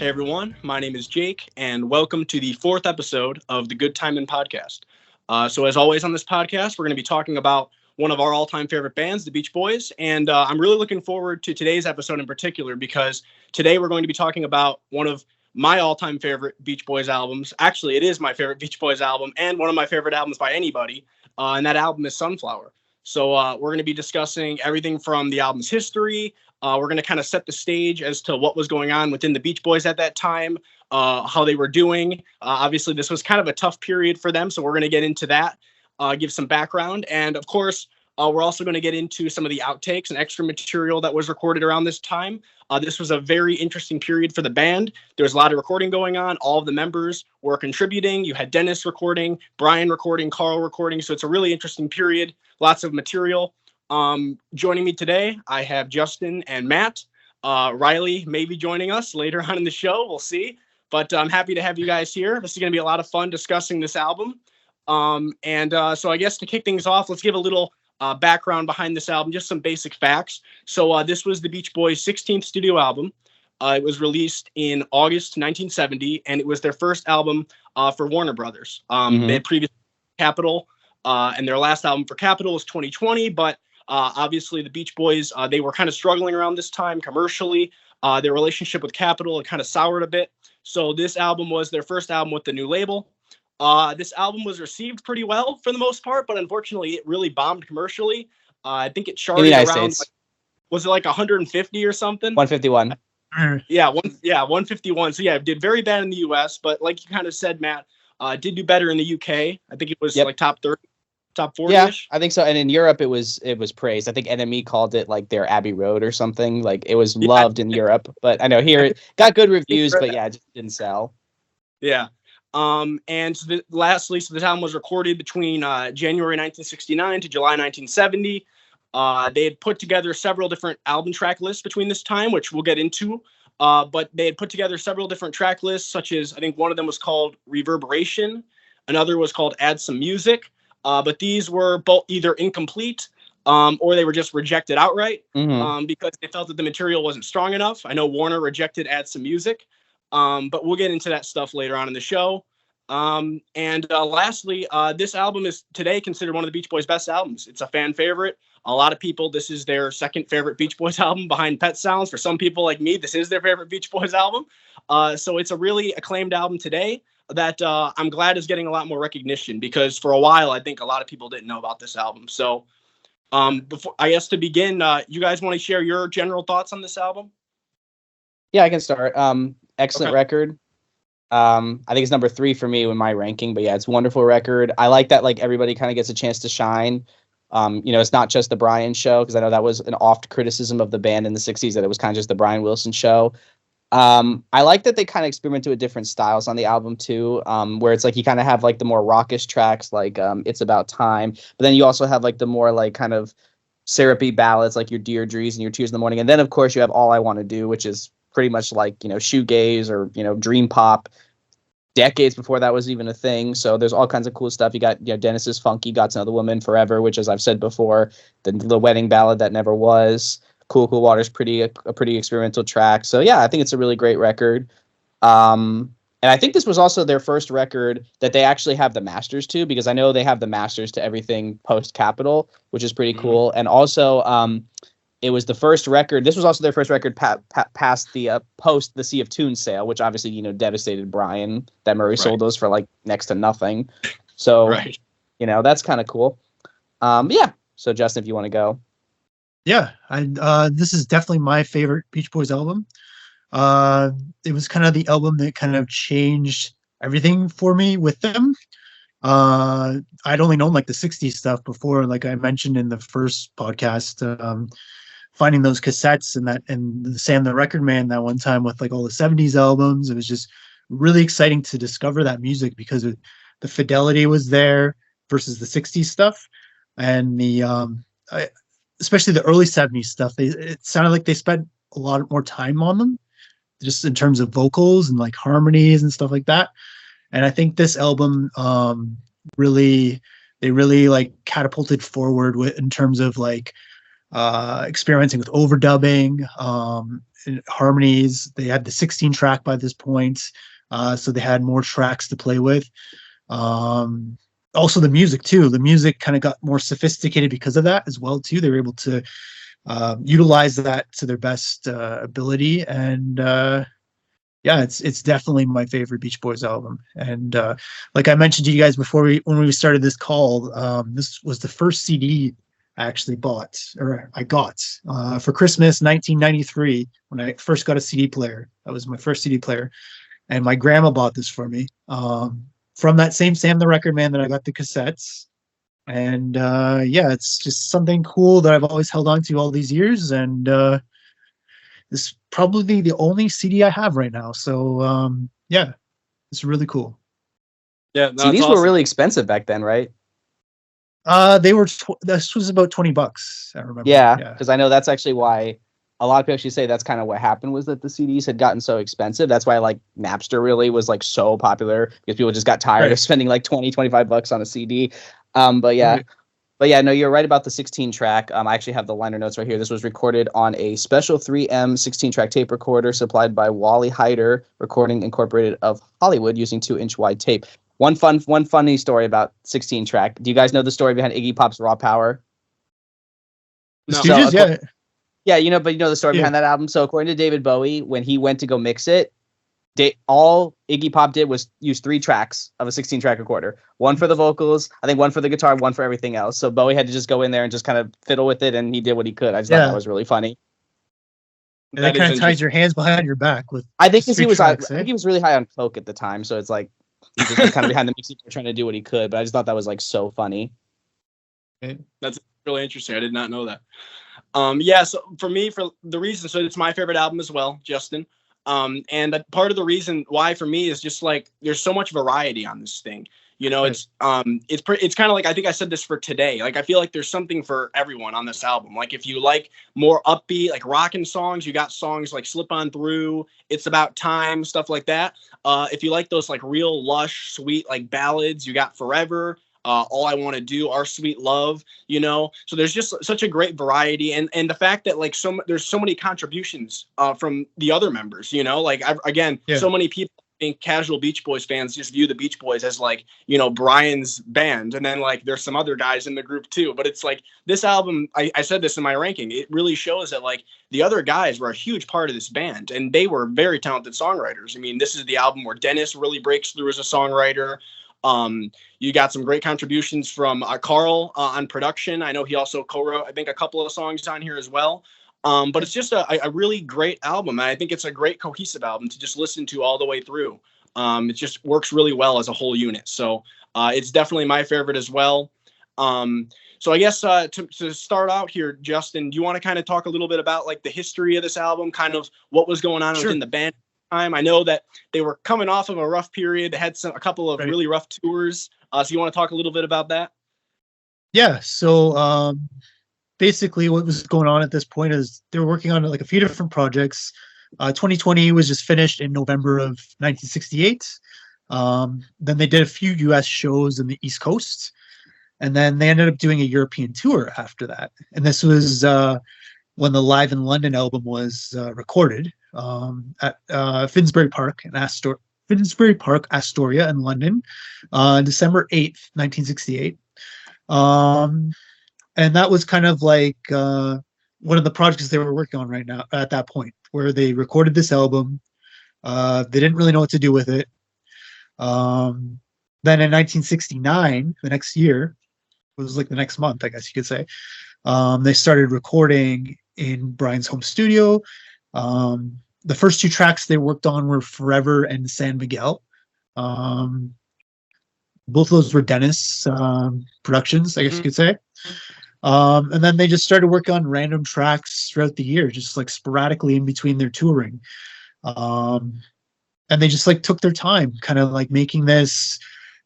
everyone, my name is Jake, and welcome to the fourth episode of the Good Timin podcast. So as always on this podcast, we're going to be talking about one of our all-time favorite bands, the Beach Boys, and I'm really looking forward to today's episode in particular because today we're going to be talking about one of my all-time favorite Beach Boys albums. Actually, it is my favorite Beach Boys album and one of my favorite albums by anybody, and that album is Sunflower. So we're going to be discussing everything from the album's history. We're going to kind of set the stage as to what was going on within the Beach Boys at that time, how they were doing. Obviously, this was kind of a tough period for them, so we're going to get into that, give some background. And, of course, we're also going to get into some of the outtakes and extra material that was recorded around this time. This was a very interesting period for the band. There was a lot of recording going on. All of the members were contributing. You had Dennis recording, Brian recording, Carl recording. So it's a really interesting period, lots of material. Joining me today, I have Justin and Matt. Reilly may be joining us later on in the show. We'll see. But I'm happy to have you guys here. This is going to be a lot of fun discussing this album. So I guess to kick things off, let's give a little background behind this album, just some basic facts. So this was the Beach Boys' 16th studio album. It was released in August 1970, and it was their first album for Warner Brothers. They had previously Capitol, and their last album for Capitol was 2020, but obviously the Beach Boys, they were kind of struggling around this time commercially. Their relationship with Capitol had kind of soured a bit. So this album was their first album with the new label. This album was received pretty well for the most part, but unfortunately it really bombed commercially. I think it charted around, was it like 150 or something? 151. Yeah, 151. So yeah, it did very bad in the US, but like you kind of said, Matt, it did do better in the UK. I think it was like top 30, top 40-ish. Yeah, I think so. And in Europe, it was praised. I think NME called it like their Abbey Road or something. Like it was loved in Europe, but I know here it got good reviews, but yeah, it just didn't sell. Yeah. And so lastly, this album was recorded between January 1969 to July 1970. They had put together several different album track lists between this time, which we'll get into. But they had put together several different track lists, such as I think one of them was called Reverberation. Another was called Add Some Music. But these were both either incomplete or they were just rejected outright because they felt that the material wasn't strong enough. I know Warner rejected Add Some Music. But we'll get into that stuff later on in the show. Lastly, this album is today considered one of the Beach Boys' best albums. It's a fan favorite. A lot of people, this is their second favorite Beach Boys album behind Pet Sounds. For some people like me, this is their favorite Beach Boys album. So it's a really acclaimed album today that I'm glad is getting a lot more recognition because for a while, I think a lot of people didn't know about this album. So before I guess to begin, you guys want to share your general thoughts on this album? Yeah, I can start. Excellent record. I think it's number 3 for me in my ranking, but yeah, it's a wonderful record. I like that like everybody kind of gets a chance to shine. It's not just the Brian show, because I know that was an oft criticism of the band in the 60s, that it was kind of just the Brian Wilson show. I like that they kind of experimented with different styles on the album too, where it's like you kind of have like the more rockish tracks like It's About Time, but then you also have like the more like kind of syrupy ballads like your Deirdres and your Tears in the Morning, and then of course you have All I Want to Do, which is pretty much like, shoegaze or, dream pop, decades before that was even a thing. So there's all kinds of cool stuff. You got, Dennis's funky Got to Know the Woman Forever, which, as I've said before, the wedding ballad that never was. Cool Water's a pretty experimental track. So yeah, I think it's a really great record. And I think this was also their first record that they actually have the masters to, because I know they have the masters to everything post Capitol, which is pretty cool. And also, it was the first record. This was also their first record past the post the Sea of Tunes sale, which obviously devastated Brian. That Murray sold those for like next to nothing. So that's kind of cool. Yeah. So Justin, if you want to go. Yeah, this is definitely my favorite Beach Boys album. It was kind of the album that kind of changed everything for me with them. I'd only known like the 60s stuff before, like I mentioned in the first podcast. Finding those cassettes and the Sam the Record Man that one time with like all the 70s albums, it was just really exciting to discover that music because the fidelity was there versus the 60s stuff, and especially the early 70s stuff. It sounded like they spent a lot more time on them, just in terms of vocals and like harmonies and stuff like that. And I think this album really like catapulted forward in terms of like experimenting with overdubbing, harmonies. They had the 16 track by this point, so they had more tracks to play with. Also the music too. The music kind of got more sophisticated because of that as well too. They were able to utilize that to their best ability, and yeah, it's definitely my favorite Beach Boys album. And like I mentioned to you guys before when we started this call, this was the first CD I actually bought, or I got for Christmas 1993 when I first got a CD player. That was my first CD player, and my grandma bought this for me from that same Sam the Record Man that I got the cassettes. And yeah, it's just something cool that I've always held on to all these years, and this is probably the only CD I have right now. So yeah, it's really cool. Yeah, no, CDs awesome. were really expensive back then, right? They were. This was about $20. I remember. Yeah, because I know that's actually why a lot of people actually say that's kind of what happened, was that the CDs had gotten so expensive. That's why like Napster really was like so popular, because people just got tired of spending like $20-$25 on a CD. But yeah. Right. But yeah, no, you're right about the 16 track. I actually have the liner notes right here. This was recorded on a special 3M 16 track tape recorder supplied by Wally Hyder Recording Incorporated of Hollywood, using 2-inch wide tape. One funny story about 16 track. Do you guys know the story behind Iggy Pop's Raw Power? No. Stooges, yeah. Yeah, but you know the story behind that album. So according to David Bowie, when he went to go mix it, all Iggy Pop did was use 3 tracks of a 16 track recorder. One for the vocals, I think one for the guitar, one for everything else. So Bowie had to just go in there and just kind of fiddle with it, and he did what he could. I just thought that was really funny. And that kind of ties your hands behind your back with. I think because I think he was really high on coke at the time, so it's like he was just kind of behind the mixing, trying to do what he could. But I just thought that was like so funny. That's really interesting. I did not know that. Yeah, so for me, for the reason, so it's my favorite album as well, Justin. And part of the reason why for me is just like there's so much variety on this thing. It's kind of like, I think I said this for today. Like I feel like there's something for everyone on this album. Like if you like more upbeat, like rockin' songs, you got songs like Slip On Through, It's About Time, stuff like that. If you like those like real lush, sweet like ballads, you got Forever. All I Want to Do, Our Sweet Love, so there's just such a great variety, and the fact that like there's so many contributions from the other members, like so many people think casual Beach Boys fans just view the Beach Boys as like, Brian's band, and then like there's some other guys in the group too, but it's like this album, I said this in my ranking, it really shows that like the other guys were a huge part of this band, and they were very talented songwriters. I mean, this is the album where Dennis really breaks through as a songwriter. You got some great contributions from Carl on production. I know he also co-wrote, I think, a couple of songs on here as well. But it's just a really great album. And I think it's a great cohesive album to just listen to all the way through. It just works really well as a whole unit. So it's definitely my favorite as well. So I guess to start out here, Justin, do you want to kind of talk a little bit about like the history of this album, kind of what was going on within the band? I know that they were coming off of a rough period. They had a couple of really rough tours. So you want to talk a little bit about that? Yeah. So basically what was going on at this point is they were working on like a few different projects. 2020 was just finished in November of 1968. Then they did a few US shows in the East Coast. And then they ended up doing a European tour after that. And this was when the Live in London album was recorded at Finsbury Park Astoria in London, December 8th, 1968. And that was kind of like one of the projects they were working on right now at that point, where they recorded this album. They didn't really know what to do with it. Then in 1969, the next year, it was like the next month, I guess you could say, they started recording in Brian's home studio. The first 2 tracks they worked on were Forever and San Miguel. Both of those were Dennis productions, I guess you could say. And then they just started working on random tracks throughout the year, just like sporadically in between their touring. And they just like took their time, kind of like making this.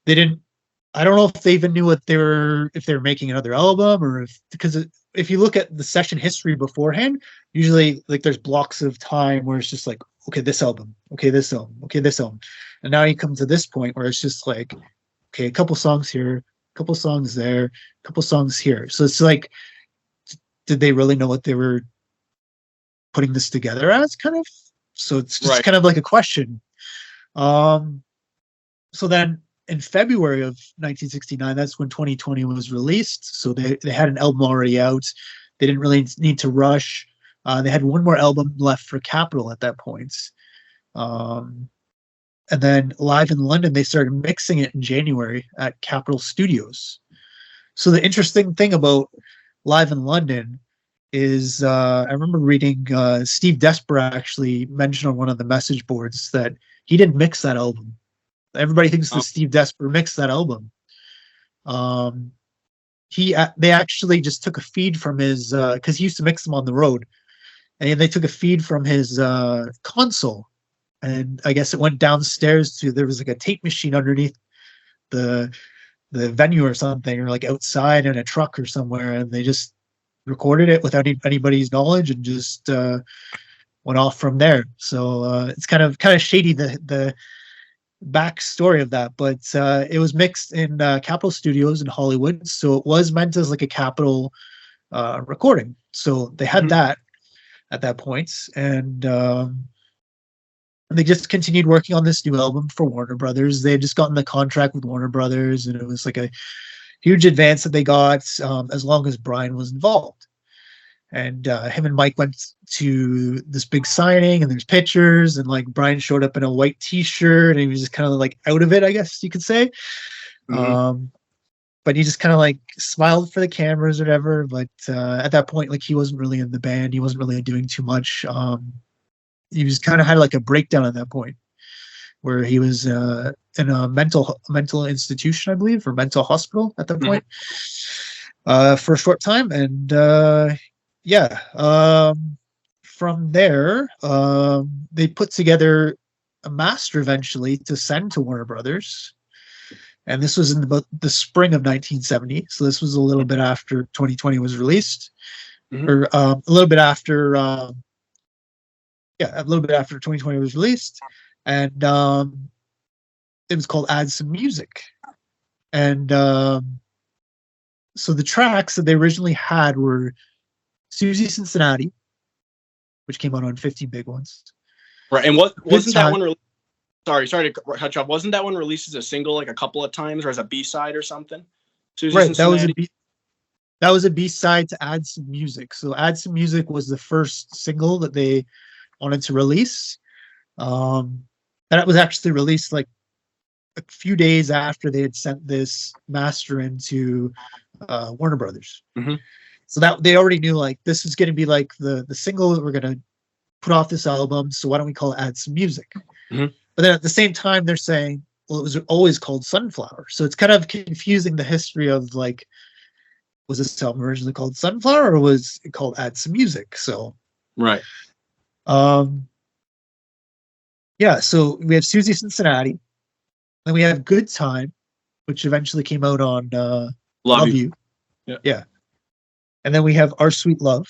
I don't know if they even knew if they were making another album, or because if you look at the session history beforehand, usually like there's blocks of time where it's just like, okay, this album, okay, this album, okay, this album. And now you come to this point where it's just like, okay, a couple songs here, a couple songs there, a couple songs here. So it's like did they really know what they were putting this together as, kind of? So it's just Right. kind of like a question. So then in February of 1969, that's when 2020 was released. So they had an album already out. They didn't really need to rush. They had one more album left for Capitol at that point. And then live in London, they started mixing it in January at Capitol Studios. So the interesting thing about live in London is I remember reading Steve Desper actually mentioned on one of the message boards that he didn't mix that album. Everybody thinks that Steve Desper mixed that album. They actually just took a feed from his because he used to mix them on the road, and they took a feed from his console, and I guess it went downstairs to there was like a tape machine underneath the venue or something, or like outside in a truck or somewhere, and they just recorded it without anybody's knowledge and just went off from there. So it's kind of shady the backstory of that, but it was mixed in Capitol Studios in Hollywood, so it was meant as like a Capitol recording. So they had that at that point, and they just continued working on this new album for Warner Brothers. They had just gotten the contract with Warner Brothers, and it was like a huge advance that they got as long as Brian was involved. And him and Mike went to this big signing, and there's pictures, and like Brian showed up in a white T-shirt, and he was just kind of like out of it, I guess you could say. But he just kind of like smiled for the cameras or whatever. But at that point, like he wasn't really in the band. He wasn't really doing too much. He was kind of had like a breakdown at that point, where he was in a mental institution, I believe, or mental hospital at that point for a short time, and. From there, they put together a master eventually to send to Warner Brothers. And this was in about the spring of 1970. So this was a little bit after 2020 was released, or a little bit after, a little bit after 2020 was released. And it was called Add Some Music. And so the tracks that they originally had were Susie Cincinnati, which came out on 50 Big Ones. Right, and wasn't that one? Sorry to cut you off. Wasn't that one released as a single like a couple of times, or as a B-side or something? Susie right, Cincinnati? that was a B-side to Add Some Music. So Add Some Music was the first single that they wanted to release, and it was actually released like a few days after they had sent this master into Warner Brothers. So that they already knew like this is going to be like the single that we're going to put off this album. So why don't we call it Add Some Music? But then at the same time, they're saying, well, it was always called Sunflower. So it's kind of confusing the history of like, was this album originally called Sunflower or was it called Add Some Music? So, right. So we have Susie Cincinnati. Then we have Good Time, which eventually came out on Love You. Yeah. And then we have Our Sweet Love.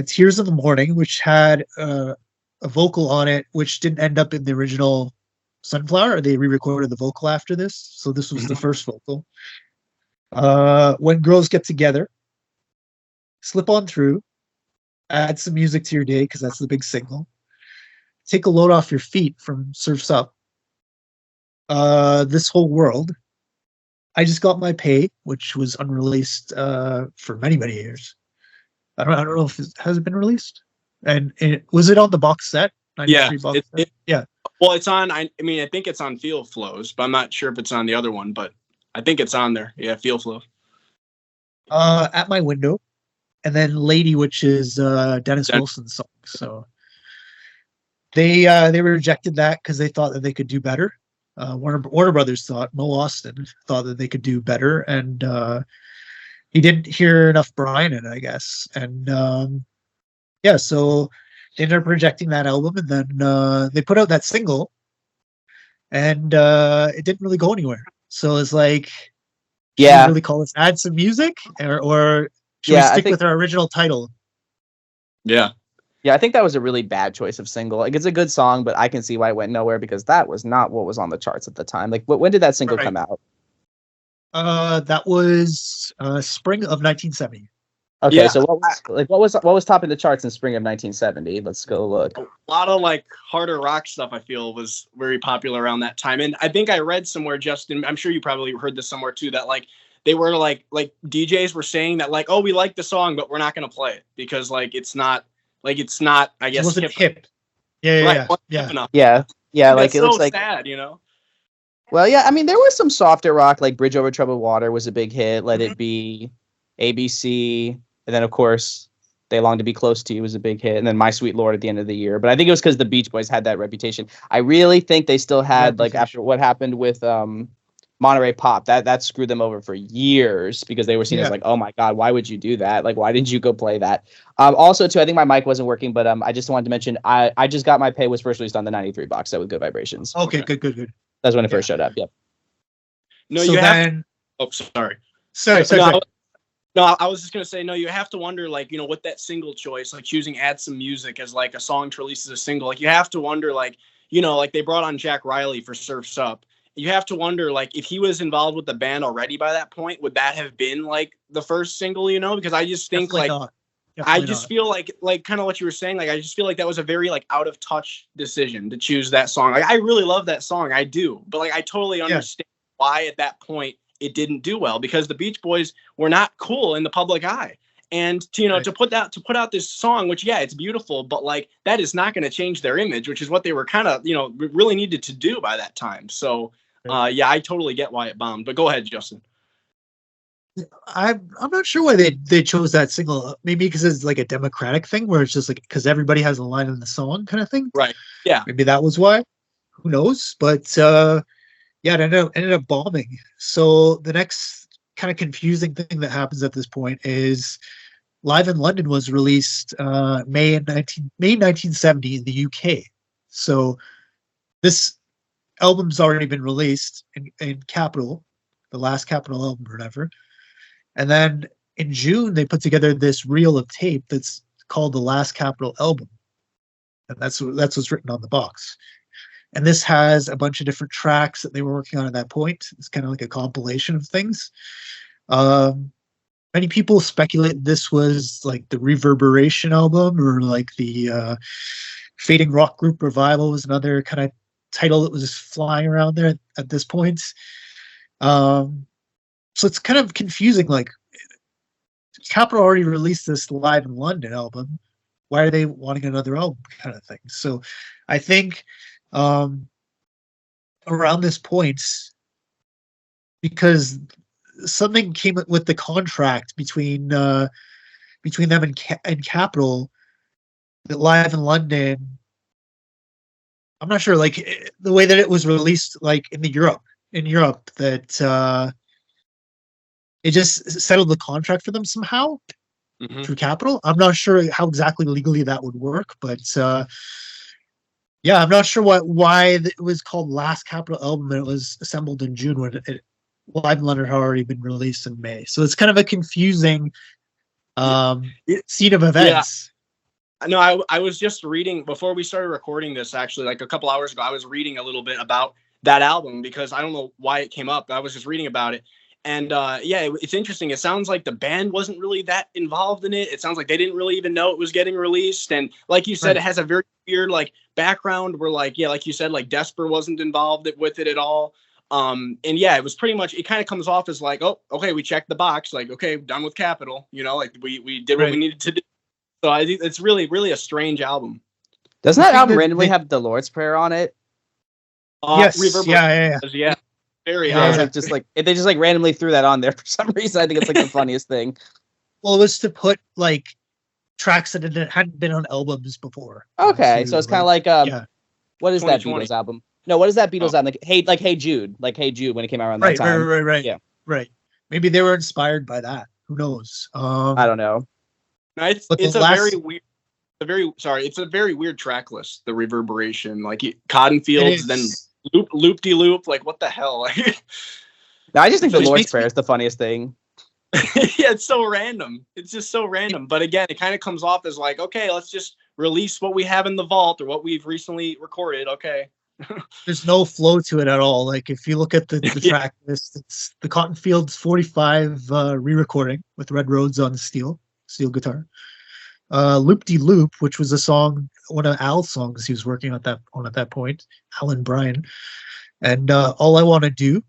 Tears in the Morning, which had a vocal on it, which didn't end up in the original Sunflower. They re-recorded the vocal after this. So this was the first vocal. When Girls Get Together. Slip On Through. Add Some Music to Your Day, because that's the big single. Take a Load Off Your Feet from Surf's Up. This Whole World. I Just Got My Pay, which was unreleased for many, many years. I don't know if has it been released. And was it on the box set? Yeah, set? Yeah. Well, it's on. I mean, I think it's on Feel Flows, but I'm not sure if it's on the other one. But I think it's on there. Yeah, Feel Flow. At My Window, and then Lady, which is Dennis Wilson's song. So they rejected that because they thought that they could do better. Warner Brothers thought, Mo Austin thought that they could do better, and he didn't hear enough Brian in it, I guess. And so they ended up rejecting that album, and then they put out that single, and it didn't really go anywhere. So it's like, should we really call this Add Some Music, or should we stick with our original title? Yeah. Yeah, I think that was a really bad choice of single. Like, it's a good song, but I can see why it went nowhere because that was not what was on the charts at the time. Like, when did that single come out? That was spring of 1970. Okay, Yeah. so what was topping the charts in spring of 1970? Let's go look. A lot of like harder rock stuff I feel was very popular around that time. And I think I read somewhere, Justin, I'm sure you probably heard this somewhere too, that like they were like DJs were saying that like, oh, we like the song, but we're not going to play it because it's not, I guess, It wasn't hip. hip. Yeah, Right. yeah, Wasn't yeah. hip enough. Yeah, Dude, like that's it looks so like. sad, you know? Well, yeah, I mean, there was some softer rock, like Bridge Over Troubled Water was a big hit. Let It Be, ABC, and then of course, They Long to Be Close to You was a big hit, and then My Sweet Lord at the end of the year. But I think it was because the Beach Boys had that reputation. I really think they still had like after what happened with Monterey Pop, that screwed them over for years because they were seen as like, oh my God, why would you do that? Like, why didn't you go play that? Also, too, I think my mic wasn't working, but I just wanted to mention I just got my Pay was first released on the '93 box set with Good Vibrations. Okay, good. That's when it first showed up. Yep. No, So you then, have. Oh, sorry. sorry. No, I was just gonna say, no, you have to wonder, like, you know, with that single choice, like choosing Add Some Music as like a song to release as a single, like you have to wonder, like, you know, like they brought on Jack Reilly for Surf's Up. You have to wonder, like, if he was involved with the band already by that point, would that have been like the first single, you know? Because I just think I just feel like kind of what you were saying, like I just feel like that was a very like out of touch decision to choose that song. Like I really love that song, I do, but like I totally understand why at that point it didn't do well because the Beach Boys were not cool in the public eye. And to put out this song, which it's beautiful, but like that is not going to change their image, which is what they were kind of really needed to do by that time. So I totally get why it bombed. But go ahead, Justin. I'm not sure why they chose that single. Maybe because it's like a democratic thing where it's just like because everybody has a line in the song kind of thing. Right. Yeah. Maybe that was why. Who knows? But it ended up bombing. So the next kind of confusing thing that happens at this point is Live in London was released May 1970 in the UK. So this album's already been released in Capitol, the last Capitol album or whatever. And then in June they put together this reel of tape that's called the Last Capitol Album. And that's what's written on the box. And this has a bunch of different tracks that they were working on at that point. It's kind of like a compilation of things. Many people speculate this was like the Reverberation album or like the Fading Rock Group Revival was another kind of title that was just flying around there at this point. So it's kind of confusing. Like Capitol already released this Live in London album. Why are they wanting another album kind of thing? So I think around this point, because something came with the contract between them and Capitol, that Live in London, I'm not sure, like the way that it was released, like in Europe, that it just settled the contract for them somehow through Capitol. I'm not sure how exactly legally that would work, but I'm not sure why it was called Last Capitol Album and it was assembled in June when Live in London had already been released in May. So it's kind of a confusing scene of events. Yeah. No, I was just reading before we started recording this, actually, like a couple hours ago, I was reading a little bit about that album because I don't know why it came up. I was just reading about it. And it's interesting. It sounds like the band wasn't really that involved in it. It sounds like they didn't really even know it was getting released. And like you said, It has a very weird like background where like you said, like Desper wasn't involved with it at all. It was pretty much, it kind of comes off as like, oh, okay, we checked the box, like, okay, done with Capitol, like we did what we needed to do. So I think it's really, really a strange album. Doesn't that album randomly have the Lord's Prayer on it? Yes. Yeah. Very they just randomly threw that on there for some reason. I think it's like the funniest thing. Well, it was to put like tracks that hadn't been on albums before. Okay, so it's kind of like what is that 2020. Beatles album? No, what is that Beatles album? Like Hey Jude when it came out around that time. Right. Yeah. Right. Maybe they were inspired by that. Who knows? I don't know. No, it's a very weird track list. The Reverberation, like Cottonfields, then Loop de Loop. Like what the hell? No, I just think the Lord's Prayer is the funniest thing. Yeah, it's so random. It's just so random. But again, it kind of comes off as like, okay, let's just release what we have in the vault or what we've recently recorded. Okay. There's no flow to it at all. Like if you look at the track list, it's the Cottonfields 45 re-recording with Red Roads on steel. steel guitar. Loop De Loop, which was a song, one of Al's songs he was working on at that point, Al and Brian. And All I Want to Do,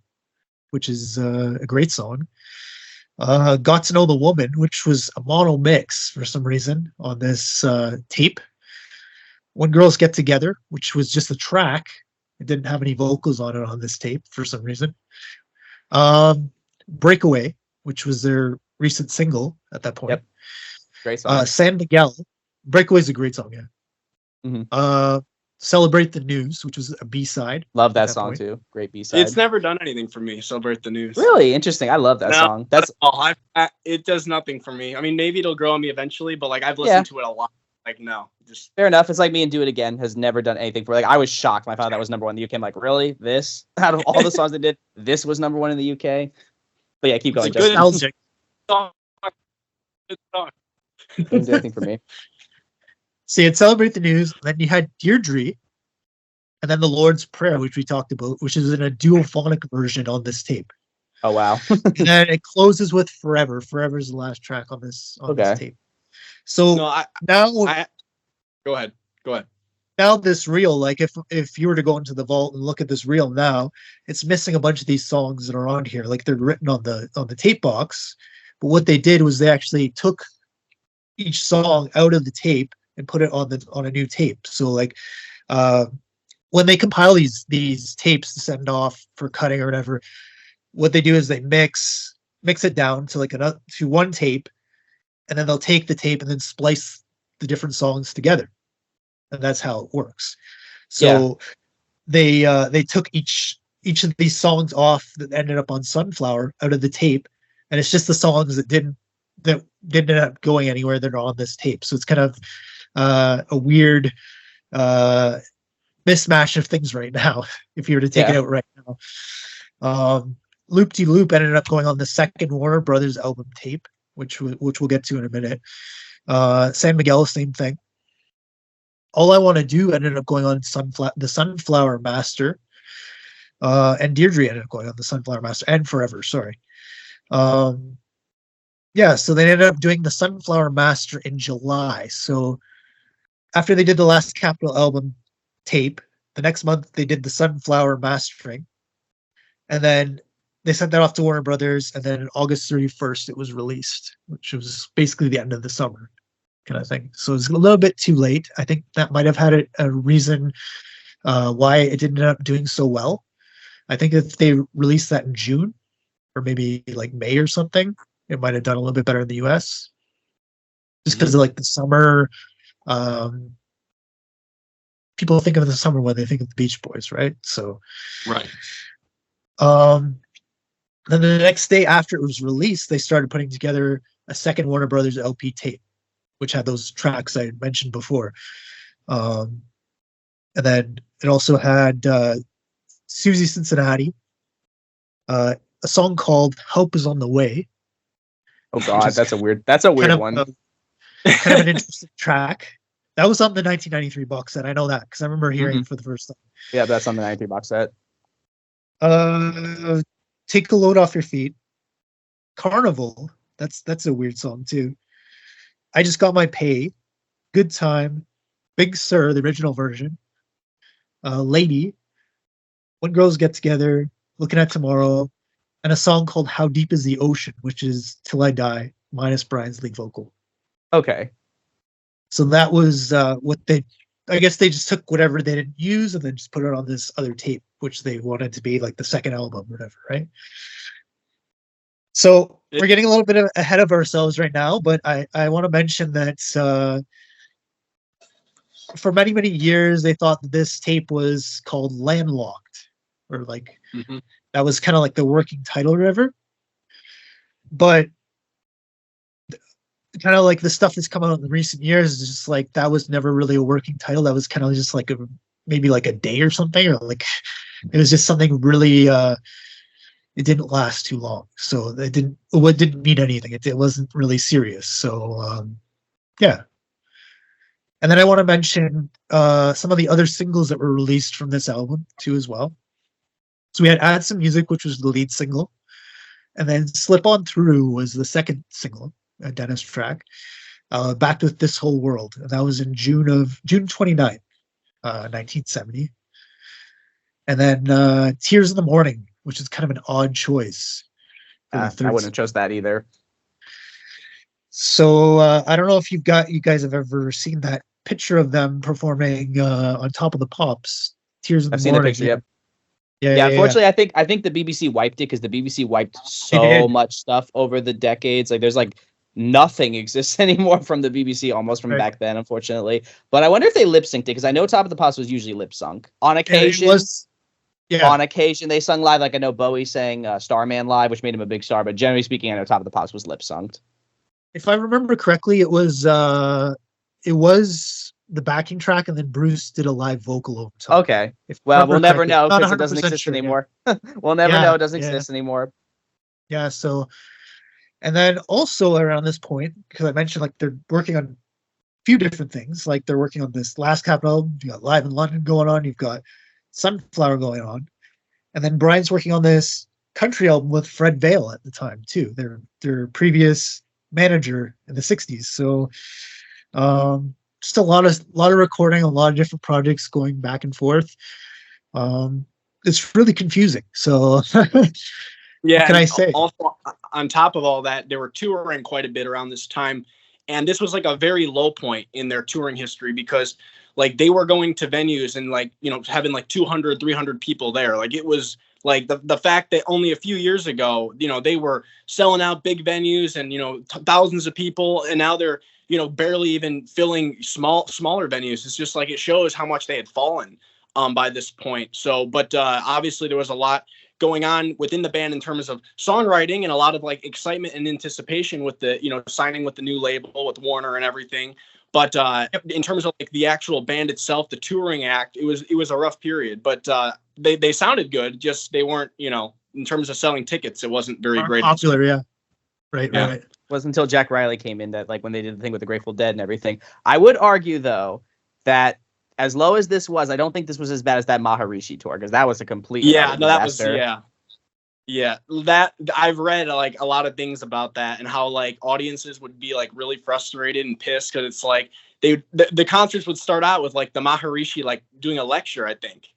which is a great song. Got to Know the Woman, which was a mono mix for some reason on this tape. When Girls Get Together, which was just a track. It didn't have any vocals on it on this tape for some reason. Breakaway, which was their recent single at that point. Yep. Great song. San Miguel. Breakaway is a great song, yeah. Mm-hmm. Celebrate the News, which was a B-side. Love that song point. Too. Great B-side. It's never done anything for me. Celebrate the News. Really interesting. I love that song. That's it does nothing for me. I mean, maybe it'll grow on me eventually, but like I've listened to it a lot. Like no, just fair enough. It's like me and Do It Again has never done anything for. Like I was shocked when I found out that was number one in the UK. I'm like, really? This out of all the songs they did, this was number one in the UK. But yeah, keep going. It's nostalgic. Good song. Didn't do anything for me. So you had Celebrate the News, then you had Deirdre, and then the Lord's Prayer, which we talked about, which is in a duophonic version on this tape. Oh wow! And then it closes with Forever. Forever is the last track on this tape. So now, go ahead. Now this reel, like if you were to go into the vault and look at this reel now, it's missing a bunch of these songs that are on here. Like they're written on the tape box, but what they did was they actually took each song out of the tape and put it on a new tape. So like when they compile these tapes to send off for cutting or whatever, what they do is they mix it down to to one tape, and then they'll take the tape and then splice the different songs together, and that's how it works. So they took each of these songs off that ended up on Sunflower out of the tape, and it's just the songs that didn't end up going anywhere that are on this tape. So it's kind of a weird mismatch of things right now if you were to take it out right now. Loop De Loop ended up going on the second Warner Brothers album tape, which we'll get to in a minute. San Miguel, same thing. All I Want to Do ended up going on the Sunflower Master, and Deirdre ended up going on the Sunflower Master, and Forever, sorry. So they ended up doing the Sunflower Master in July. So after they did the last Capitol album tape, the next month they did the Sunflower Mastering, and then they sent that off to Warner Brothers, and then on August 31st it was released, which was basically the end of the summer kind of thing. So it's a little bit too late. I think that might have had a reason why it didn't end up doing so well. I think if they released that in June or maybe like May or something, it might have done a little bit better in the US. Just because of like the summer, people think of the summer when they think of the Beach Boys, right? So, right. Then the next day after it was released, they started putting together a second Warner Brothers LP tape, which had those tracks I mentioned before. And then it also had Susie Cincinnati, a song called Help Is on the Way. Oh God, that's a weird one. Kind of an interesting track. That was on the 1993 box set. I know that because I remember hearing it for the first time. Yeah, that's on the 93 box set. Take a Load Off Your Feet. Carnival. That's a weird song too. I Just Got My Pay. Good Time. Big Sur, the original version. Lady. When Girls Get Together. Looking at Tomorrow. And a song called How Deep Is the Ocean, which is Till I Die, minus Brian's lead vocal. Okay. So that was I guess they just took whatever they didn't use and then just put it on this other tape, which they wanted to be like the second album or whatever, right? So we're getting a little bit ahead of ourselves right now, but I want to mention that for many, many years, they thought that this tape was called Landlocked, or like that was kind of like the working title or whatever. But kind of like the stuff that's come out in recent years is just like that was never really a working title. That was kind of just like maybe like a day or something, or like it was just something really it didn't last too long, so it didn't mean anything. It wasn't really serious. So yeah. And then I want to mention some of the other singles that were released from this album too as well. So we had Add Some Music, which was the lead single, and then Slip On Through was the second single. Dennis track, Back with This Whole World. And that was in June 29th, 1970. And then Tears in the Morning, which is kind of an odd choice for the third. I wouldn't have chose that either. So I don't know if you guys have ever seen that picture of them performing on Top of the Pops. Tears in the I've seen Morning. the picture. Yep. Yeah. Unfortunately, I think the BBC wiped it because the BBC wiped so much stuff over the decades. Like there's like nothing exists anymore from the BBC almost from back then, unfortunately. But I wonder if they lip synced it because I know Top of the Pops was usually lip sunk on occasion. On occasion they sung live. Like I know Bowie sang Starman live, which made him a big star. But generally speaking, I know Top of the Pops was lip synced. If I remember correctly, it was the backing track, and then Bruce did a live vocal over top. Okay. Well, we'll never know because it doesn't exist anymore. We'll never know. It doesn't exist anymore. Yeah. So, and then also around this point, because I mentioned like they're working on a few different things. Like they're working on this Last Captain album. You got Live in London going on. You've got Sunflower going on, and then Brian's working on this country album with Fred Vale at the time too. Their previous manager in the 60s. So, just a lot of recording, a lot of different projects going back and forth. It's really confusing. So yeah, what can I say? Also, on top of all that, they were touring quite a bit around this time. And this was like a very low point in their touring history because like they were going to venues and like, you know, having like 200, 300 people there. Like it was like the fact that only a few years ago, you know, they were selling out big venues and, you know, thousands of people. And now they're, you know, barely even filling smaller venues. It's just like it shows how much they had fallen by this point. So, but obviously there was a lot going on within the band in terms of songwriting and a lot of like excitement and anticipation with the, you know, signing with the new label with Warner and everything. But in terms of like the actual band itself, the touring act, it was a rough period. But they sounded good. Just they weren't, you know, in terms of selling tickets, it wasn't very great. Popular, yeah. Right. It wasn't until Jack Reilly came in that like when they did the thing with the Grateful Dead and everything. I would argue though that as low as this was, I don't think this was as bad as that Maharishi tour because that was a complete disaster. Yeah, that I've read like a lot of things about that and how like audiences would be like really frustrated and pissed because it's like the concerts would start out with like the Maharishi like doing a lecture, I think.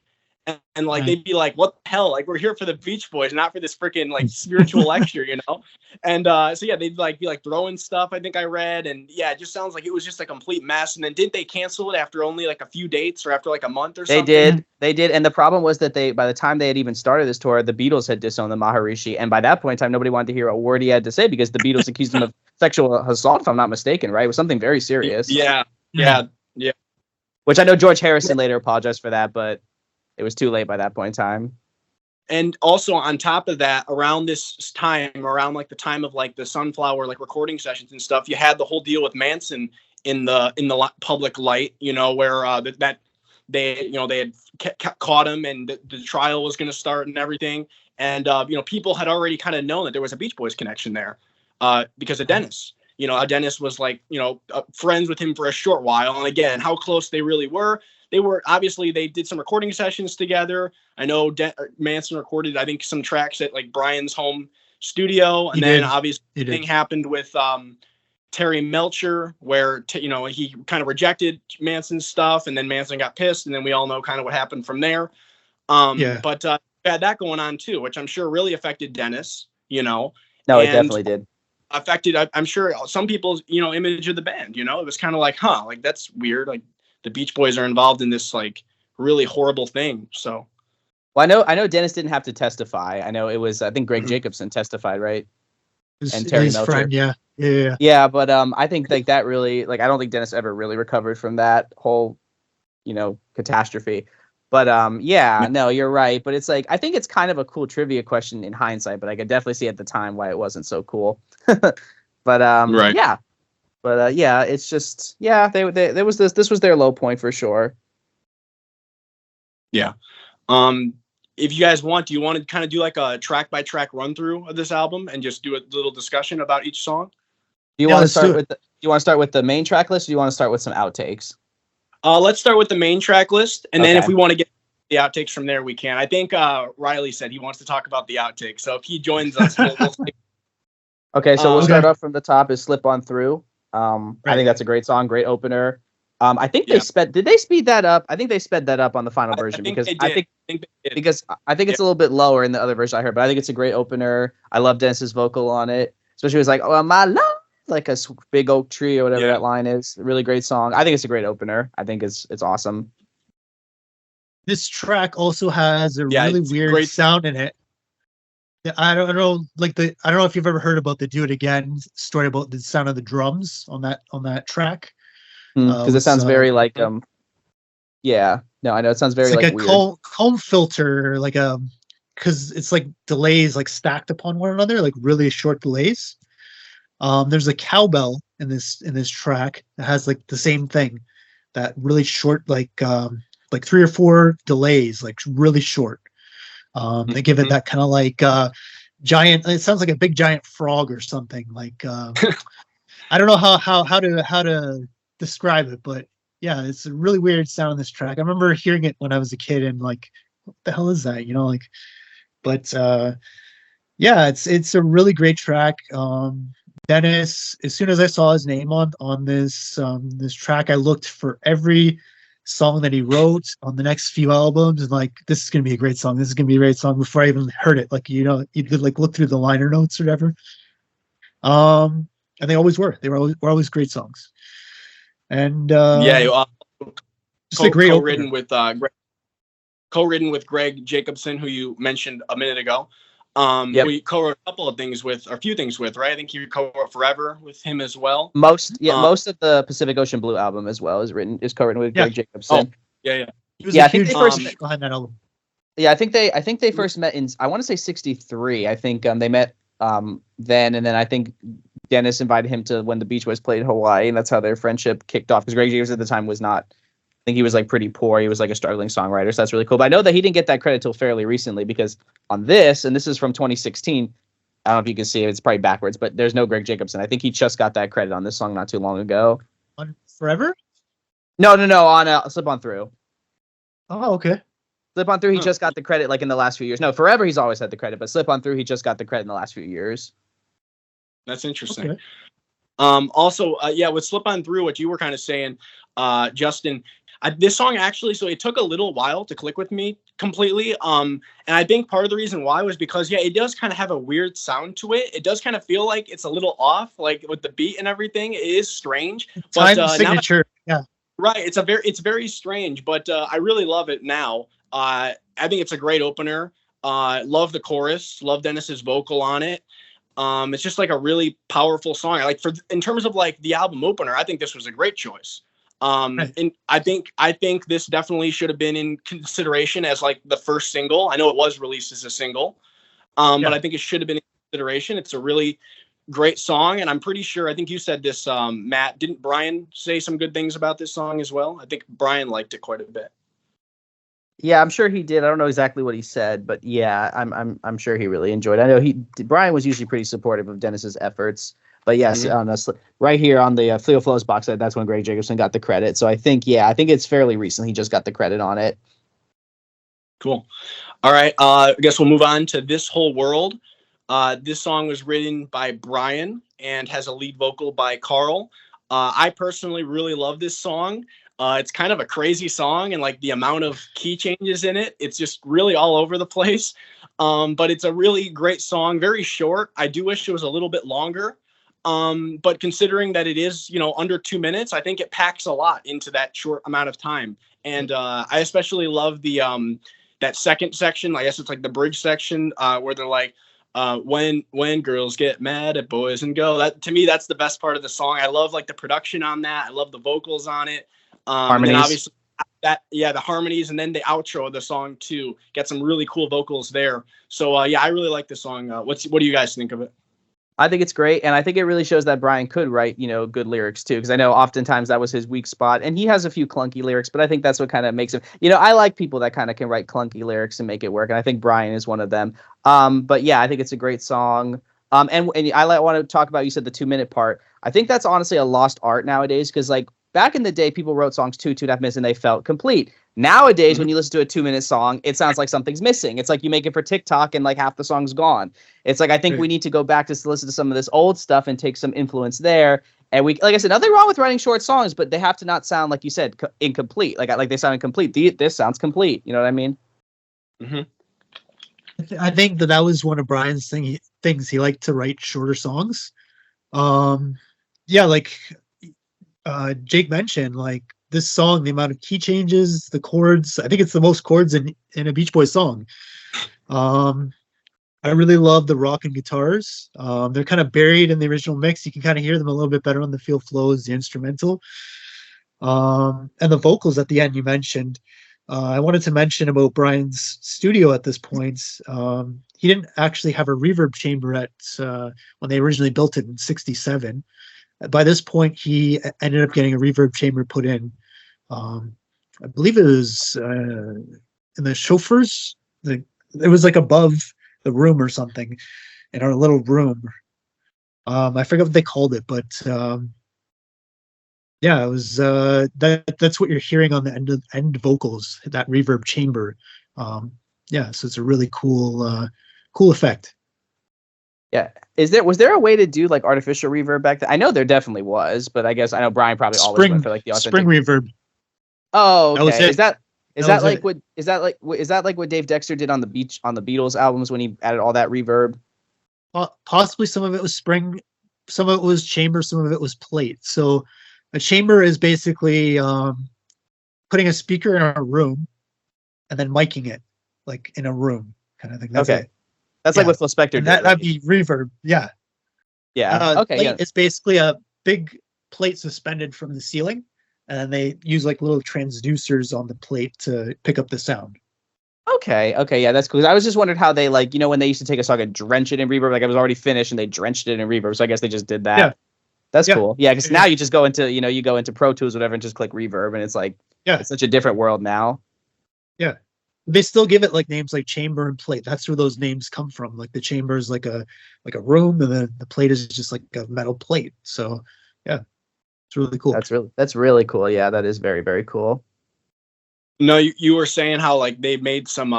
And like they'd be like, what the hell? Like we're here for the Beach Boys, not for this freaking like spiritual lecture, you know? And so yeah, they'd like be like throwing stuff, I think I read. And yeah, it just sounds like it was just a complete mess. And then didn't they cancel it after only like a few dates or after like a month or something? They did. And the problem was that by the time they had even started this tour, the Beatles had disowned the Maharishi. And by that point in time, nobody wanted to hear a word he had to say because the Beatles accused him of sexual assault, if I'm not mistaken, right? It was something very serious. Yeah. Which I know George Harrison later apologized for that, but it was too late by that point in time. And also on top of that, around this time, around like the time of like the Sunflower like recording sessions and stuff, you had the whole deal with Manson in the public light, you know, where that they had caught him and the trial was going to start and everything. And you know, people had already kind of known that there was a Beach Boys connection there because of Dennis. You know, Dennis was like, you know, friends with him for a short while. And again, how close they really were. They were obviously they did some recording sessions together. I know Manson recorded, I think, some tracks at like Brian's home studio. And then obviously the thing happened with Terry Melcher where, you know, he kind of rejected Manson's stuff and then Manson got pissed. And then we all know kind of what happened from there. But had that going on, too, which I'm sure really affected Dennis, you know. No, it definitely did. Affected, I'm sure, some people's, you know, image of the band, you know. It was kind of like, huh, like that's weird. Like, the Beach Boys are involved in this like really horrible thing. So, well, I know Dennis didn't have to testify. I know it was, I think Greg Jacobson testified, right? And Terry Melcher. Friend, yeah. But I think like that really, like I don't think Dennis ever really recovered from that whole, you know, catastrophe. But no, you're right. But it's like I think it's kind of a cool trivia question in hindsight. But I could definitely see at the time why it wasn't so cool. But right. Yeah. But it's just there was this was their low point for sure. Yeah. If you guys want, do you want to kind of do like a track by track run through of this album and just do a little discussion about each song? Do you want to start with the main track list or do you want to start with some outtakes? Let's start with the main track list and then if we want to get the outtakes from there we can. I think Reilly said he wants to talk about the outtakes. So if he joins us we'll Okay, so we'll Okay. start off from the top. Is "Slip On Through." I think that's a great song, great opener. I think Yeah. did they speed that up? I think they sped that up on the final I version think because they I did. think I think they did. because I think it's a little bit lower in the other version I heard, but I think it's a great opener. I love Dennis's vocal on it, especially it was like, "Oh my love," like a big oak tree or whatever Yeah. that line is. A really great song. I think it's a great opener. I think it's awesome. This track also has a Yeah, really it's weird great. sound in it. Yeah, I don't know, I don't know if you've ever heard about the "Do It Again" story about the sound of the drums on that track. Because it Was sounds very like yeah, no, I know it sounds It's very like like a weird. comb filter, like because it's like delays like stacked upon one another, like really short delays. There's a cowbell in this track that has like the same thing, that really short, like 3 or 4 delays, like really short. They give it Mhm. that kind of like giant. It sounds like a big giant frog or something. Like I don't know how to describe it, but yeah, it's a really weird sound in this track. I remember hearing it when I was a kid and like, what the hell is that? Like, but yeah, it's a really great track. Dennis, as soon as I saw his name on this track, I looked for every song that he wrote on the next few albums, and like, this is gonna be a great song. This is gonna be a great song before I even heard it. Like, you could like look through the liner notes or whatever. And they always were. They were always great songs. And Yeah, just a great opener. co-written with co-written with Greg Jacobson, who you mentioned a minute ago. Yep. Who you co-wrote a couple of things with, or a few things with, right? I think you co-wrote "Forever" with him as well. Most of the Pacific Ocean Blue album as well is co-written with Yeah. Greg Jacobson. Yeah. He was Yeah, a I think huge they first push behind that album. Yeah, I think they first met in, I want to say, 63. I think they met then, and then I think Dennis invited him to when the Beach Boys played Hawaii, and that's how their friendship kicked off. Because Greg Jacobs at the time was not, I think he was like pretty poor. He was like a struggling songwriter, so that's really cool. But I know that he didn't get that credit till fairly recently, because on this, and this is from 2016. I don't know if you can see it; it's probably backwards, but there's no Greg Jacobson. I think he just got that credit on this song not too long ago. On Forever? No, on Slip On Through. Oh, okay. Slip On Through, he Huh. just got the credit like in the last few years. No, Forever, he's always had the credit, but Slip On Through, he just got the credit in the last few years. That's interesting. Okay. Also, yeah, with "Slip On Through," what you were kind of saying, Justin, this song actually, so it took a little while to click with me completely. And I think part of the reason why was because, yeah, it does kind of have a weird sound to it. It does kind of feel like it's a little off, like with the beat and everything. It is strange. But Time signature. Yeah. right, it's very strange, but I really love it now. I think it's a great opener. Love the chorus. Love Dennis's vocal on it. It's just like a really powerful song. Like, in terms of like the album opener, I think this was a great choice. Right. And I think this definitely should have been in consideration as like the first single. I know it was released as a single, but I think it should have been in consideration. It's a really great song, and I'm pretty sure, I think you said this, Matt. Didn't Brian say some good things about this song as well? I think Brian liked it quite a bit. Yeah, I'm sure he did. I don't know exactly what he said, but yeah, I'm sure he really enjoyed it. I know Brian was usually pretty supportive of Dennis's efforts. But yes, right here on the Theo Flows box set, that's when Greg Jacobson got the credit. So I think it's fairly recent. He just got the credit on it. Cool. All right. I guess we'll move on to "This Whole World." This song was written by Brian and has a lead vocal by Carl. I personally really love this song. It's kind of a crazy song, and like the amount of key changes in it, it's just really all over the place. But it's a really great song. Very short. I do wish it was a little bit longer. But considering that it is, under 2 minutes, I think it packs a lot into that short amount of time. And I especially love the that second section. I guess it's like the bridge section, where they're like, when girls get mad at boys and go. That, to me, that's the best part of the song. I love like the production on that. I love the vocals on it. And then obviously the harmonies, and then the outro of the song too. Get some really cool vocals there. So I really like this song. What do you guys think of it? I think it's great, and I think it really shows that Brian could write, good lyrics too. Because I know oftentimes that was his weak spot, and he has a few clunky lyrics, but I think that's what kind of makes him. I like people that kind of can write clunky lyrics and make it work, and I think Brian is one of them. But yeah, I think it's a great song. And I want to talk about, you said the 2 minute part. I think that's honestly a lost art nowadays, because like back in the day, people wrote songs 2.5 minutes, and they felt complete. Nowadays, when you listen to a 2-minute song, it sounds like something's missing. It's like you make it for TikTok and like half the song's gone. It's like I think we need to go back to listen to some of this old stuff and take some influence there. And we, like I said, nothing wrong with writing short songs, but they have to not sound, like you said, incomplete. Like they sound incomplete. This sounds complete. You know what I mean? Mm-hmm. I think that was one of Brian's things. He liked to write shorter songs. Yeah, like Jake mentioned, like this song, the amount of key changes, the chords. I think it's the most chords in a Beach Boys song. I really love the rock and guitars. They're kind of buried in the original mix. You can kind of hear them a little bit better on the Feel Flows, the instrumental. And the vocals at the end you mentioned. I wanted to mention about Brian's studio at this point. He didn't actually have a reverb chamber when they originally built it in '67. By this point, he ended up getting a reverb chamber put in. I believe it was in the chauffeurs. It was like above the room or something in our little room. I forget what they called it, but yeah, it was that's what you're hearing on the end vocals, that reverb chamber. Yeah, so it's a really cool effect. Yeah. Was there a way to do like artificial reverb back then? I know there definitely was, but I guess I know Brian probably always went for like the authentic spring reverb. Oh, okay. That was it. Is that like what Dave Dexter did on the Beatles albums when he added all that reverb? Possibly some of it was spring, some of it was chamber, some of it was plate. So a chamber is basically putting a speaker in a room and then miking it like in a room kind of thing. That's okay. It. That's like what Phil Spector did. That'd be reverb. Yeah. Yeah. Okay. Plate yeah. It's basically a big plate suspended from the ceiling, and then they use like little transducers on the plate to pick up the sound. Okay. Yeah, that's cool. I was just wondering how they like, when they used to take a song and drench it in reverb, like it was already finished and they drenched it in reverb. So I guess they just did that. Yeah. That's cool. Yeah, because now you just go into, you go into Pro Tools, whatever, and just click reverb, and it's like, it's such a different world now. Yeah. They still give it like names like chamber and plate. That's where those names come from. Like the chamber is like a room, and then the plate is just like a metal plate. So yeah, it's really cool. That's really cool. Yeah, that is very, very cool. No, you were saying how like they made some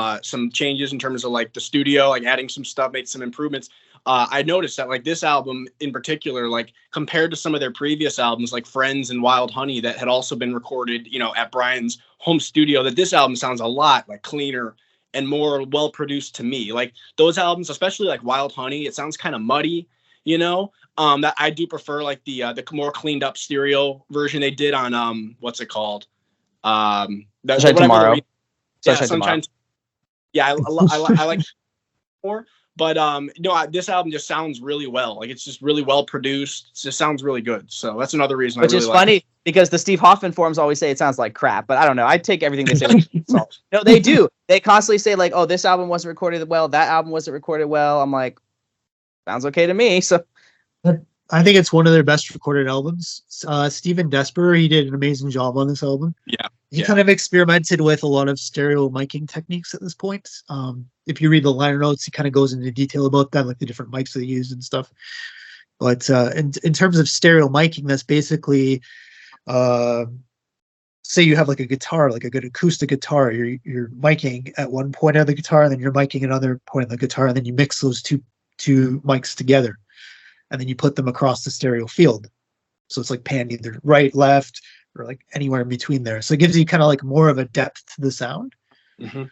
changes in terms of like the studio, like adding some stuff, made some improvements. I noticed that like this album in particular, like compared to some of their previous albums, like Friends and Wild Honey, that had also been recorded, at Brian's home studio, that this album sounds a lot like cleaner and more well produced to me. Like those albums, especially like Wild Honey, it sounds kind of muddy, that I do prefer like the more cleaned up stereo version they did on what's it called? Sunshine Tomorrow. Sunshine. Yeah, I like more. But this album just sounds really well. Like it's just really well produced. It just sounds really good. So that's another reason. Which is funny because the Steve Hoffman forums always say it sounds like crap, but I don't know. I take everything they say. No, they do. They constantly say like, "Oh, this album wasn't recorded well. That album wasn't recorded well." I'm like, sounds okay to me. So I think it's one of their best recorded albums. Steven Desper, he did an amazing job on this album. Yeah. He kind of experimented with a lot of stereo miking techniques at this point. If you read the liner notes, he kind of goes into detail about that, like the different mics they use and stuff. But in terms of stereo miking, that's basically, say you have like a guitar, like a good acoustic guitar, you're miking at one point of the guitar, and then you're miking another point of the guitar, and then you mix those two mics together, and then you put them across the stereo field. So it's like panned either right, left, or like anywhere in between there. So it gives you kind of like more of a depth to the sound. Mm-hmm.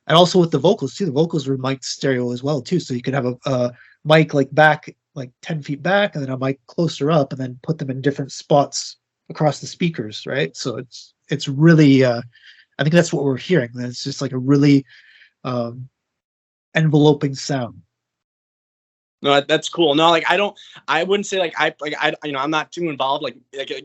And also with the vocals too, the vocals were mic'd stereo as well too. So you could have a mic like back, like 10 feet back, and then a mic closer up, and then put them in different spots across the speakers, right? So it's really, I think that's what we're hearing. It's just like a really enveloping sound. No, that's cool. No, like I wouldn't say like I'm not too involved like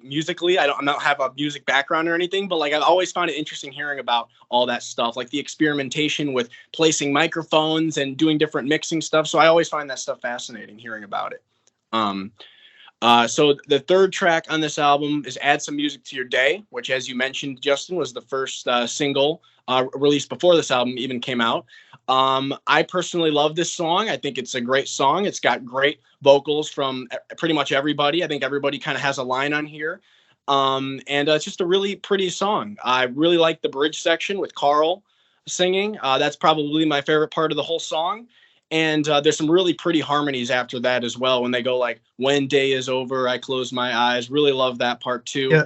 musically. I don't have a music background or anything, but like I've always found it interesting hearing about all that stuff, like the experimentation with placing microphones and doing different mixing stuff. So I always find that stuff fascinating hearing about it. So the third track on this album is Add Some Music to Your Day, which, as you mentioned, Justin, was the first single released before this album even came out. I personally love this song. I think it's a great song. It's got great vocals from pretty much everybody. I think everybody kind of has a line on here. And it's just a really pretty song. I really like the bridge section with Carl singing. That's probably my favorite part of the whole song. And there's some really pretty harmonies after that as well. When they go like, "When day is over, I close my eyes." Really love that part too. Yeah.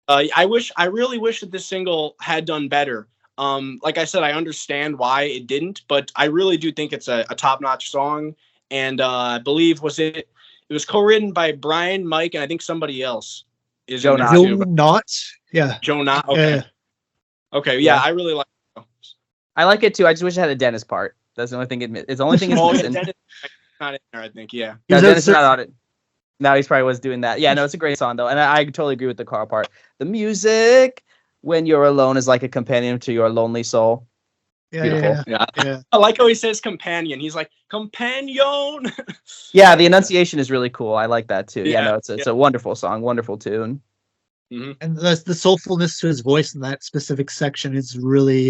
I really wish that this single had done better. Like I said, I understand why it didn't, but I really do think it's a top-notch song. And I believe it was co-written by Brian, Mike, and I think somebody else is Joe in there Knott. Joe too. Knott. Yeah. Joe Knott. Okay. Yeah. Okay. Yeah, Yeah. I really like it. I like it too. I just wish it had a Dennis part. That's the only thing. It's the only thing it's Oh, yeah, missing. Dennis is not in there, I think. Yeah. He was No, Dennis is outside- not on it. No, he's probably was doing that. Yeah, no, it's a great song though, and I totally agree with the Carl part. The music, "When you're alone," is like a companion to your lonely soul. Yeah, Beautiful. yeah. I like how he says companion. He's like, companion. Yeah, the enunciation is really cool. I like that too. Yeah, Yeah, no, it's a wonderful song, wonderful tune. And the soulfulness to his voice in that specific section is really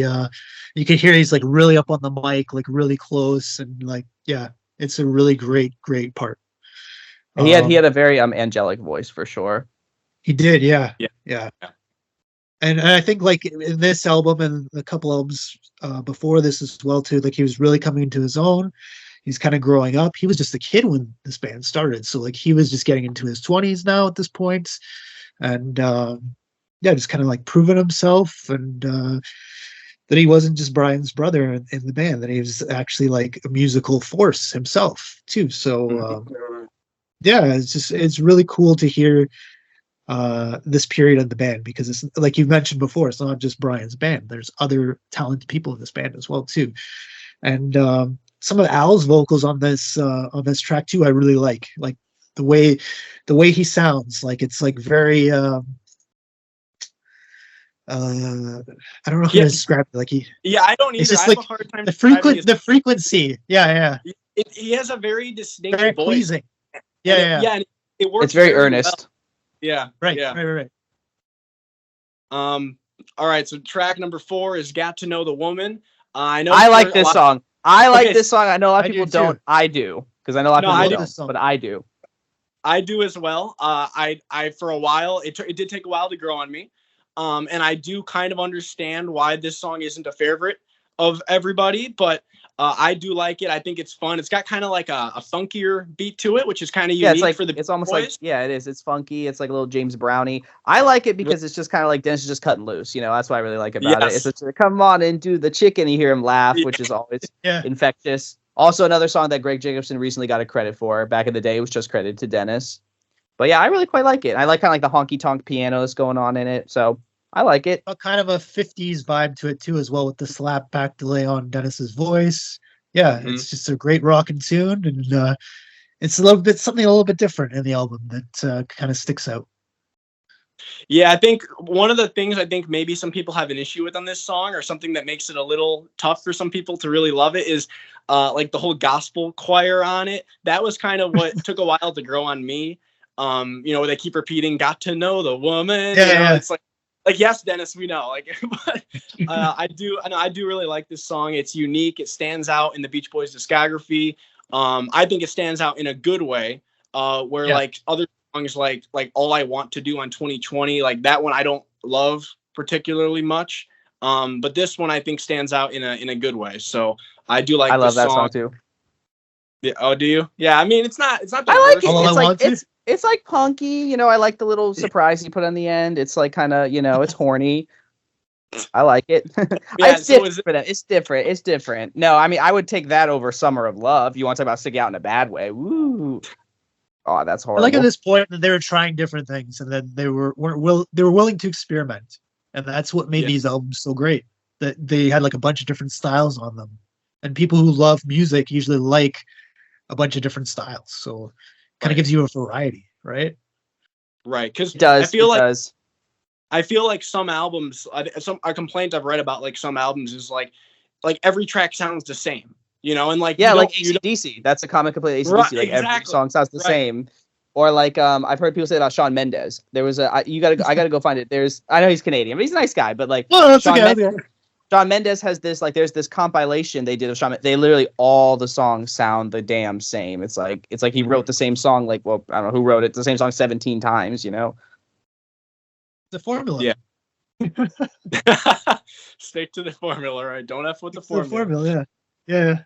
you can hear he's like really up on the mic, like really close, and like it's a really great part. And he had a very angelic voice for sure. He did, yeah. Yeah. And I think like in this album and a couple albums before this as well too, like he was really coming into his own. He's kind of growing up. He was just a kid when this band started, so like he was just getting into his 20s now at this point, and just kind of like proving himself, and that he wasn't just Brian's brother in the band, that he was actually like a musical force himself too. So it's really cool to hear this period of the band, because it's like you mentioned before, it's not just Brian's band. There's other talented people in this band as well too, and some of Al's vocals on this track too, I really like the way he sounds. Like it's like very I don't know how to describe it. Like I don't either. it's just I have like a hard time the describing his- frequency. He has a very distinct Very voice. pleasing. And it works. It's very well. earnest. Yeah. Right. Yeah. Right. All right. So track number 4 is "Got to Know the Woman." I know I for like a this lot- song. I like Okay, this song. I know a lot I of do people don't. too. I do, because I know a lot No, of I people do. don't, This song. but I do. I do as well. I for a while it did take a while to grow on me, and I do kind of understand why this song isn't a favorite of everybody, but I do like it. I think it's fun. It's got kind of like a funkier beat to it, which is kind of unique Yeah, it's like for the it's almost boys. like it is. It's funky. It's like a little James Brownie. I like it because it's just kind of like Dennis is just cutting loose. You know, that's what I really like about it. Yes. It's just, come on and do the chicken. You hear him laugh, which is always Yeah. infectious. Also, another song that Greg Jacobson recently got a credit for. Back in the day, it was just credited to Dennis. But yeah, I really quite like it. I like kind of like the honky tonk pianos going on in it. So I like it. A kind of a 50s vibe to it too, as well, with the slap back delay on Dennis's voice. Yeah, it's just a great rockin' tune, and it's something a little bit different in the album that kind of sticks out. Yeah, I think one of the things I think maybe some people have an issue with on this song, or something that makes it a little tough for some people to really love it, is like the whole gospel choir on it. That was kind of what took a while to grow on me. They keep repeating "Got to Know the Woman." Yeah. It's like yes, Dennis, we know. But I do really like this song. It's unique. It stands out in the Beach Boys discography. I think it stands out in a good way. Where like other songs like "All I Want to Do" on 2020, like that one I don't love particularly much. But this one I think stands out in a good way. So I do like. I love this that song too. Yeah. Oh, do you? Yeah. I mean, it's not. The I like worst. it. All It's I like Want to? it's like punky. You know, I like the little surprise you put on the end. It's like kind of it's horny. I like it. Yeah, It's so different is it- for them. It's different. It's different. No, I mean I would take that over "Summer of Love." You want to talk about sticking out in a bad way? Woo! Oh, that's I horrible. like at this point that they were trying different things, and that they were willing to experiment, and that's what made these albums so great. That they had like a bunch of different styles on them, and people who love music usually like a bunch of different styles. So, kind of gives you a variety, right? Right, because It does. I feel like some albums, a complaint I've read about like some albums is like every track sounds the same, and like like AC/DC. That's a common complaint. AC/DC. Right, like every exactly. song sounds the same. Or like I've heard people say about Shawn Mendes. There was I gotta go find it. I know he's Canadian, but he's a nice guy. But like Shawn Mendes has this there's this compilation they did of Shawn. They literally all the songs sound the damn same. It's like he wrote the same song I don't know who wrote it. The same song 17 times. The formula. Yeah. Stick to the formula, right? Don't F with the It's formula. the formula, yeah.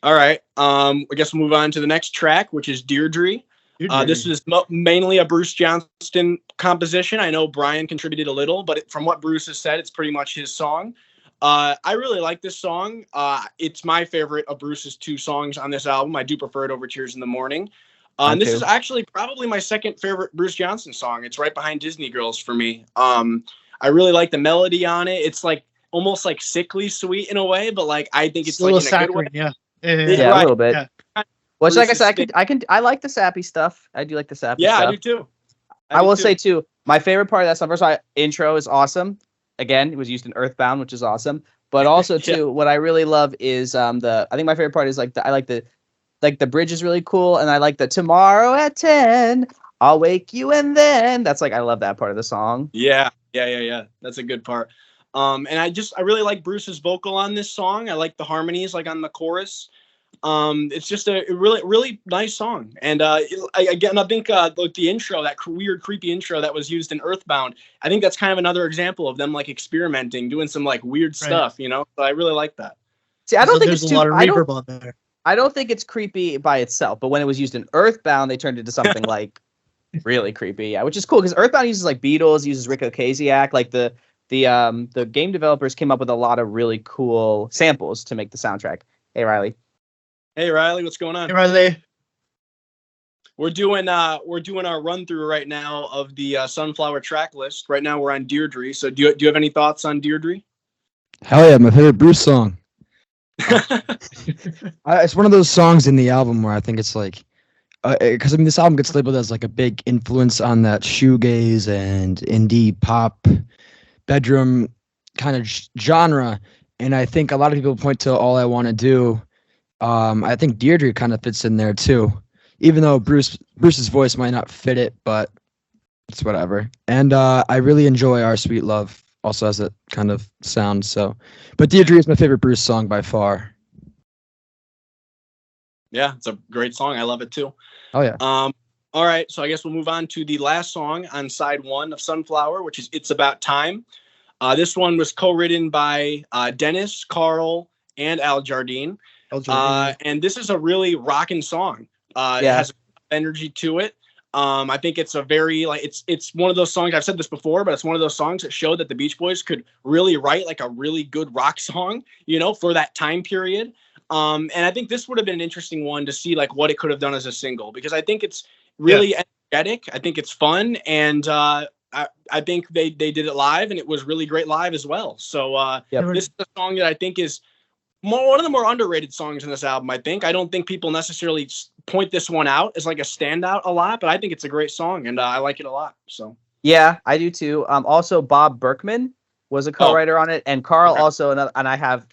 All right. I guess we'll move on to the next track, which is Deirdre. This is mainly a Bruce Johnston composition. I know Brian contributed a little, but from what Bruce has said, it's pretty much his song. I really like this song. It's my favorite of Bruce's 2 songs on this album. I do prefer it over Tears in the Morning. And this is actually probably my second favorite Bruce Johnston song. It's right behind Disney Girls for me. I really like the melody on it. It's like almost like sickly sweet in a way, but like I think it's a little like in a good way. Yeah, right. A little bit. Yeah. Which, like I said, I like the sappy stuff. I do like the sappy stuff. Yeah, I do too. I will say too, my favorite part of that song, first of all, intro is awesome. Again, it was used in Earthbound, which is awesome. But also too, what I really love is I think my favorite part is the bridge is really cool, and I like the tomorrow at 10, I'll wake you and then. That's like I love that part of the song. Yeah. That's a good part. And I really like Bruce's vocal on this song. I like the harmonies like on the chorus. It's just a really nice song. And I think like the intro, that weird creepy intro that was used in Earthbound, I think that's kind of another example of them like experimenting, doing some like weird stuff, you know. So I really like that. See, I don't think there's it's a lot of reverb on there. I don't think it's creepy by itself, but when it was used in Earthbound, they turned it into something like really creepy. Yeah, which is cool because Earthbound uses like Beatles, uses Rick Ocasek, like the game developers came up with a lot of really cool samples to make the soundtrack. Hey Reilly. Hey Reilly, what's going on? Hey Reilly. We're doing our run through right now of the Sunflower track list. Right now we're on Deirdre. So do you have any thoughts on Deirdre? Hell yeah, my favorite Bruce song. It's one of those songs in the album where I think it's like, because I mean this album gets labeled as like a big influence on that shoegaze and indie pop bedroom kind of genre, and I think a lot of people point to All I Want to Do. I think Deirdre kind of fits in there too, even though Bruce's voice might not fit it, but it's whatever. And I really enjoy Our Sweet Love, also has that kind of sound. So, but Deirdre is my favorite Bruce song by far. Yeah, it's a great song. I love it too. Oh yeah. All right, so I guess we'll move on to the last song on side 1 of Sunflower, which is It's About Time. This one was co-written by Dennis, Carl, and Al Jardine. And this is a really rocking song. It has energy to it. I think it's a very it's one of those songs, I've said this before, but it's one of those songs that showed that the Beach Boys could really write like a really good rock song, you know, for that time period. And I think this would have been an interesting one to see like what it could have done as a single, because I think it's really energetic. I think it's fun, and I think they did it live, and it was really great live as well. So this is a song that I think is one of the more underrated songs in this album. I don't think people necessarily point this one out as like a standout a lot, but I think it's a great song, and I like it a lot. So yeah, I do too. Also, Bob Berkman was a co-writer on it, and Carl also. And I have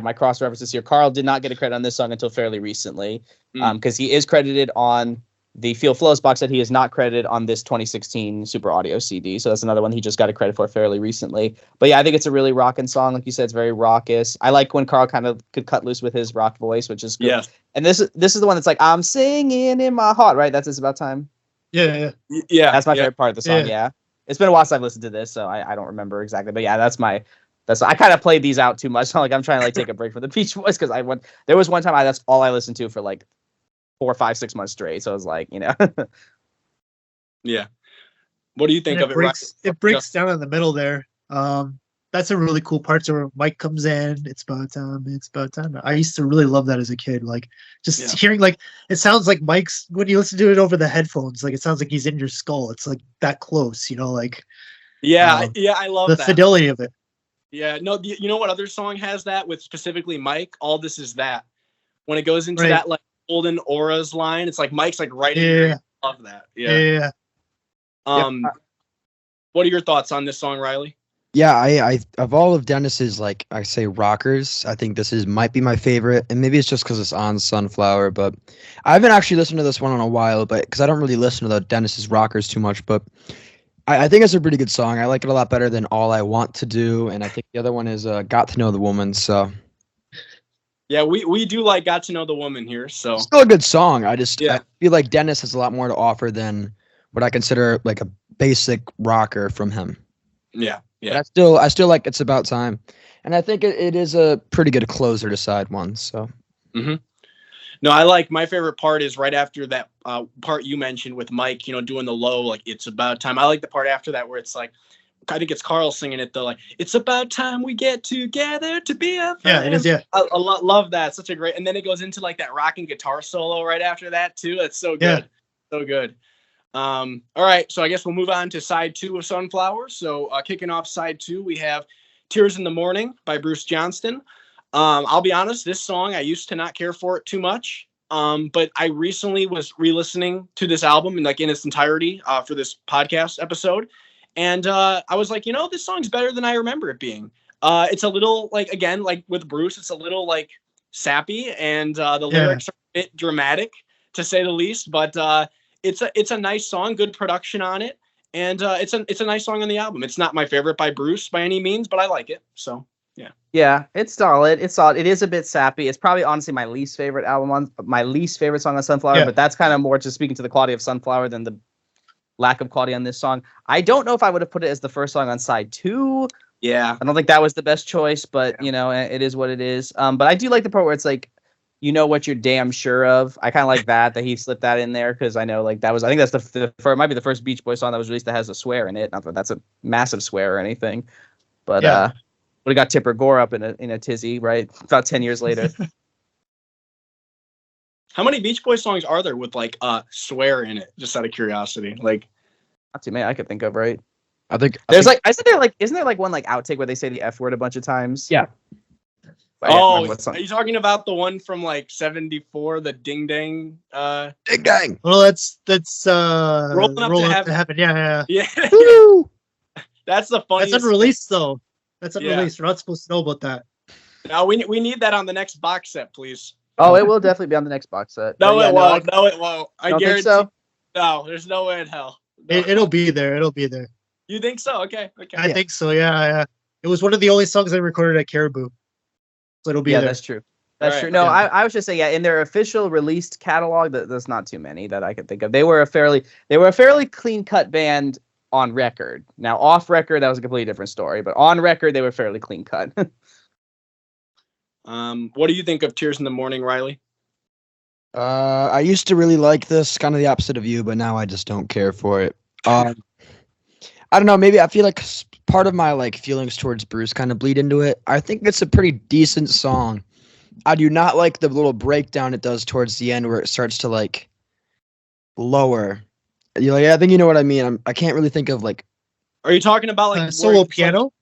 my cross references here. Carl did not get a credit on this song until fairly recently, because he is credited on the Feel Flows box set. He is not credited on this 2016 Super Audio CD. So that's another one he just got a credit for fairly recently. But yeah, I think it's a really rocking song. Like you said, it's very raucous. I like when Carl kind of could cut loose with his rock voice, which is good. Yeah. And this is the one that's like, I'm singing in my heart, right? That's It's About Time. Yeah. That's my favorite part of the song. Yeah. It's been a while since I've listened to this, so I don't remember exactly. But yeah, I kind of played these out too much. So like I'm trying to like take a break from the Beach Boys, because there was one time that's all I listened to for like 4, 5, 6 months straight. So I was like, you know. Yeah. What do you think of it? It breaks down in the middle there. That's a really cool part. So where Mike comes in, it's about time. It's about time. I used to really love that as a kid. Like just hearing, like, it sounds like Mike's, when you listen to it over the headphones, like it sounds like he's in your skull. It's like that close, you know, like. I love the that. fidelity of it. Yeah, no, you know what other song has that with specifically Mike? All This Is That. When it goes into that like golden auras line, it's like Mike's like right in there. I love that. Yeah. What are your thoughts on this song, Reilly? Yeah, I of all of Dennis's, like I say, rockers, I think this might be my favorite, and maybe it's just because it's on Sunflower, but I haven't actually listened to this one in a while, but because I don't really listen to the Dennis's rockers too much, but I think it's a pretty good song. I like it a lot better than All I Want to Do, and I think the other one is Got to Know the Woman. So yeah, we do like Got to Know the Woman here. So still a good song. I feel like Dennis has a lot more to offer than what I consider like a basic rocker from him. Yeah. But I still like It's About Time. And I think it is a pretty good closer to side one. So. Mm-hmm. No, I like my favorite part is right after that part you mentioned with Mike, doing the low, like It's About Time. I like the part after that where it's like, I think it's Carl singing it though, like it's about time we get together to be a friend. Yeah, it is. Yeah, I love that. Such a great, and then it goes into like that rocking guitar solo right after that too. That's so good, so good. All right, so I guess we'll move on to side 2 of Sunflower. So kicking off side 2, we have Tears in the Morning by Bruce Johnston. I'll be honest, this song I used to not care for it too much. But I recently was re-listening to this album in its entirety for this podcast episode. And I was like, this song's better than I remember it being. It's a little again, like with Bruce, it's a little sappy, and the lyrics are a bit dramatic to say the least. But it's a nice song, good production on it, and it's a nice song on the album. It's not my favorite by Bruce by any means, but I like it. So yeah. Yeah, it's solid. It's solid. It is a bit sappy. It's probably honestly my least favorite song on Sunflower. But that's kind of more just speaking to the quality of Sunflower than the lack of quality on this song. I don't know if I would have put it as the first song on side 2. Yeah. I don't think that was the best choice, but it is what it is. But I do like the part where it's like, what you're damn sure of. I kind of like that he slipped that in there because I know I think that's it might be the first Beach Boys song that was released that has a swear in it. Not that that's a massive swear or anything, but we got Tipper Gore up in a tizzy, right? About 10 years later. How many Beach Boys songs are there with swear in it? Just out of curiosity, not too many I could think of, right? Isn't there one outtake where they say the F word a bunch of times? Yeah. Are you talking about the one from 74, the Ding Dang? Ding Dang. Well, that's Rolling Up to Heaven. Yeah. Woo! That's the funniest. That's unreleased though. That's unreleased. We're not supposed to know about that. No, we need that on the next box set, please. Oh, it will definitely be on the next box set. No, it won't. No, it won't. I guarantee. Think so? No, there's no way in hell. No. It'll be there. It'll be there. You think so? Okay. I think so. Yeah. It was one of the only songs I recorded at Caribou, so it'll be there. That's true. That's true. No, I was just saying, in their official released catalog, there's not too many that I could think of. They were a fairly clean cut band on record. Now, off record, that was a completely different story. But on record, they were fairly clean cut. What do you think of Tears in the Morning, Reilly? I used to really like this, kind of the opposite of you, but now I just don't care for it. I don't know. Maybe I feel like part of my feelings towards Bruce kind of bleed into it. I think it's a pretty decent song. I do not like the little breakdown it does towards the end where it starts to lower. I think you know what I mean. I can't really think of Are you talking about solo piano?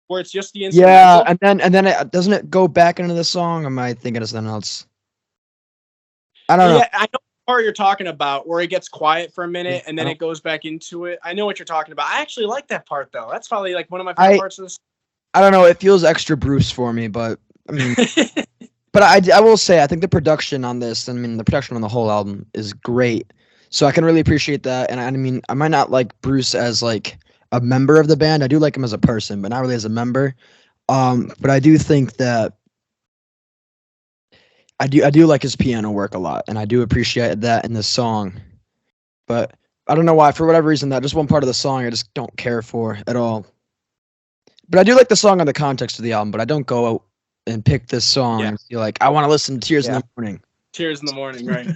Where it's just the instrumental? Yeah, and then doesn't it go back into the song? Or am I thinking of something else? I don't know. Yeah, I know the part you're talking about where it gets quiet for a minute and then it goes back into it. I know what you're talking about. I actually like that part though. That's probably one of my favorite parts of this. I don't know. It feels extra Bruce for me, but I mean, but I will say I think the production on this, the production on the whole album is great. So I can really appreciate that. And I might not like Bruce as a member of the band. I do like him as a person, but not really as a member. But I do think that I do like his piano work a lot, and I do appreciate that in this song. But I don't know why, for whatever reason, that just one part of the song I just don't care for at all. But I do like the song on the context of the album, but I don't go out and pick this song and feel like I want to listen to Tears in the Morning. Tears in the Morning, right?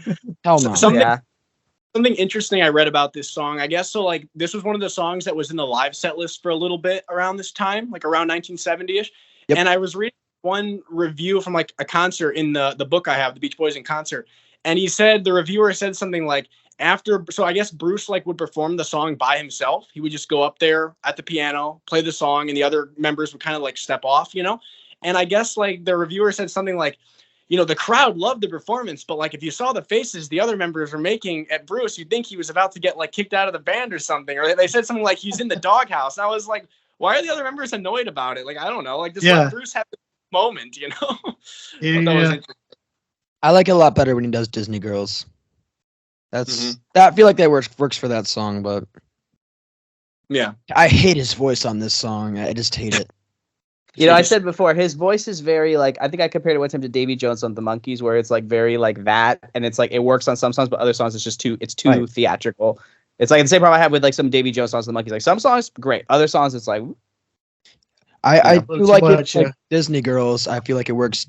Hell no. Something interesting I read about this song, I guess, so this was one of the songs that was in the live set list for a little bit around this time, around 1970-ish. Yep. And I was reading one review from a concert in the book I have, The Beach Boys in Concert. And the reviewer said something so I guess Bruce would perform the song by himself. He would just go up there at the piano, play the song, and the other members would kind of step off, And I guess the reviewer said something the crowd loved the performance, but if you saw the faces the other members were making at Bruce, you'd think he was about to get kicked out of the band or something. Or they said something he's in the doghouse. And I was like, why are the other members annoyed about it? I don't know. Let Bruce have the moment, Yeah. I like it a lot better when he does Disney Girls. That's I feel like that works for that song, but yeah, I hate his voice on this song. I just hate it. I said before, his voice is very I think I compared it one time to Davy Jones on the Monkees, where it's very that, and it's it works on some songs, but other songs it's just too theatrical. It's like the same problem I have with like some Davy Jones songs, the Monkeys. Like some songs, great. Other songs, it's like I Yeah, do too like much, it like Disney Girls. I feel like it works.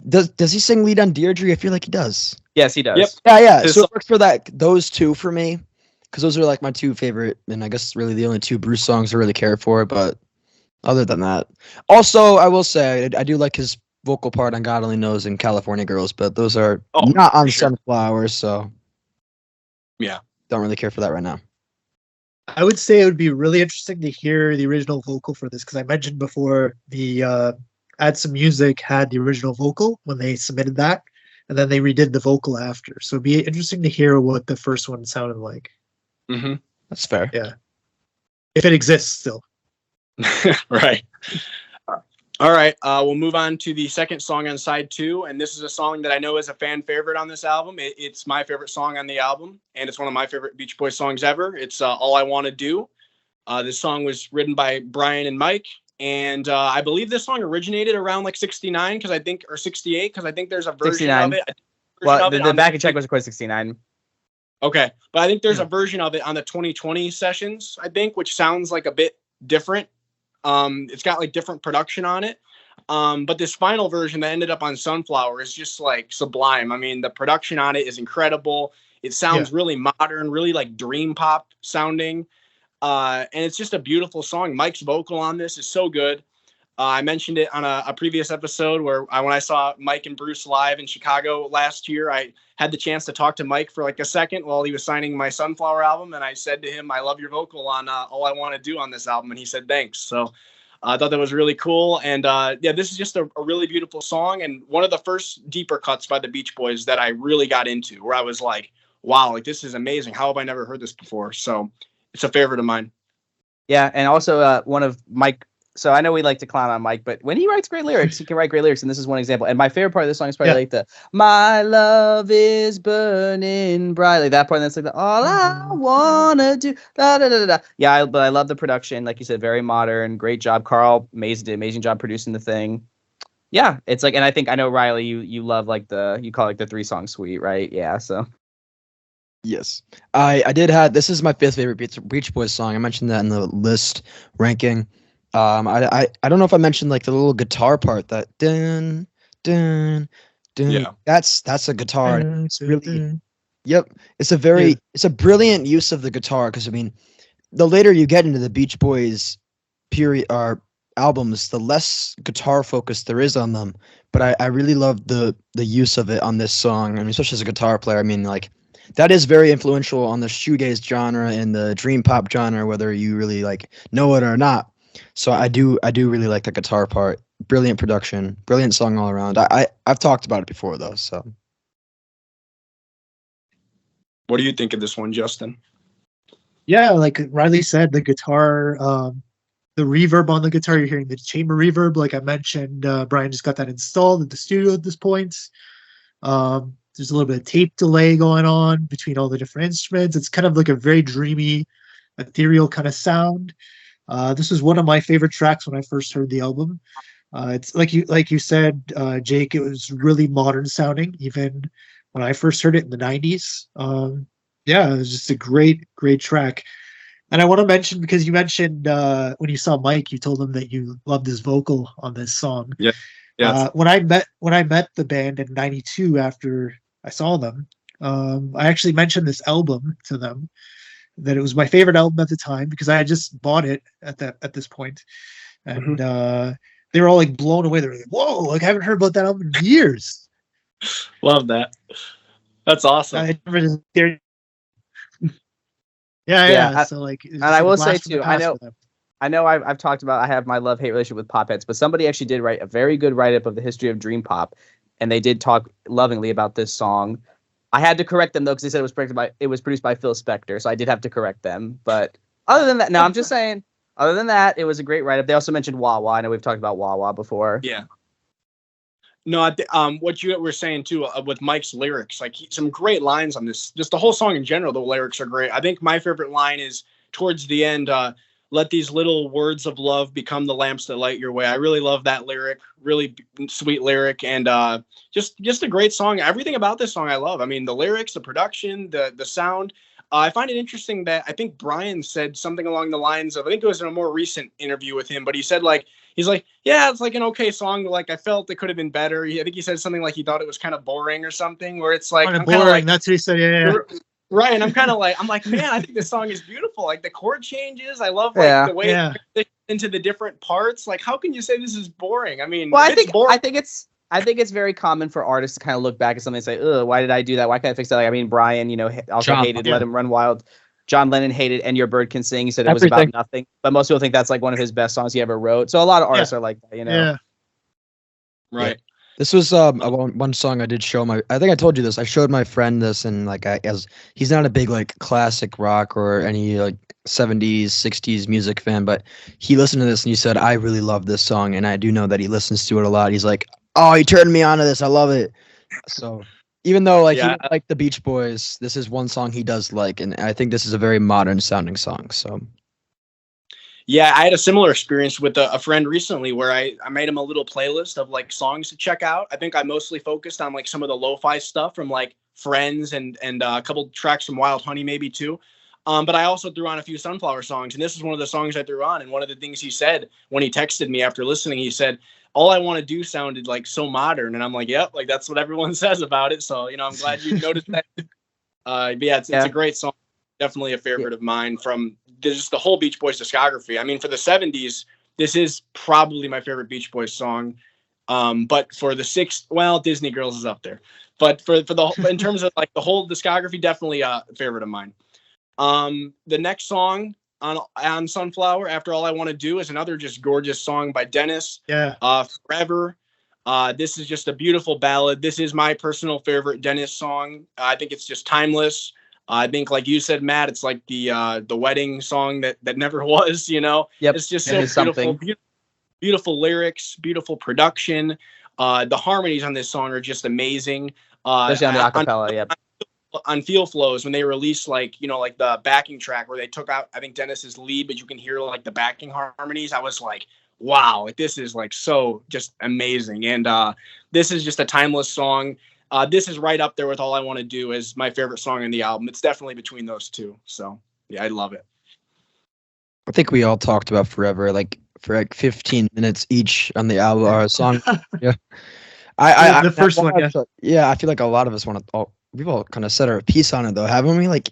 Does he sing lead on Deirdre? I feel like he does. yes, he does. Yep. Yeah. His So song- it works for those two for me, because those are like my two favorite, and I guess really the only two Bruce songs I really care for. But other than that, also I will say I do like his vocal part on God Only Knows and California Girls, but those are not on for sure. Sunflowers, so Yeah. don't really care for that right now. I would say it would be really interesting to hear the original vocal for this, because I mentioned before the Add Some Music had the original vocal when they submitted that, and then they redid the vocal after. So it'd be interesting to hear what the first one sounded like. Mm-hmm. That's fair. Yeah. If it exists still. Right. All right. We'll move on to the second song on side 2, and this is a song that I know is a fan favorite on this album. It's my favorite song on the album, and it's one of my favorite Beach Boys songs ever. It's All I Want to Do. This song was written by Brian and Mike, and I believe this song originated around like 69 because I think, or 68 because I think there's a version 69. of it. Well, the back and check was recorded 69. Okay, but I think there's Yeah. a version of it on the 2020 sessions, I think, which sounds like a bit different. It's got like different production on it. But this final version that ended up on Sunflower is just like sublime. I mean, the production on it is incredible. It sounds really modern, really like dream pop sounding. And it's just a beautiful song. Mike's vocal on this is so good. I mentioned it on a previous episode where when I saw Mike and Bruce live in Chicago last year, I had the chance to talk to Mike for like a second while he was signing my Sunflower album. And I said to him, I love your vocal on All I Want to Do on this album. And he said, thanks. So I thought that was really cool. And yeah, this is just a really beautiful song. And one of the first deeper cuts by the Beach Boys that I really got into, where I was like, wow, like this is amazing. How have I never heard this before? So it's a favorite of mine. Yeah, and also one of Mike. So I know we like to clown on Mike, but when he writes great lyrics, he can write great lyrics, and this is one example. And my favorite part of this song is probably like the "My love is burning brightly." That part, that's like the "All I wanna do." Da, da, da, da. Yeah, but I love the production. Like you said, very modern. Great job, Carl. Amazing job producing the thing. Yeah, it's like, and I know Reilly, you love like you call it like the 3-song suite, right? Yeah, so. Yes, I did have. This is my 5th favorite Beach Boys song. I mentioned that in the list ranking. I don't know if I mentioned like the little guitar part that dun dun dun. Yeah. That's a guitar. It's really yep. It's a brilliant use of the guitar, because I mean, the later you get into the Beach Boys period or albums, the less guitar focus there is on them. But I really love the use of it on this song. I mean, especially as a guitar player. I mean, like. That is very influential on the shoegaze genre and the dream pop genre, whether you really like know it or not. So I do really like the guitar part. Brilliant production, brilliant song all around. I've talked about it before though. So What do you think of this one, Justin? Yeah, like Reilly said, the guitar, the reverb on the guitar, you're hearing the chamber reverb. Like I mentioned, Brian just got that installed at the studio at this point. There's a little bit of tape delay going on between all the different instruments. It's kind of like a very dreamy, ethereal kind of sound. This was one of my favorite tracks when I first heard the album. It's like you said, Jake, it was really modern sounding, even when I first heard it in the 90s. Yeah, it was just a great track. And I want to mention, because you mentioned when you saw Mike, you told him that you loved his vocal on this song. Yeah. Yes. When I met the band in '92 after I saw them, I actually mentioned this album to them, that it was my favorite album at the time, because I had just bought it at this point, and they were all like blown away. They were like, "Whoa! Like I haven't heard about that album in years." Love that. That's awesome. Yeah. So like, and I will say too, I know I've talked about, I have my love-hate relationship with pop heads, but somebody actually did write a very good write-up of the history of dream pop, and they did talk lovingly about this song. I had to correct them though, because they said it was produced by Phil Spector, so I did have to correct them. But other than that, no, I'm just saying. Other than that, it was a great write-up. They also mentioned Wah Wah. I know we've talked about Wah Wah before. Yeah. No, what you were saying too with Mike's lyrics, like some great lines on this. Just the whole song in general, the lyrics are great. I think my favorite line is towards the end. Let these little words of love become the lamps that light your way. I really love that lyric. Really sweet lyric, and just a great song. Everything about this song I love. I mean, the lyrics, the production, the sound. I find it interesting that I think Brian said something along the lines of, I think it was in a more recent interview with him, but he said like, he's like, yeah, it's like an okay song, but like I felt it could have been better. I think he said something like he thought it was kind of boring or something, where it's like, Kind of I'm kind of boring. like, That's what he said. Yeah. right. And I'm like, man, I think this song is beautiful. Like the chord changes. I love like the way Yeah. it into the different parts. Like, how can you say this is boring? I mean, Well, it's boring. I think it's very common for artists to kind of look back at something and say, "Ugh, why did I do that? Why can't I fix that?" Like, I mean, Brian, also John, hated yeah. "Let Him Run Wild." John Lennon hated "And Your Bird Can Sing." He said it was about Everything. nothing. But most people think that's like one of his best songs he ever wrote. So a lot of artists are like that, Yeah. Right. This was one song I did show I think I told you this. I showed my friend this, and like as he's not a big like classic rock or any like 70s 60s music fan, but he listened to this and he said, I really love this song, and I do know that he listens to it a lot. He's like, oh, he turned me on to this, I love it. So even though like he Yeah. doesn't like the Beach Boys, this is one song he does like, and I think this is a very modern sounding song. So Yeah, I had a similar experience with a friend recently where I made him a little playlist of like songs to check out. I think I mostly focused on like some of the lo-fi stuff from like Friends and a couple tracks from Wild Honey maybe too. But I also threw on a few Sunflower songs, and this is one of the songs I threw on. And one of the things he said when he texted me after listening, he said, "All I Want to Do" sounded like so modern, and I'm like, "Yep, like that's what everyone says about it." So I'm glad you noticed that. But yeah, it's a great song. Definitely a favorite of mine from just the whole Beach Boys discography. I mean, for the 70s, this is probably my favorite Beach Boys song. But for the Disney Girls is up there. But for in terms of like the whole discography, definitely a favorite of mine. The next song on Sunflower, After All I Want to Do, is another just gorgeous song by Dennis. Yeah. Forever. This is just a beautiful ballad. This is my personal favorite Dennis song. I think it's just timeless. I think, like you said, Matt, it's like the wedding song that never was. Yep. It's just so beautiful, beautiful lyrics, beautiful production. The harmonies on this song are just amazing. Especially on the acapella. Yep. On Feel Flows, when they released like the backing track where they took out, I think, Dennis's lead, but you can hear like the backing harmonies. I was like, wow, like this is like so just amazing. And this is just a timeless song. This is right up there with All I Want to Do as my favorite song on the album. It's definitely between those two. So yeah, I love it. I think we all talked about Forever for like 15 minutes each on the album or song. Yeah. The first one, yeah. Yeah, I feel like a lot of us we've all kind of said our piece on it though, haven't we? Like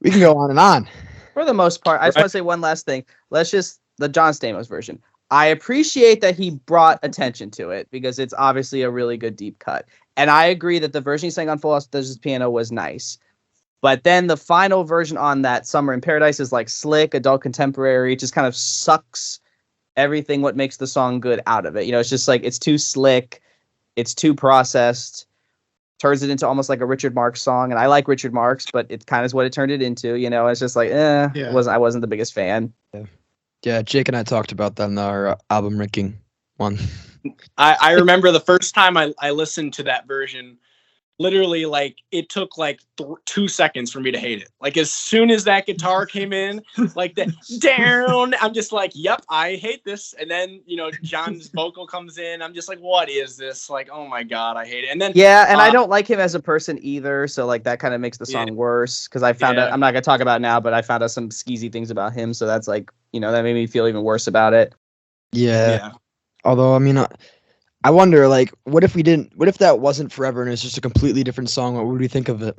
we can go on and on. For the most part, I just want to say one last thing. The John Stamos version. I appreciate that he brought attention to it because it's obviously a really good deep cut. And I agree that the version he sang on Full House Does His Piano was nice. But then the final version on that Summer in Paradise is like slick, adult contemporary. It just kind of sucks everything what makes the song good out of it. It's just like it's too slick. It's too processed. Turns it into almost like a Richard Marx song. And I like Richard Marx, but it kind of is what it turned it into. It's just like, I wasn't the biggest fan. Yeah, Jake and I talked about that in our album ranking one. I remember the first time I listened to that version, literally like it took like 2 seconds for me to hate it. Like as soon as that guitar came in, like the down, I'm just like, yep, I hate this. And then, John's vocal comes in. I'm just like, what is this? Like, oh my God, I hate it. And then I don't like him as a person either. So like that kind of makes the song worse because I found out, I'm not gonna talk about it now, but I found out some skeezy things about him. So that's like, that made me feel even worse about it. Yeah. Although, I mean, I wonder, like, what if that wasn't Forever and it's just a completely different song? What would we think of it?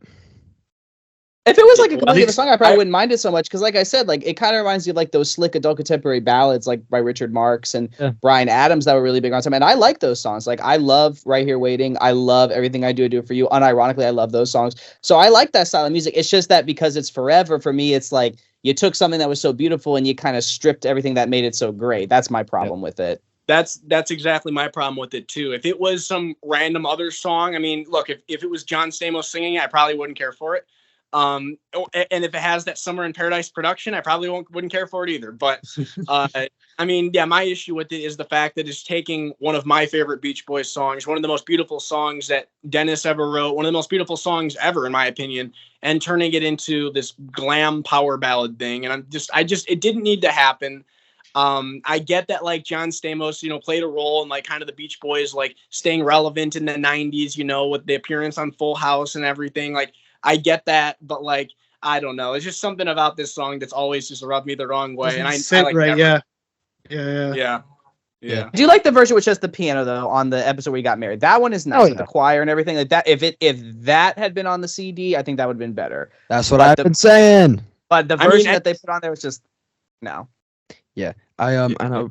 If it was like a completely different song, I probably wouldn't mind it so much because, like I said, like it kind of reminds me of like those slick adult contemporary ballads, like by Richard Marx and Bryan Adams that were really big on time. And I like those songs. Like I love Right Here Waiting. I love Everything I Do It For You. Unironically, I love those songs. So I like that style of music. It's just that because it's Forever, for me, it's like you took something that was so beautiful and you kind of stripped everything that made it so great. That's my problem with it. That's exactly my problem with it too. If it was some random other song, I mean, look, if it was John Stamos singing, I probably wouldn't care for it. And if it has that Summer in Paradise production, I probably wouldn't care for it either. But I mean, yeah, my issue with it is the fact that it's taking one of my favorite Beach Boys songs, one of the most beautiful songs that Dennis ever wrote, one of the most beautiful songs ever, in my opinion, and turning it into this glam power ballad thing. And it didn't need to happen. I get that like John Stamos, played a role in like kind of the Beach Boys, like staying relevant in the 90s, with the appearance on Full House and everything. Like, I get that, but like, I don't know. It's just something about this song that's always just rubbed me the wrong way. Doesn't And I sit like right. never- Yeah. yeah. I do like the version with just the piano though on the episode where he got married. That one is nice with the choir and everything like that. If that had been on the CD, I think that would have been better. That's what I've been saying. But the version that they put on there was just no. Yeah, I know.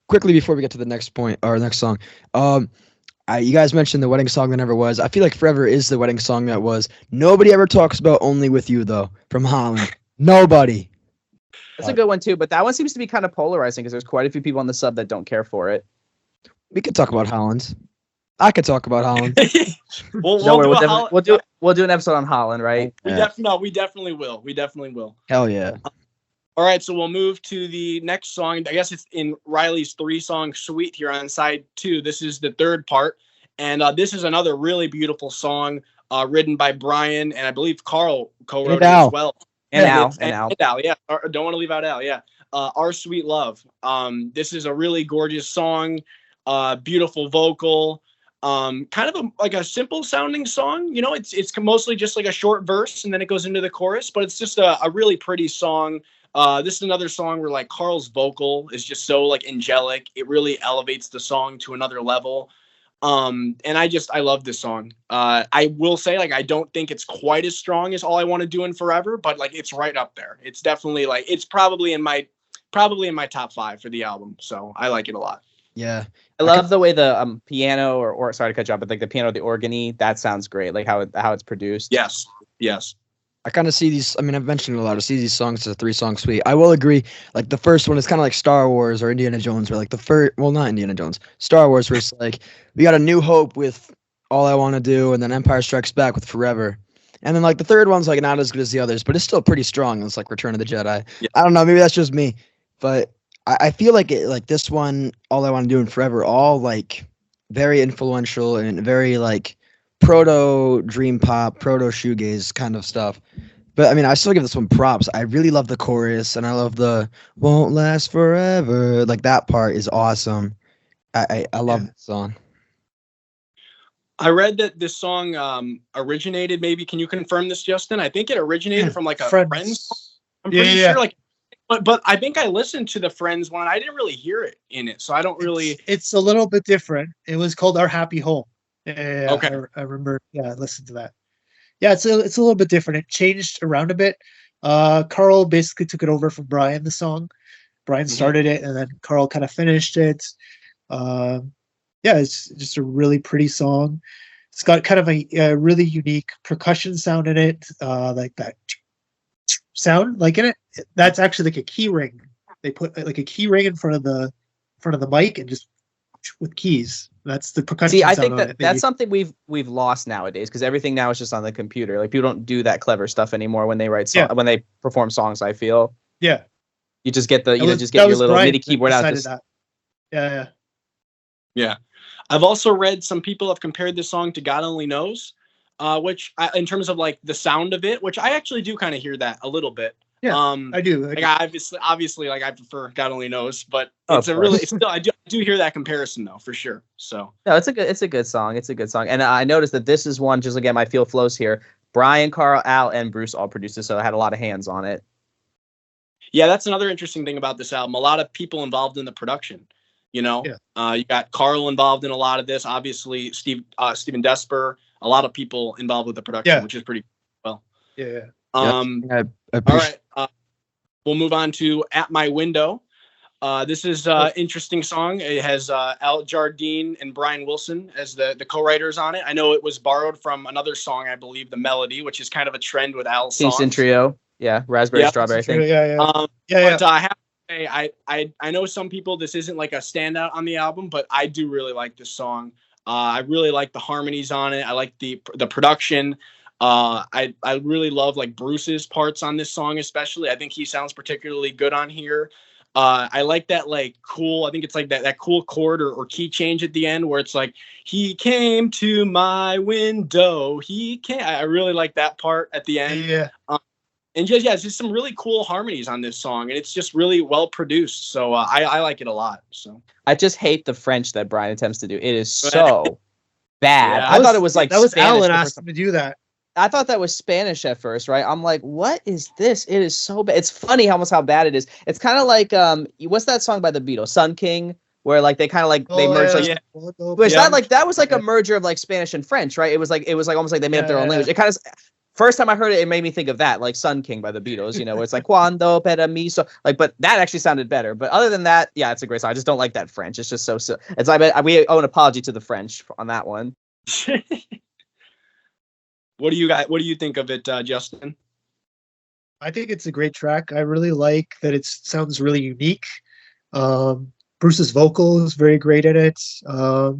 Quickly before we get to the next point or next song, you guys mentioned the wedding song that never was. I feel like Forever is the wedding song that was. Nobody ever talks about Only With You though from Holland. Nobody. That's a good one too, but that one seems to be kind of polarizing because there's quite a few people on the sub that don't care for it. We could talk about Holland. I could talk about Holland. We'll do an episode on Holland, right? We definitely will. We definitely will. Hell yeah. All right, so we'll move to the next song. I guess it's in Reilly's 3-song suite here on side 2. This is the third part, and this is another really beautiful song written by Brian, and I believe Carl co-wrote it as well. And Al. Yeah. Don't want to leave out Al. Yeah. Our Sweet Love. This is a really gorgeous song. Beautiful vocal. Kind of like a simple sounding song. You know, it's mostly just like a short verse and then it goes into the chorus, but it's just a really pretty song. This is another song where like Carl's vocal is just so like angelic. It really elevates the song to another level. And I love this song. I will say, like, I don't think it's quite as strong as All I Want to Do in Forever, but like it's right up there. It's definitely like it's probably in my top 5 for the album. So I like it a lot. Yeah. I love the way the piano or sorry to cut you off, but like the piano, the organy, that sounds great. Like how it's produced. Yes. I kind of see these. I mean, I've mentioned it a lot. I see these songs as a 3-song suite. I will agree. Like the first one is kind of like Star Wars or Indiana Jones, where like not Indiana Jones, Star Wars, where it's like we got A New Hope with All I Want to Do, and then Empire Strikes Back with Forever, and then like the third one's like not as good as the others, but it's still pretty strong. It's like Return of the Jedi. Yeah. I don't know. Maybe that's just me, but I feel like this one, All I Want to Do and Forever, all like very influential and very like proto dream pop, proto shoegaze kind of stuff. But I mean, I still give this one props. I really love the chorus and I love the "Won't Last Forever." Like that part is awesome. I love this song. I read that this song originated. Maybe can you confirm this, Justin? I think it originated from like a Friends. I'm pretty sure. Like, but I think I listened to the Friends one. I didn't really hear it in it, so I don't really. It's a little bit different. It was called Our Happy Home. Yeah, okay. I remember. Yeah, I listened to that. Yeah, it's a little bit different. It changed around a bit. Carl basically took it over from Brian, the song. Brian started it, and then Carl kind of finished it. Yeah, it's just a really pretty song. It's got kind of a really unique percussion sound in it, like that sound, like in it. That's actually like a key ring. They put like a key ring in front of the mic and just with keys. That's the percussion. See, I think that's something we've lost nowadays because everything now is just on the computer. Like people don't do that clever stuff anymore when they write when they perform songs. I feel. Yeah. You just get your little MIDI keyboard out. Yeah. I've also read some people have compared this song to God Only Knows, which in terms of like the sound of it, which I actually do kind of hear that a little bit. Yeah, I do. Like obviously, like I prefer God Only Knows, but I do hear that comparison though for sure. So no, it's a good song. It's a good song, and I noticed that this is one. Just again, my feel flows here. Brian, Carl, Al, and Bruce all produced it, so I had a lot of hands on it. Yeah, that's another interesting thing about this album. A lot of people involved in the production. You know, you got Carl involved in a lot of this. Obviously, Steven Desper. A lot of people involved with the production, which is pretty well. Yeah. All right. We'll move on to At My Window. This is an interesting song. It has Al Jardine and Brian Wilson as the co-writers on it. I know it was borrowed from another song, I believe, The Melody, which is kind of a trend with Al's songs. Kingston Trio. Yeah. Raspberry Strawberry. I think. But I have to say, I know some people, this isn't like a standout on the album, but I do really like this song. I really like the harmonies on it. I like the production. I really love like Bruce's parts on this song, especially. I think he sounds particularly good on here. I like that like cool, I think it's like that cool chord or key change at the end where it's like, he came to my window. I really like that part at the end. Yeah. And it's just some really cool harmonies on this song, and it's just really well produced. So I like it a lot. So I just hate the French that Brian attempts to do. It is so bad. I thought it was like that was Spanish Alan asked him to do that. I thought that was Spanish at first, right? I'm like, what is this? It is so bad. It's funny almost how bad it is. It's kind of like what's that song by the Beatles, Sun King, where like they kind of like they merged like. yeah. But it's not like that was like a merger of like Spanish and French, right? It was like almost like they made up their own language. It kind of first time I heard it, it made me think of that, like Sun King by the Beatles, where it's like Cuando para mí, so like, but that actually sounded better. But other than that, yeah, it's a great song. I just don't like that French. It's just so. It's we owe an apology to the French on that one. What do you think of it, Justin? I think it's a great track. I really like that it sounds really unique. Bruce's vocal is very great in it. I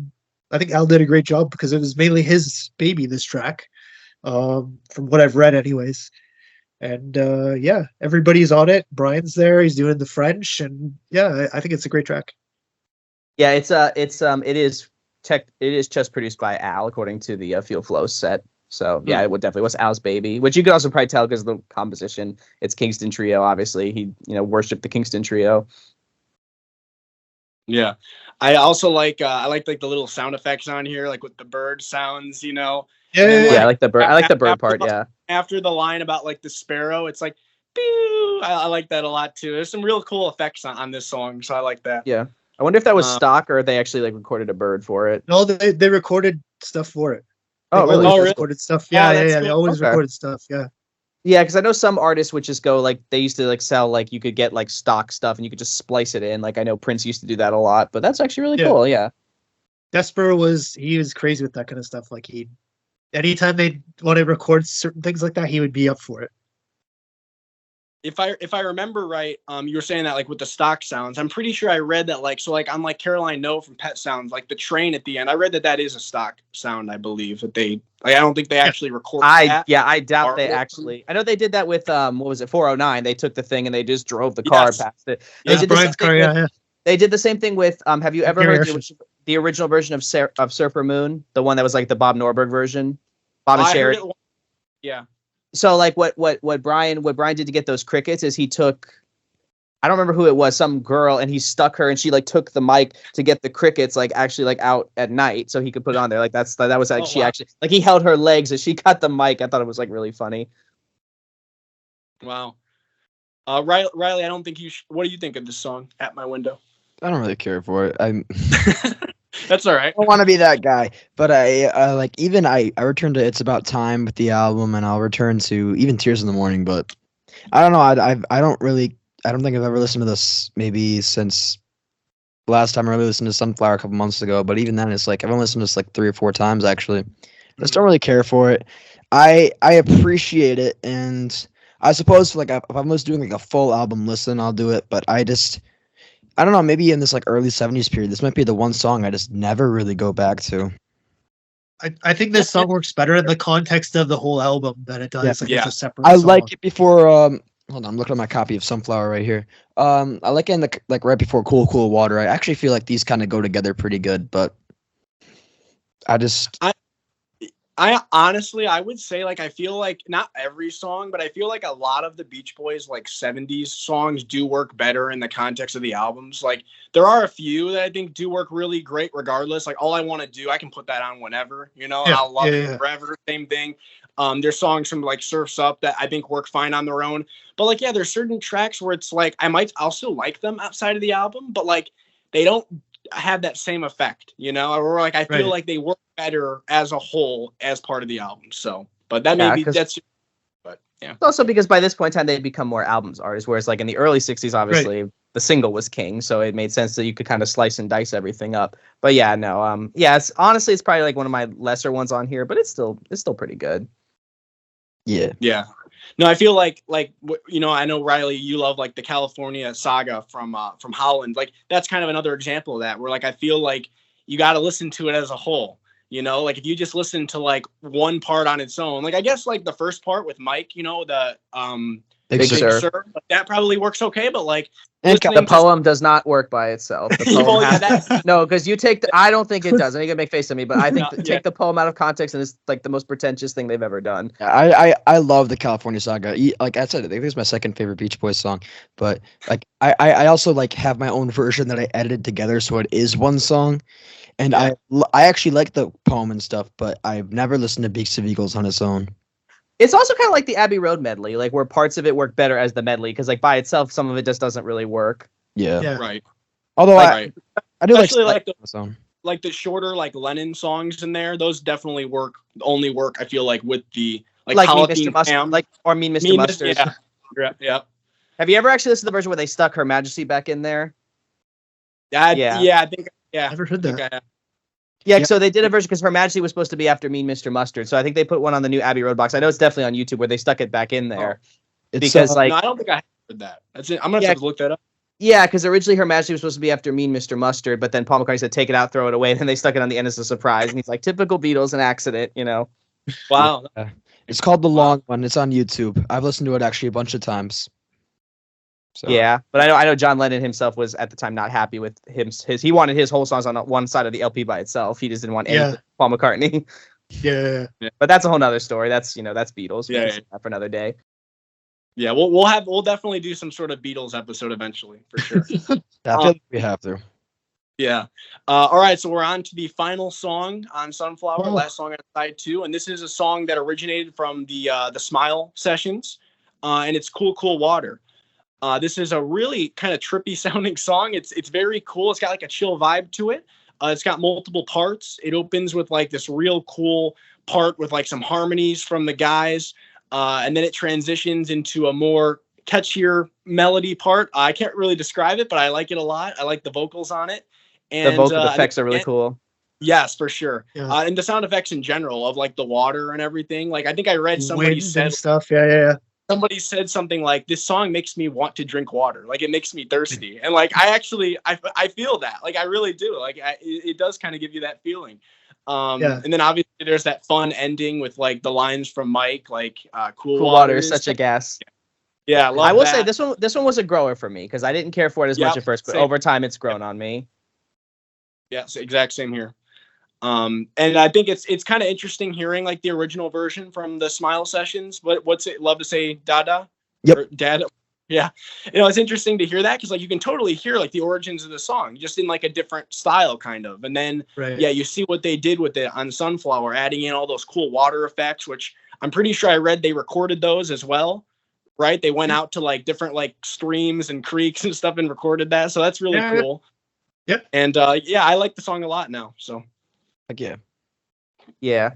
think Al did a great job because it was mainly his baby, this track, from what I've read anyways. And yeah, everybody's on it. Brian's there. He's doing the French. And yeah, I think it's a great track. Yeah, it is just produced by Al according to the Feel Flow set. So yeah, it would definitely was Al's baby, which you could also probably tell because of the composition. It's Kingston Trio, obviously. He worshipped the Kingston Trio. Yeah, I also like I like the little sound effects on here, like with the bird sounds. Yeah, I like the bird. I like the bird part. Yeah. After the line about like the sparrow, it's like, pew! I like that a lot too. There's some real cool effects on this song, so I like that. Yeah, I wonder if that was stock or they actually like recorded a bird for it. No, they recorded stuff for it. Oh, really? Really? Recorded stuff. Yeah, yeah. They always recorded stuff. Yeah. Yeah, because I know some artists would just go like they used to like sell like you could get like stock stuff and you could just splice it in. Like I know Prince used to do that a lot, but that's actually really cool. Yeah. Desper was crazy with that kind of stuff. Like anytime they want to record certain things like that, he would be up for it. If I remember right, you were saying that like with the stock sounds. I'm pretty sure I read that like on like Caroline No from Pet Sounds, like the train at the end. I read that is a stock sound. I believe that they I don't think they actually recorded. I doubt they actually. I know they did that with what was it 409? They took the thing and they just drove the car past it. Brian's car. They did the same thing with. Have you ever heard the original version of Surfer Moon? The one that was like the Bob Norberg version. Bob and Sherry. Yeah. So like what Brian did to get those crickets is he took, I don't remember who it was, some girl, and he stuck her and she like took the mic to get the crickets like actually like out at night so he could put it on there. Like that was like actually like he held her legs as she got the mic. I thought it was like really funny. Wow. Reilly, I don't think you what do you think of this song, At My Window? I don't really care for it. I'm That's all right. I don't want to be that guy, but I returned to It's About Time with the album, and I'll return to even Tears in the Morning. But I don't know. I don't think I've ever listened to this maybe since last time I really listened to Sunflower a couple months ago. But even then, it's like I've only listened to this like 3 or 4 times actually. I just don't really care for it. I appreciate it, and I suppose like if I'm just doing like a full album listen, I'll do it. But I don't know, maybe in this like early 70s period, this might be the one song I just never really go back to. I think this song works better in the context of the whole album than it does it's a separate I song. like it before hold on, I'm looking at my copy of Sunflower right here. I like it in the like right before Cool Cool Water. I actually feel like these kind of go together pretty good, but I honestly, I would say like I feel like not every song, but I feel like a lot of the Beach Boys like 70s songs do work better in the context of the albums. Like there are a few that I think do work really great regardless. Like All I Want to Do, I can put that on whenever, and I'll love it forever. Same thing. There's songs from like Surf's Up that I think work fine on their own. But like, yeah, there's certain tracks where it's like I'll still like them outside of the album, but like they don't have that same effect, or like I feel like they work better as a whole as part of the album. So, but that but yeah. It's also because by this point in time they'd become more albums artists, whereas like in the early 60s, obviously the single was king, so it made sense that you could kind of slice and dice everything up. But yeah, no, it's probably like one of my lesser ones on here, but it's still pretty good. Yeah. No, I feel like I know Reilly, you love like the California Saga from Holland. Like that's kind of another example of that, where like I feel like you got to listen to it as a whole. Like if you just listen to like one part on its own, like I guess like the first part with Mike, the Big Sur, that probably works okay, but like the poem does not work by itself. The poem no, because you take I don't think it does. I think it make face at me, but I think take the poem out of context and it's like the most pretentious thing they've ever done. I love the California Saga. Like I said, I think it's my second favorite Beach Boys song, but like I also like have my own version that I edited together so it is one song. And I actually like the poem and stuff, but I've never listened to Beaks of Eagles on its own. It's also kind of like the Abbey Road medley, like where parts of it work better as the medley because like by itself, some of it just doesn't really work. Yeah. Yeah. Right. Although Right. I do Especially like the song. like the shorter like Lennon songs in there. Those definitely only work. I feel like with the like Mean Holocene Mr. Mustard, Pam. Mean Mr. Mean Mustard. Yeah. Have you ever actually listened to the version where they stuck Her Majesty back in there? I think Never heard I think that. I have. Yeah, so they did a version because Her Majesty was supposed to be after Mean Mr. Mustard. So I think they put one on the new Abbey Road box. I know it's definitely on YouTube where they stuck it back in there. It's, because like No, I don't think I heard that. That's it. I'm gonna have to look that up. yeah, because originally Her Majesty was supposed to be after Mean Mr. Mustard, but then Paul McCartney said take it out, throw it away, and then they stuck it on the end as a surprise. And he's like, typical Beatles, an accident, you know. Wow. it's called The Long One. It's on YouTube. I've listened to it actually a bunch of times. So. Yeah, but I know John Lennon himself was at the time not happy with he wanted his whole songs on one side of the LP by itself. He just didn't want any Paul McCartney. Yeah. But that's a whole nother story. That's that's Beatles. Yeah, That for another day. Yeah, we'll definitely do some sort of Beatles episode eventually for sure. I feel like we have to. Yeah. All right, so we're on to the final song on Sunflower, last song on side 2, and this is a song that originated from the Smile sessions, and it's Cool Cool Water. This is a really kind of trippy sounding song. It's very cool. It's got like a chill vibe to it. It's got multiple parts. It opens with like this real cool part with like some harmonies from the guys, and then it transitions into a more catchier melody part. I can't really describe it, but I like it a lot. I like the vocals on it. And the vocal effects are really cool. Yes, for sure. Yeah. And the sound effects in general of like the water and everything. Like I think I read somebody Winds said and stuff. Yeah. somebody said something like, this song makes me want to drink water. Like it makes me thirsty. And like, I feel that, like, I really do. Like it does kind of give you that feeling. And then obviously there's that fun ending with like the lines from Mike, like cool water is such a gas. Yeah. I will say this one was a grower for me because I didn't care for it as much at first, but same. over time it's grown on me. Yeah. Exact same here. And I think it's kind of interesting hearing like the original version from the Smile sessions. What's it love to say, Dada? Yep. Or Dad. Yeah. It's interesting to hear that because like you can totally hear like the origins of the song just in like a different style kind of. And then you see what they did with it on Sunflower, adding in all those cool water effects, which I'm pretty sure I read they recorded those as well. Right. They went out to like different like streams and creeks and stuff and recorded that. So that's really cool. Yep. And I like the song a lot now. So. Like, yeah.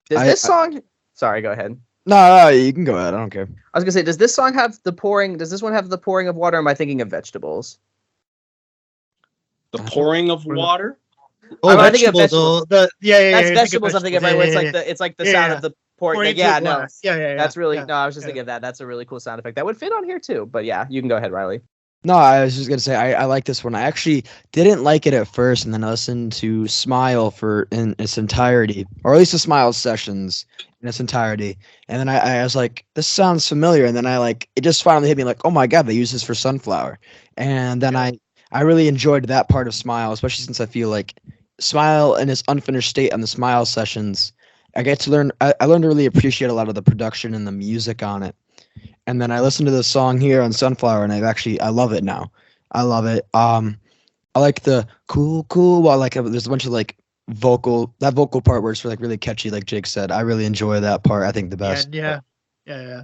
This song? Sorry, go ahead. No, you can go ahead. I don't care. I was gonna say, does this song have the pouring? Does this one have the pouring of water? Or am I thinking of vegetables? The pouring of water. Oh, I think of vegetables. That's vegetables. vegetables. I'm thinking of, right? Where it's like the sound of the pouring. Yeah, no. Yeah. That's really no. I was just thinking of that. That's a really cool sound effect that would fit on here too. But yeah, you can go ahead, Reilly. No, I was just gonna say I like this one. I actually didn't like it at first, and then I listened to Smile in its entirety, or at least the Smile sessions in its entirety, and then I was like, this sounds familiar, and then it just finally hit me like, oh my god, they use this for Sunflower, and then I really enjoyed that part of Smile, especially since I feel like Smile in its unfinished state on the Smile sessions, I learned to really appreciate a lot of the production and the music on it. And then I listened to the song here on Sunflower, and I love it now. I love it. I like the cool. Well, there's a bunch of vocal part where it's really catchy, like Jake said. I really enjoy that part. I think the best. Yeah. Yeah,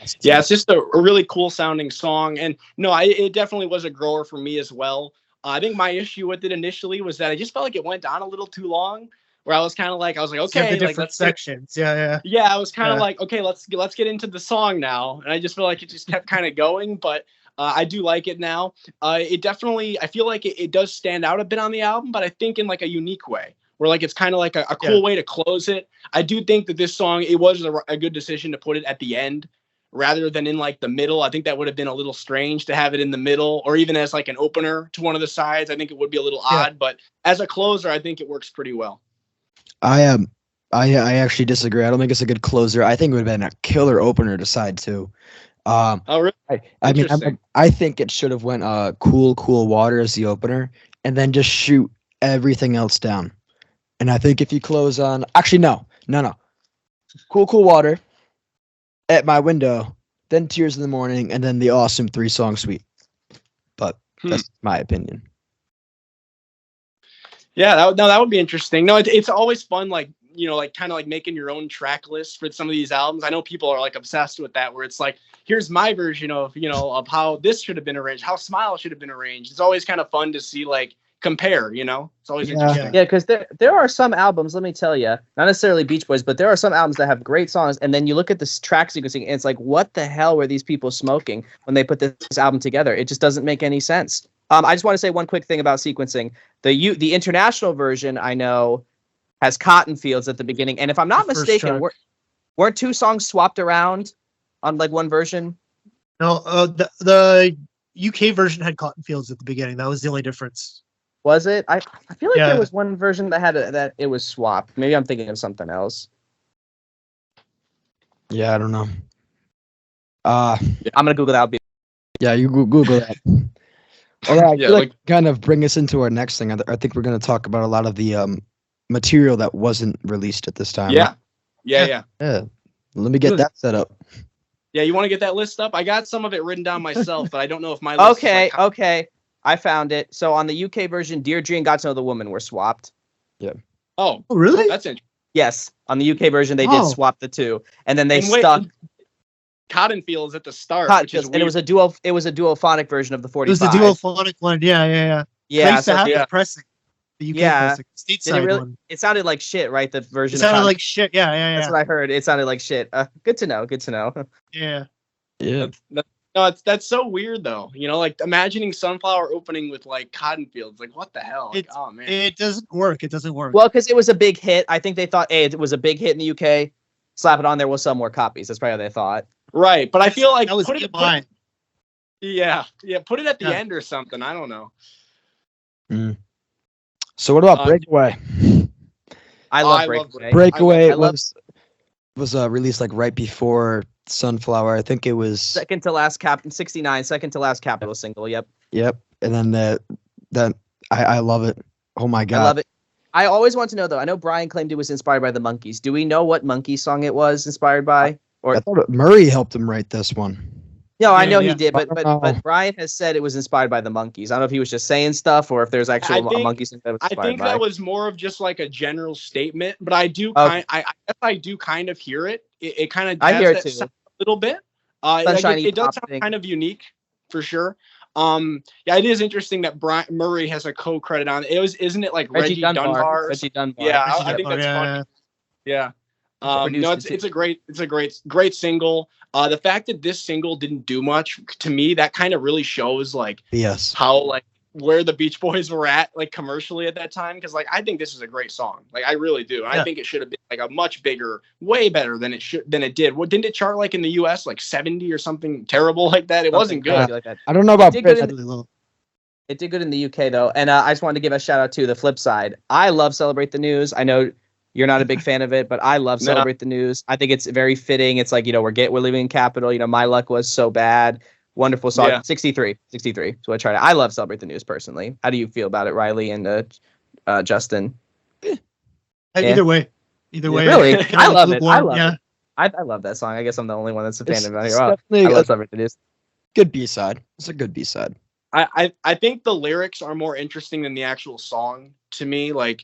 it's just a really cool sounding song, and no, it definitely was a grower for me as well. I think my issue with it initially was that I just felt like it went on a little too long. Where I was kind of like, okay, like let's sections. Yeah. Yeah, I was kind of like, okay, let's get into the song now, and I just feel like it just kept kind of going, but I do like it now. It definitely, I feel like it does stand out a bit on the album, but I think in like a unique way, where like it's kind of like a cool way to close it. I do think that this song, it was a good decision to put it at the end rather than in like the middle. I think that would have been a little strange to have it in the middle, or even as like an opener to one of the sides. I think it would be a little odd, but as a closer, I think it works pretty well. I actually disagree. I don't think it's a good closer. I think it would have been a killer opener to side 2. Oh, really? I mean, I think it should have went cool water as the opener, and then just shoot everything else down. And I think if you close on, actually no, cool water at my window, then Tears in the Morning, and then the awesome 3-song suite. But that's my opinion. Yeah, that would be interesting. No, it's always fun, like like kind of like making your own track list for some of these albums. I know people are like obsessed with that, where it's like, here's my version of, of how this should have been arranged, how Smile should have been arranged. It's always kind of fun to see, like, compare, it's always interesting. Yeah, because there are some albums, let me tell you, not necessarily Beach Boys, but there are some albums that have great songs, and then you look at this track sequencing, and it's like, what the hell were these people smoking when they put this album together? It just doesn't make any sense. I just want to say one quick thing about sequencing. The international version, I know, has Cotton Fields at the beginning, and if I'm not mistaken, weren't two songs swapped around on like one version? No, the UK version had Cotton Fields at the beginning. That was the only difference. Was it? I feel like there was one version that had that it was swapped. Maybe I'm thinking of something else. Yeah, I don't know. I'm gonna Google that. Yeah, you Google that. All right, Yeah, kind of bring us into our next thing. I think we're going to talk about a lot of the material that wasn't released at this time. Yeah. Let me get that set up. Yeah, you want to get that list up? I got some of it written down myself, but I don't know if my list is okay. I found it. So on the UK version, Dear Dre and Got to Know the Woman were swapped. Yeah. Oh, really? That's interesting. Yes, on the UK version, they did swap the two, and then they stuck Cotton Fields at the start, which is weird. And it was a duophonic version of the 45. It was the duophonic one. Yeah. Yeah, nice to have the pressing. The UK pressing. Stateside one. It sounded like shit, right? The version. It sounded like shit. Yeah. That's what I heard. It sounded like shit. Good to know. Yeah. No, that's so weird though. Like imagining Sunflower opening with like Cotton Fields. Like, what the hell? Like, oh man, it doesn't work. Well, because it was a big hit. I think they thought, hey, it was a big hit in the UK. Slap it on there, we'll sell more copies. That's probably how they thought. Right, but I feel like that was put it at the end or something. I don't know. So what about Breakaway? I love Breakaway. Breakaway was released like right before Sunflower. I think it was second to last 69, second to last Capitol single. Yep. And then I love it. Oh my god, I love it. I always want to know though. I know Brian claimed it was inspired by the Monkees. Do we know what Monkey song it was inspired by? Or I thought Murray helped him write this one. No, I know he did, but Brian has said it was inspired by the Monkees. I don't know if he was just saying stuff or if there's actually a Monkees thing that was inspired by. I think that was more of just like a general statement, but I do I do kind of hear it. It kind of I hear it too a little bit. It does sound kind of unique for sure. It is interesting that Murray has a co-credit on it. Isn't it like Reggie Dunbar? Reggie Dunbar. Yeah, I think that's funny. Yeah. No, it's a great single. The fact that this single didn't do much to me, that kind of really shows like how like where the Beach Boys were at like commercially at that time. Because like I think this is a great song. Like I really do. I think it should have been like a much bigger, way better than it did. What didn't it chart like in the US like 70 or something terrible like that? It wasn't good. Like that. I don't know about it did good in the UK though, and I just wanted to give a shout out to the flip side. I love Celebrate the News. I know you're not a big fan of it, but I love Celebrate the News. I think it's very fitting. It's like, we're living in Capitol. My luck was so bad. Wonderful song. Yeah. 63. So I love Celebrate the News personally. How do you feel about it, Reilly and Justin? Either way. Really? I love it. I love that song. I guess I'm the only one that's a fan of it. I love Celebrate the News. Good B-side. It's a good B-side. I think the lyrics are more interesting than the actual song to me. I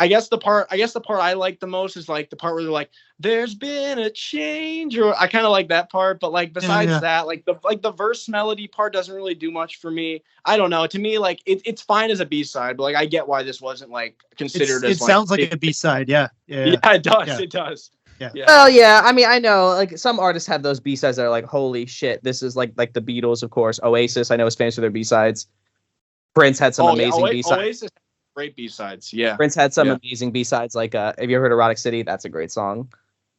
guess the part I like the most is like the part where they're like, "There's been a change," or I kind of like that part. But like besides that, like the verse melody part doesn't really do much for me. I don't know. To me, like it's fine as a B-side, but like I get why this wasn't like considered as. It sounds like a B-side. Yeah. It does. Yeah. It does. Yeah. Well, yeah. I mean, I know like some artists have those B-sides that are like, holy shit, this is like the Beatles, of course. Oasis, I know, is famous for their B-sides. Prince had some amazing B-sides. Oasis. Great B-sides, yeah. Prince had some amazing B-sides, like have you ever heard Erotic City? That's a great song.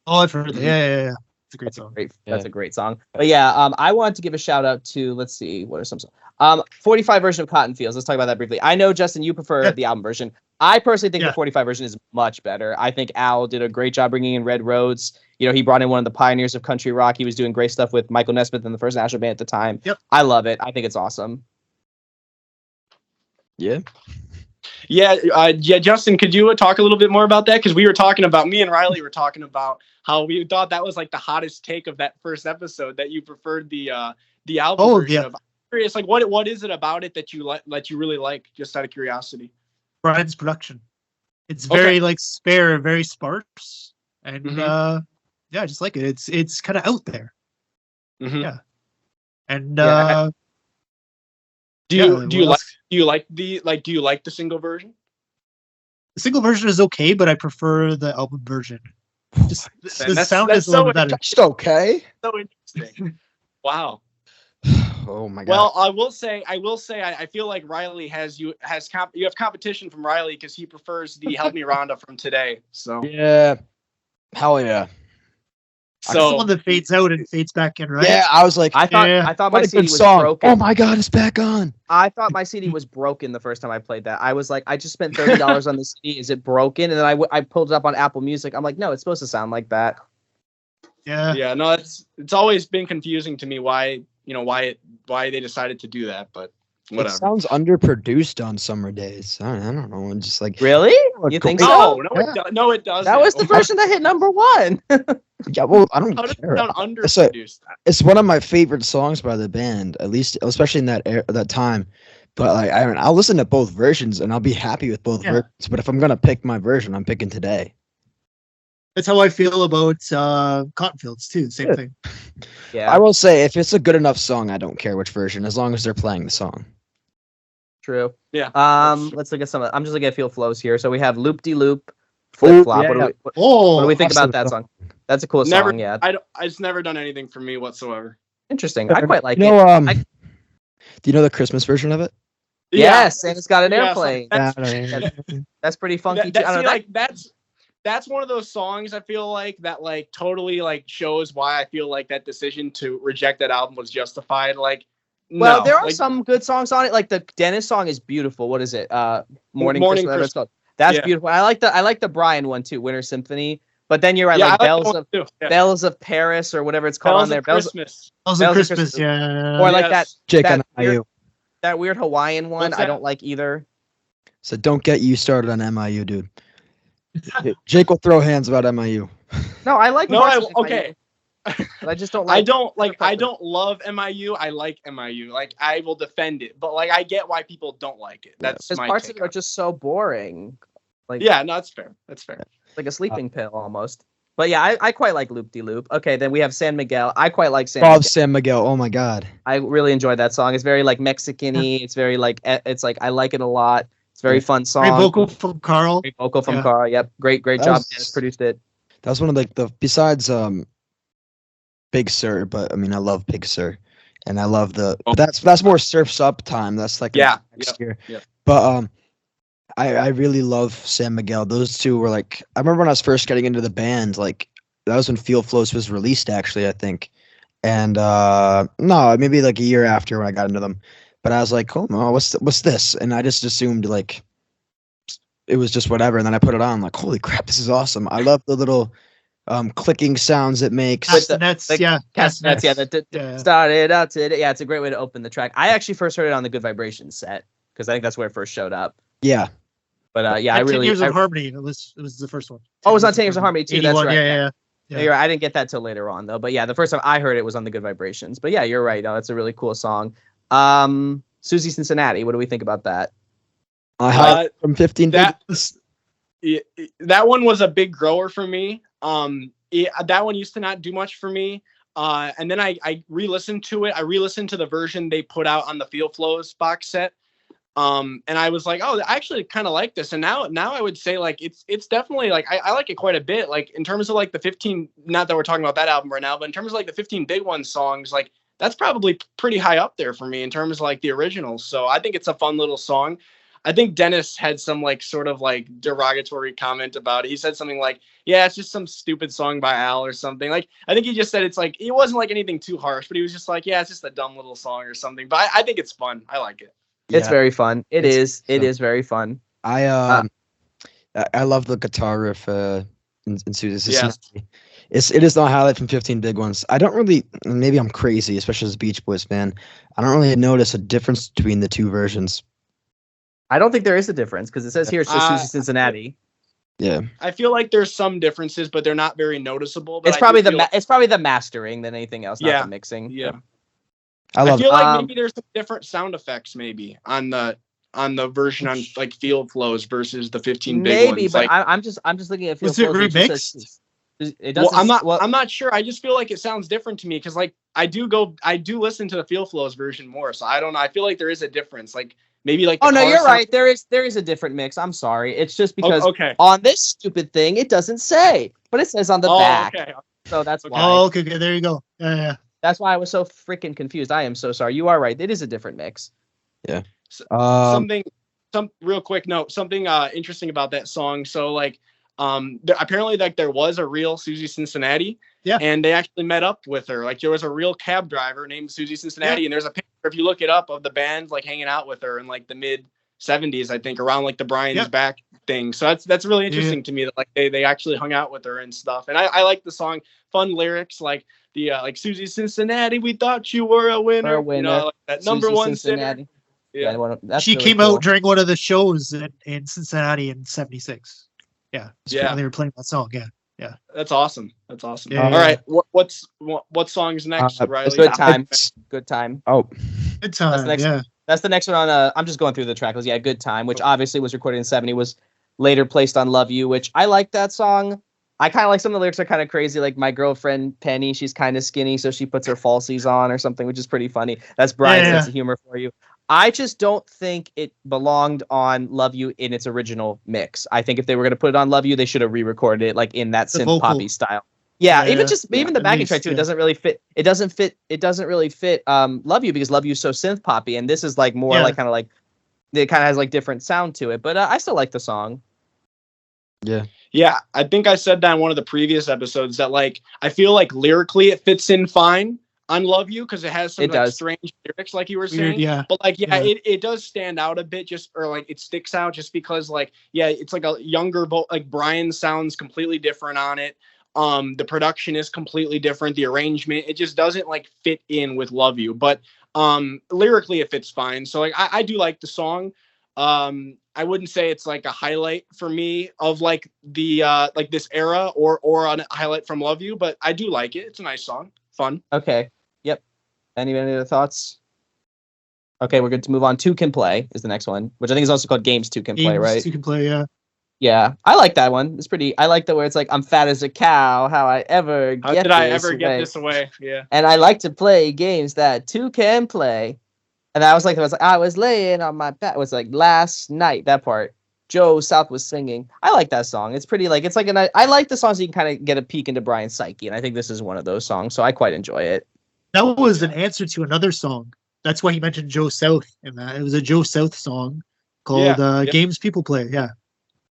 Oh, I've heard that. Yeah. It's a great song. That's a great song. But yeah, I wanted to give a shout out to, let's see, what are some songs? 45 version of Cotton Fields. Let's talk about that briefly. I know, Justin, you prefer the album version. I personally think the 45 version is much better. I think Al did a great job bringing in Red Rhodes. He brought in one of the pioneers of country rock. He was doing great stuff with Michael Nesmith and the First National Band at the time. Yep. I love it. I think it's awesome. Yeah. Yeah, Justin, could you talk a little bit more about that? Because me and Reilly were talking about how we thought that was like the hottest take of that first episode, that you preferred the album version of. I'm curious, like what is it about it that you really like, just out of curiosity? Brian's production. It's very like spare, very sparse, and yeah, I just like it. It's kind of out there. Yeah, and do you like the single version? The single version is okay, but I prefer the album version. Just the sound is a little better. Just okay. So interesting. Wow. Oh my god. Well, I will say, I feel like Reilly you have competition from Reilly because he prefers the "Help Me Rhonda" from today. So yeah, hell yeah. So that's the one that fades out and fades back in, right? Yeah, I was like, I thought my CD was broken. Oh my god, it's back on. I thought my CD was broken the first time I played that. I was like, I just spent $30 on the CD. Is it broken? And then I pulled it up on Apple Music. I'm like, no, it's supposed to sound like that. Yeah. Yeah. No, it's always been confusing to me why they decided to do that, but whatever. It sounds underproduced on summer days. I don't know. I'm just like, really? You think so? No, it doesn't. That was the version that hit #1. Yeah, well, I don't How does care. it sound underproduced? It's one of my favorite songs by the band, at least, especially in that time. But like, I'll listen to both versions and I'll be happy with both versions. But if I'm gonna pick my version, I'm picking Today. That's how I feel about Cottonfields too. Same thing. Yeah. I will say, if it's a good enough song, I don't care which version, as long as they're playing the song. True. Yeah. Let's look at some. I'm just looking at Feel Flows here. So we have Loop De Loop, Flip Flop. Yeah. What do we think about that song? That's a cool song. Yeah. It's never done anything for me whatsoever. Interesting. I quite like it. Do you know the Christmas version of it? Yes, and it's got an airplane. That's pretty funky. That's one of those songs I feel like that like totally like shows why I feel like that decision to reject that album was justified. Like, well, there are some good songs on it. Like the Dennis song is beautiful. What is it? Morning Christmas. That's beautiful. I like the Brian one too, Winter Symphony. But then you're right, like Bells of Paris or whatever it's called on there. Bells of Christmas, yeah. Or like that Jake that weird Hawaiian one. I don't like either. So don't get you started on MIU, dude. Jake will throw hands about MIU. No, I like. Okay. But I just don't like. I don't love MIU. I like MIU. Like I will defend it, but like I get why people don't like it. That's because parts of it are just so boring. Like no, that's fair. That's fair. Like a sleeping pill almost. But yeah, I quite like Loop De Loop. Okay, then we have San Miguel. I quite like San Miguel. San Miguel. Oh my god. I really enjoyed that song. It's very like Mexican-y. It's very like I like it a lot. It's a very fun song. Great vocal from Carl. Carl. Yep. Great job. Dennis produced it. That was one of like besides Big Sur, but I mean I love Big Sur. And I love that's more Surf's Up time. That's like next year. Yeah. But I really love San Miguel. Those two were like, I remember when I was first getting into the band, like that was when Feel Flows was released actually, I think. And no, maybe like a year after when I got into them. But I was like, oh no, what's this? And I just assumed like it was just whatever. And then I put it on, like, holy crap, this is awesome. I love the little clicking sounds it makes. Castanets, Castanets, started out today. Yeah, it's a great way to open the track. I actually first heard it on the Good Vibrations set because I think that's where it first showed up. Yeah. But I really 10 Years of Harmony. It was the first one. Oh, it was on 10 Years of Harmony too. 81, that's right. Yeah. You're right. I didn't get that till later on though. But yeah, the first time I heard it was on the Good Vibrations. But yeah, you're right. No, that's a really cool song. Susie Cincinnati. What do we think about that? From 15. That one was a big grower for me. That one used to not do much for me. And then I re-listened to it. I re-listened to the version they put out on the Feel Flows box set. And I was like, oh, I actually kind of like this. And now I would say like it's definitely like I like it quite a bit. Like in terms of like the 15, not that we're talking about that album right now, but in terms of like the 15 Big Ones songs, like that's probably pretty high up there for me in terms of like the originals. So I think it's a fun little song. I think Dennis had some like sort of like derogatory comment about it. He said something like, yeah, it's just some stupid song by Al or something. Like, I think he just said it's like, it wasn't like anything too harsh, but he was just like, yeah, it's just a dumb little song or something. But I think it's fun. I like it. It's very fun. It is very fun. I love the guitar riff in Susie. Yes. It is the highlight from 15 Big Ones. I don't really, maybe I'm crazy, especially as a Beach Boys fan. I don't really notice a difference between the two versions. I don't think there is a difference because it says here it's just Susie Cincinnati. Yeah, I feel like there's some differences, but they're not very noticeable. But it's probably the mastering than anything else, not the mixing. Yeah, I feel like maybe there's some different sound effects maybe on the on the version on like Field Flows versus the 15 big Maybe, ones. but Like, I'm just looking at Field Was it Flows. It just remixed? says- It well, doesn't. I'm not sure. I just feel like it sounds different to me because like I do listen to the Field Flows version more. So I don't know. I feel like there is a difference. Like maybe like the Oh no, car you're sound- right. There is a different mix. I'm sorry. It's just because okay. on this stupid thing it doesn't say, but it says on the back. Okay. So that's Okay. why. Oh, okay, there you go. Yeah. That's why I was so freaking confused. I am so sorry. You are right. It is a different mix. Something real quick note, something interesting about that song. So like apparently like there was a real Susie Cincinnati. Yeah. And they actually met up with her. Like there was a real cab driver named Susie Cincinnati, and there's a picture if you look it up of the band like hanging out with her in like the mid 70s, I think, around like the Brian's Back thing. So that's really interesting to me that like they actually hung out with her and stuff. And I like the song, fun lyrics like the like Susie Cincinnati, we thought you were a winner. You know, like that Susie number one Cincinnati. sitter. Yeah. That's She really came cool. out during one of the shows in Cincinnati in '76. Yeah, Yeah. when they were playing that song. Yeah. That's awesome. That's awesome. Yeah. All right. What song's next, Reilly? Good time. Good time. Oh, Good time. That's the next- That's the next one on. I'm just going through the track list. Yeah, Good Time, which obviously was recorded in '70, was later placed on Love You, which I like that song. I kind of like some of the lyrics are kind of crazy. Like my girlfriend Penny, she's kind of skinny, so she puts her falsies on or something, which is pretty funny. That's Brian's sense of humor for you. I just don't think it belonged on Love You in its original mix. I think if they were going to put it on Love You, they should have re-recorded it like in that synth poppy style. Yeah, even the backing track too. It doesn't really fit. It doesn't really fit Love You because Love You is so synth poppy, and this is like more like kind of like it kind of has like different sound to it. But I still like the song. Yeah, I think I said that in one of the previous episodes that like I feel like lyrically it fits in fine on Love You because it has some strange lyrics like you were saying. But like it does stand out a bit just or like it sticks out just because like it's like a younger like Brian sounds completely different on it. The production is completely different, the arrangement, it just doesn't like fit in with Love You, but lyrically it fits fine. So like I do like the song. I wouldn't say it's like a highlight for me of like the like this era or a highlight from Love You, but I do like it. It's a nice song. Fun. Okay. Yep. Any other thoughts? Okay, we're good to move on. Two Can Play is the next one, which I think is also called Games Two Can Play, right? Two Can Play, yeah. Yeah, I like that one. It's pretty. I like the where it's like I'm fat as a cow. How I ever get this away? Yeah. And I like to play games that two can play. And I was like, I was laying on my back. It was like last night. That part. Joe South was singing. I like that song. It's pretty like it's like I like the songs so you can kind of get a peek into Brian's psyche, and I think this is one of those songs. So I quite enjoy it. That was an answer to another song. That's why he mentioned Joe South in that. It was a Joe South song called Games People Play. Yeah.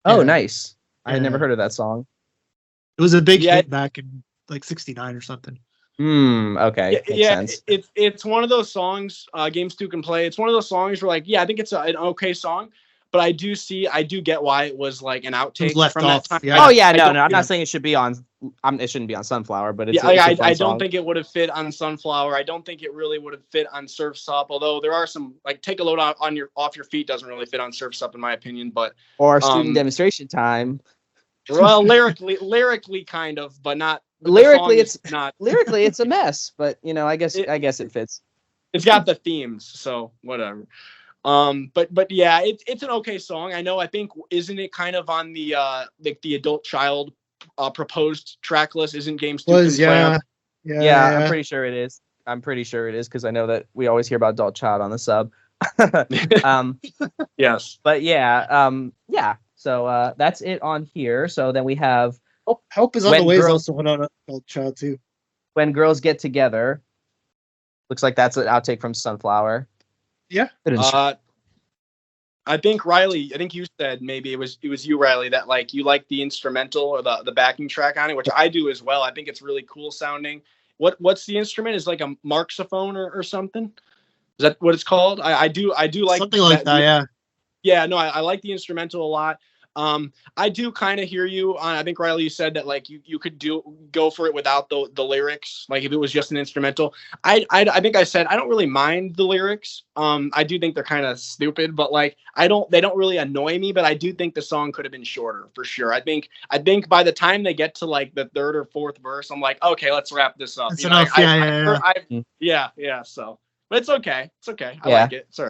Oh, nice. I had never heard of that song. It was a big hit back in like '69 or something. Okay. Makes sense. It's one of those songs, Games Two Can Play. It's one of those songs where like, I think it's an okay song, but I do get why it was like an outtake from that time. Yeah. Oh yeah, no, I'm not saying it should be on. It shouldn't be on Sunflower, but it's I don't think it would have fit on Sunflower. I don't think it really would have fit on Surf's Up. Although there are some like Take a Load off your feet doesn't really fit on Surf's Up in my opinion, but or Student Demonstration Time. Well, lyrically kind of, but not. Lyrically, it's not. Lyrically, it's a mess, but I guess it fits. It's got the themes, so whatever. But yeah, it's an okay song. I think isn't it kind of on the the adult child proposed track list? Isn't Games Two Can Play? Yeah, I'm pretty sure it is. Because I know that we always hear about adult child on the sub. Yes. But yeah. So that's it on here. So then we have Help is on the way is also one on adult child too. When Girls Get Together. Looks like that's an outtake from Sunflower. Yeah. I think Reilly, you said maybe it was you, Reilly, that like you like the instrumental or the backing track on it, which I do as well. I think it's really cool sounding. What's the instrument? Is like a marxophone or something? Is that what it's called? I do like something like that. Yeah. Yeah. No, I like the instrumental a lot. I do kind of hear you on. I think Reilly, you said that like you could go for it without the lyrics, like if it was just an instrumental. I think I said I don't really mind the lyrics. I do think they're kind of stupid, but like they don't really annoy me. But I do think the song could have been shorter for sure. I think by the time they get to like the third or fourth verse, I'm like, okay, let's wrap this up. That's enough. Yeah. So, but it's okay. I like it. Sorry.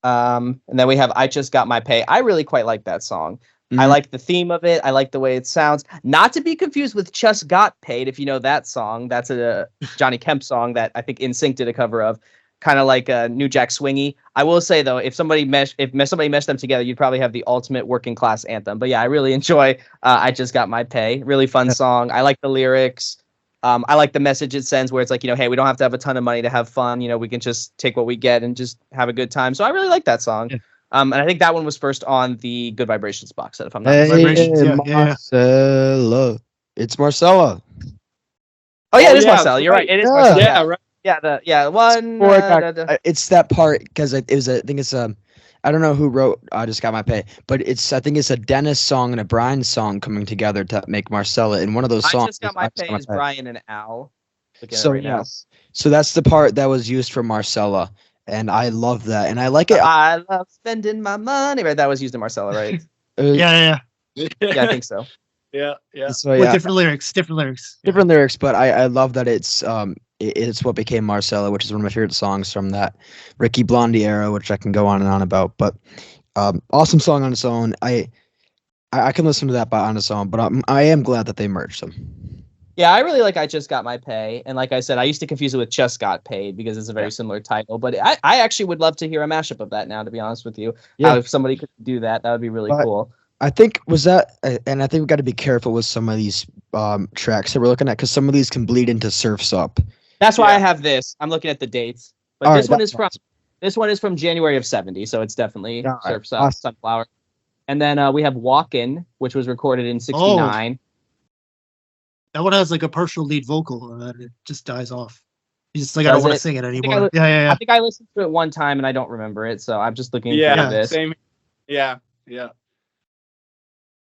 And then we have I Just Got My Pay. I really quite like that song. I Mhm. like the theme of it. I like the way it sounds. Not to be confused with Just Got Paid, if you know that song. That's a Johnny Kemp song that I think NSYNC did a cover of. Kind of like New Jack Swingy. I will say though, if somebody meshed them together, you'd probably have the ultimate working class anthem. But yeah, I really enjoy I Just Got My Pay. Really fun song. I like the lyrics. I like the message it sends where it's like, hey, we don't have to have a ton of money to have fun. We can just take what we get and just have a good time. So I really like that song. Yeah. And I think that one was first on the Good Vibrations box set, if I'm not Hey, mistaken. Vibrations, yeah. Marcella. It's Marcella. Oh yeah, Oh, it is yeah, Marcel. that's You're right. right. It is Yeah. Marcel. Yeah, right. One. It's that part because it was I think it's I don't know who wrote I Just Got My Pay, but I think it's a Dennis song and a Brian song coming together to make Marcella. And one of those I songs. Just Got My Pay is Brian and Al. Looking at it So right now. yes, so that's the part that was used for Marcella, and I love that, and I like it. I love spending my money. Right, that was used in Marcella, right? Yeah. Yeah, I think so. Yeah. So With yeah, different lyrics. Yeah. different lyrics, but I love that it's what became Marcella, which is one of my favorite songs from that Ricky Blondie era, which I can go on and on about. But awesome song on its own. I can listen to that on its own, but I am glad that they merged them. Yeah, I really like I Just Got My Pay. And like I said, I used to confuse it with Just Got Paid because it's a very similar title. But I actually would love to hear a mashup of that now, to be honest with you. Yeah. If somebody could do that, that would be really cool. I think was that, and I think we got to be careful with some of these tracks that we're looking at because some of these can bleed into Surf's Up. That's why Yeah. I have this. I'm looking at the dates. But All this right, one is from this one is from January of 70, so it's definitely All right, Surf's Up, awesome. Sunflower. And then we have Walkin', which was recorded in 69. That one has like a partial lead vocal, and then it just dies off. You just like, I Does don't want it? to sing it I anymore. Yeah. I think I listened to it one time and I don't remember it, so I'm just looking Yeah. for this. Same. Yeah.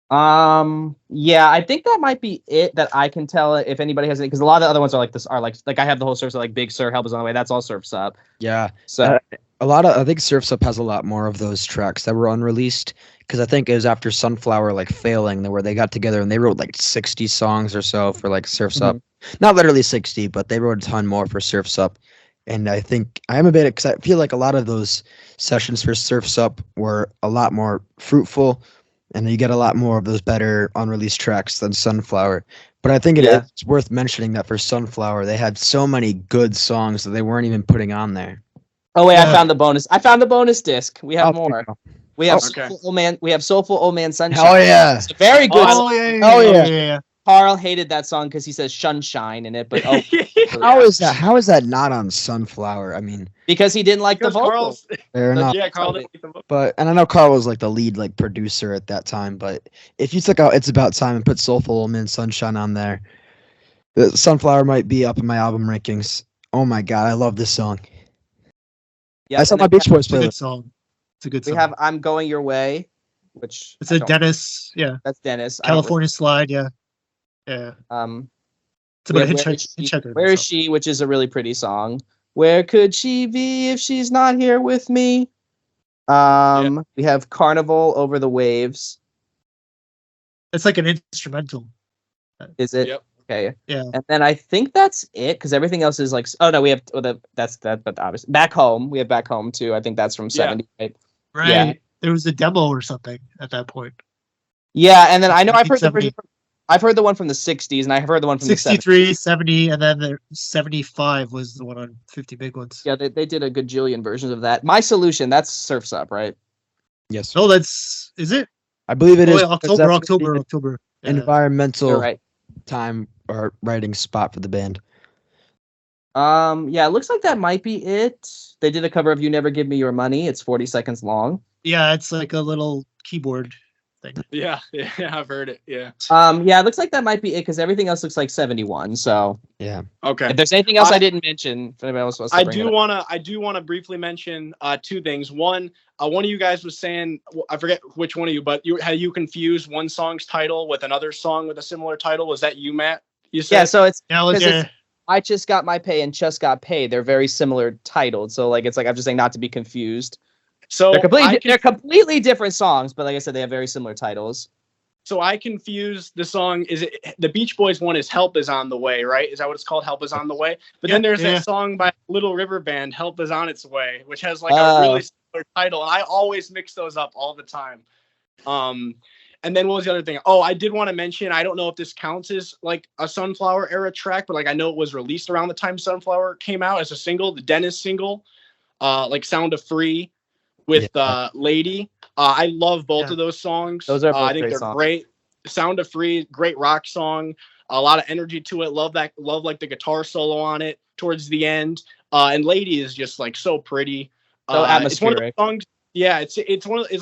Yeah, I think that might be it that I can tell if anybody has it, because a lot of the other ones are like this, are like I have the whole Surf's Up, like Big Sur, Help Is On The Way. That's all Surf's Up. Yeah. So I think Surf's Up has a lot more of those tracks that were unreleased because I think it was after Sunflower like failing where they got together and they wrote like 60 songs or so for like Surf's Up. Not literally 60, but they wrote a ton more for Surf's Up. And I think I am a bit because I feel like a lot of those sessions for Surf's Up were a lot more fruitful and you get a lot more of those better unreleased tracks than Sunflower. But I think it's worth mentioning that for Sunflower, they had so many good songs that they weren't even putting on there. Oh wait, Yeah. I found the bonus disc. We have more. We have Okay. Soulful Old Man. We have Soulful Old Man Sunshine. Hell yeah. It's a very good. Oh, song. yeah. Carl hated that song because he says sunshine in it, but How is that? How is that not on Sunflower? I mean, because he didn't like the Because vocal. Carl's. fair enough. Yeah, Carl didn't like the vote. But and I know Carl was like the lead like producer at that time. But if you took out "It's About Time" and put "Soulful Old Man Sunshine" on there, Sunflower might be up in my album rankings. Oh my god, I love this song. Yeah, That's on and my then Beach Boys It's a good playlist. song. It's a good we song. have I'm Going Your Way, which It's I a don't- Dennis, That's Dennis. I don't California Slide, yeah. really- It's about a we have hitchhiker. Where is she? Which is a really pretty song. Where could she be if she's not here with me? We have Carnival Over the Waves. It's like an instrumental. Is it? Yep. Okay. Yeah. And then I think that's it because everything else is like. Oh no, we have that's that. But obviously, Back Home. We have Back Home too. I think that's from 70. Right? Right. Yeah. There was a demo or something at that point. Yeah, and then I know I've heard the 1970. version. I've heard the one from the 60s, and I've heard the one from the 70s. 63, 70, and then the 75 was the one on 50 Big Ones. Yeah, they did a gajillion versions of that. My Solution, that's Surf's Up, right? Yes, Oh, is it? I believe it Oh, is. wait, because October. that's October. the Yeah. environmental You're right. time or writing spot for the band. Yeah, it looks like that might be it. They did a cover of You Never Give Me Your Money. It's 40 seconds long. Yeah, it's like a little keyboard thing. Yeah, I've heard it. Yeah. Yeah, it looks like that might be it because everything else looks like 71. So Yeah. Okay. if there's anything else I didn't mention, if anybody else wants to I bring do it up. want to briefly mention two things. One of you guys was saying, I forget which one of you, but had you confused one song's title with another song with a similar title? Was that you, Matt? You said. Yeah, so it's Yeah, Because yeah. it's- I Just Got My Pay and Just Got Paid. They're very similar titled. So like it's like I'm just saying not to be confused. So They're completely different songs, but like I said, they have very similar titles. So I confused the song. Is it the Beach Boys one? Is "Help Is On the Way"? Right? Is that what it's called? "Help Is On the Way." But then there's Yeah. that song by Little River Band, "Help Is On Its Way," which has like a really popular title, and I always mix those up all the time. And then what was the other thing? Oh, I did want to mention, I don't know if this counts as like a Sunflower era track, but like I know it was released around the time Sunflower came out as a single, the Dennis single, like Sound of Free with Lady. I love both of those songs. Those are both I think great they're songs. great. Sound of Free, great rock song. A lot of energy to it. Love like the guitar solo on it towards the end. And Lady is just like so pretty. So atmospheric. It's one of the songs. Yeah, it's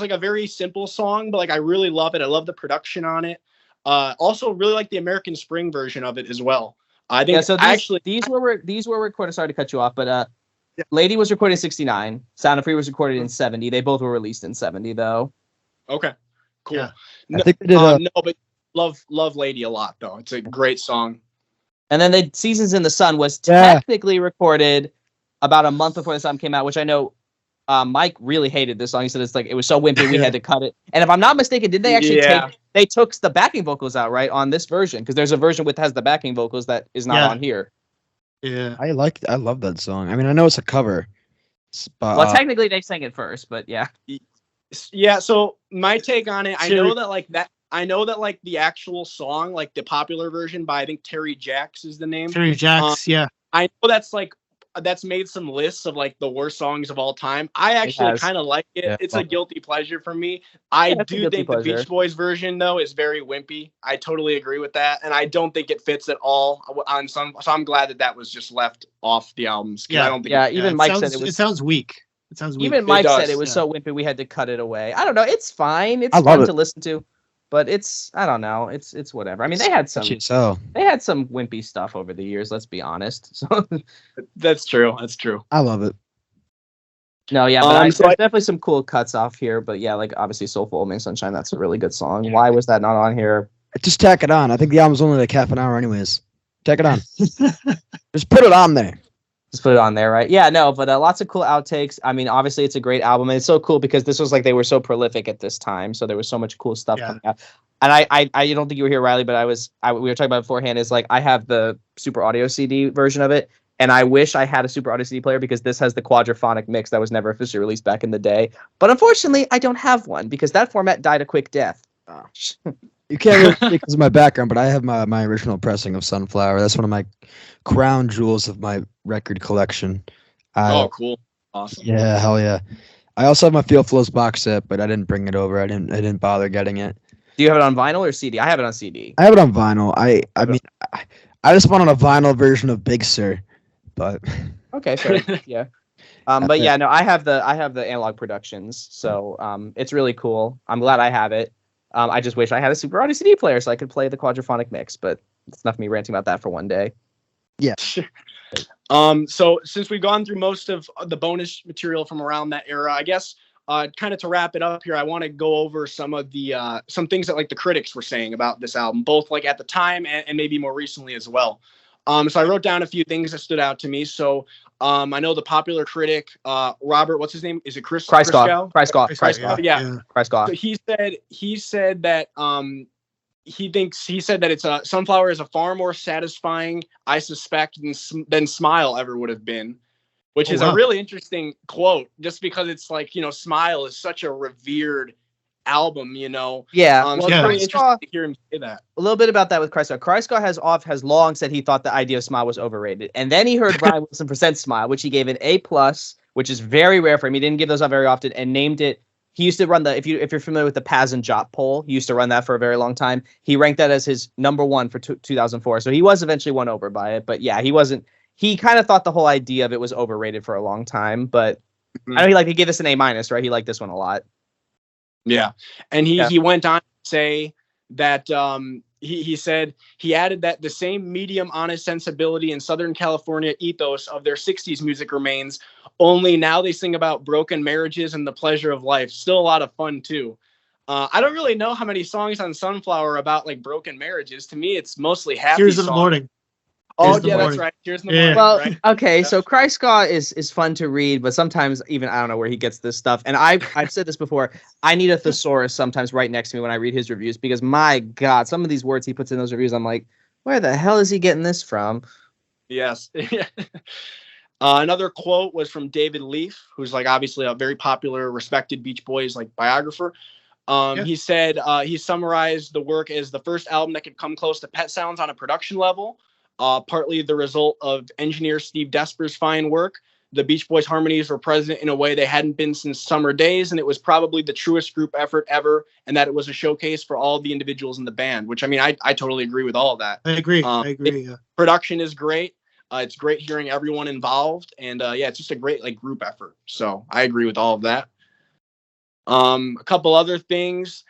like a very simple song, but like I really love it. I love the production on it. Also really like the American Spring version of it as well. I think these were recorded. Sorry to cut you off, but Lady was recorded in 69. Sound of Free was recorded in 70. They both were released in 70 though. Okay, cool. Yeah. No, I think they did no, but love Lady a lot though. It's a great song. And then Seasons in the Sun was technically recorded about a month before the song came out, which I know Mike really hated this song. He said it was so wimpy we had to cut it. And if I'm not mistaken, did they actually they took the backing vocals out, right, on this version? Because there's a version has the backing vocals that is not on here. Yeah. I love that song. I mean, I know it's a cover. But, well, technically they sang it first, but yeah. Yeah, so my take on it, I know that like the actual song, like the popular version by I think Terry Jacks is the name. Terry Jacks, yeah. I know that's made some lists of like the worst songs of all time. I actually kind of like it. Yeah, it's a guilty pleasure for me. I do think the Beach Boys version though is very wimpy. I totally agree with that, and I don't think it fits at all on some. So I'm glad that was just left off the albums. Yeah, I don't think even Mike said it sounds weak. It sounds weak. Even Mike said it was so wimpy we had to cut it away. I don't know. It's fine. It's fun to listen to. But I don't know. It's whatever. I mean, they had some wimpy stuff over the years. Let's be honest. So that's true. I love it. No, yeah, but there's definitely some cool cuts off here. But yeah, like obviously "Soulful Old Man Sunshine." That's a really good song. Why was that not on here? Just tack it on. I think the album's only like half an hour, anyways. Tack it on. Just put it on there. Just put it on there, right? Yeah, no, but lots of cool outtakes. I mean, obviously, it's a great album, and it's so cool because this was like they were so prolific at this time, so there was so much cool stuff coming out. And I don't think you were here, Reilly, but we were talking about beforehand. Is like I have the Super Audio CD version of it, and I wish I had a Super Audio CD player because this has the quadraphonic mix that was never officially released back in the day. But unfortunately, I don't have one because that format died a quick death. You can't really see because of my background, but I have my original pressing of Sunflower. That's one of my crown jewels of my record collection. Oh, cool. Awesome. Yeah, hell yeah. I also have my Feel Flows box set, but I didn't bring it over. I didn't bother getting it. Do you have it on vinyl or CD? I have it on CD. I have it on vinyl. I mean, I just wanted a vinyl version of Big Sur, but okay, fair. Yeah. But yeah, no, I have the Analog Productions, so it's really cool. I'm glad I have it. I just wish I had a Super Audio CD player so I could play the quadraphonic mix, but it's enough of me ranting about that for one day. Yeah. So since we've gone through most of the bonus material from around that era, I guess kind of to wrap it up here, I want to go over some of the some things that like the critics were saying about this album, both like at the time and maybe more recently as well. So I wrote down a few things that stood out to me. So I know the popular critic, Robert, what's his name? Is it Chris? Kreisgau. Yeah. Kreisgau. So he said that he said that it's Sunflower is a far more satisfying, I suspect, than Smile ever would have been, which is a really interesting quote, just because it's like, Smile is such a revered album, Yeah. So it's really interesting to hear him say that. A little bit about that with Kreisgau. Kreisgau has long said he thought the idea of Smile was overrated, and then he heard Brian Wilson present Smile, which he gave an A+, which is very rare for him. He didn't give those out very often, and named it. He used to run if you're familiar with the Paz and Jop poll, he used to run that for a very long time. He ranked that as his number one for 2004. So he was eventually won over by it, but yeah, he wasn't. He kind of thought the whole idea of it was overrated for a long time, but I know he gave this an A-, right? He liked this one a lot. Yeah, and he went on to say that he said he added that the same medium honest sensibility and Southern California ethos of their 60s music remains, only now they sing about broken marriages and the pleasure of life. Still a lot of fun too. I don't really know how many songs on Sunflower are about like broken marriages. To me, it's mostly happy Tears songs. in the Morning. Oh yeah, that's right. Tears in the Morning. Well, right? okay, so Kreisgau is fun to read, but sometimes even I don't know where he gets this stuff. And I've said this before. I need a thesaurus sometimes right next to me when I read his reviews because my God, some of these words he puts in those reviews, I'm like, where the hell is he getting this from? Yes. Another quote was from David Leaf, who's like obviously a very popular, respected Beach Boys like biographer. He said he summarized the work as the first album that could come close to Pet Sounds on a production level, partly the result of engineer Steve Desper's fine work. The Beach Boys harmonies were present in a way they hadn't been since Summer Days, and it was probably the truest group effort ever, and that it was a showcase for all the individuals in the band, which, I mean, I totally agree with all of that. I agree. Yeah. Production is great. It's great hearing everyone involved, and yeah, it's just a great like group effort. So I agree with all of that. A couple other things.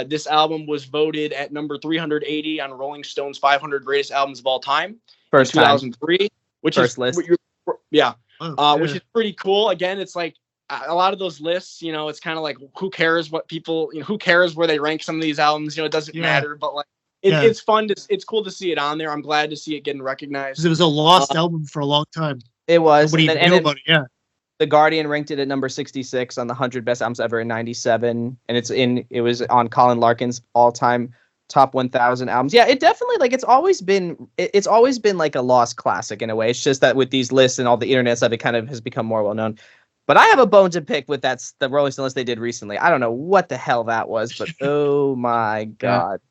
This album was voted at number 380 on Rolling Stone's 500 greatest albums of all time. First in 2003, which First is list. Yeah. Oh, Which is pretty cool. Again, it's like a lot of those lists, you know, it's kind of like, who cares what people, you know, who cares where they rank some of these albums, you know, it doesn't matter, but like, it's fun it's cool to see it on there. I'm glad to see it getting recognized. It was a lost album for a long time. It was. Nobody knew about it, yeah. The Guardian ranked it at number 66 on the 100 best albums ever in 97, and it was on Colin Larkin's all-time top 1,000 albums. Yeah, it definitely, like, it's always been like a lost classic in a way. It's just that with these lists and all the internet stuff, it kind of has become more well known. But I have a bone to pick with the Rolling Stone list they did recently. I don't know what the hell that was, but oh my god.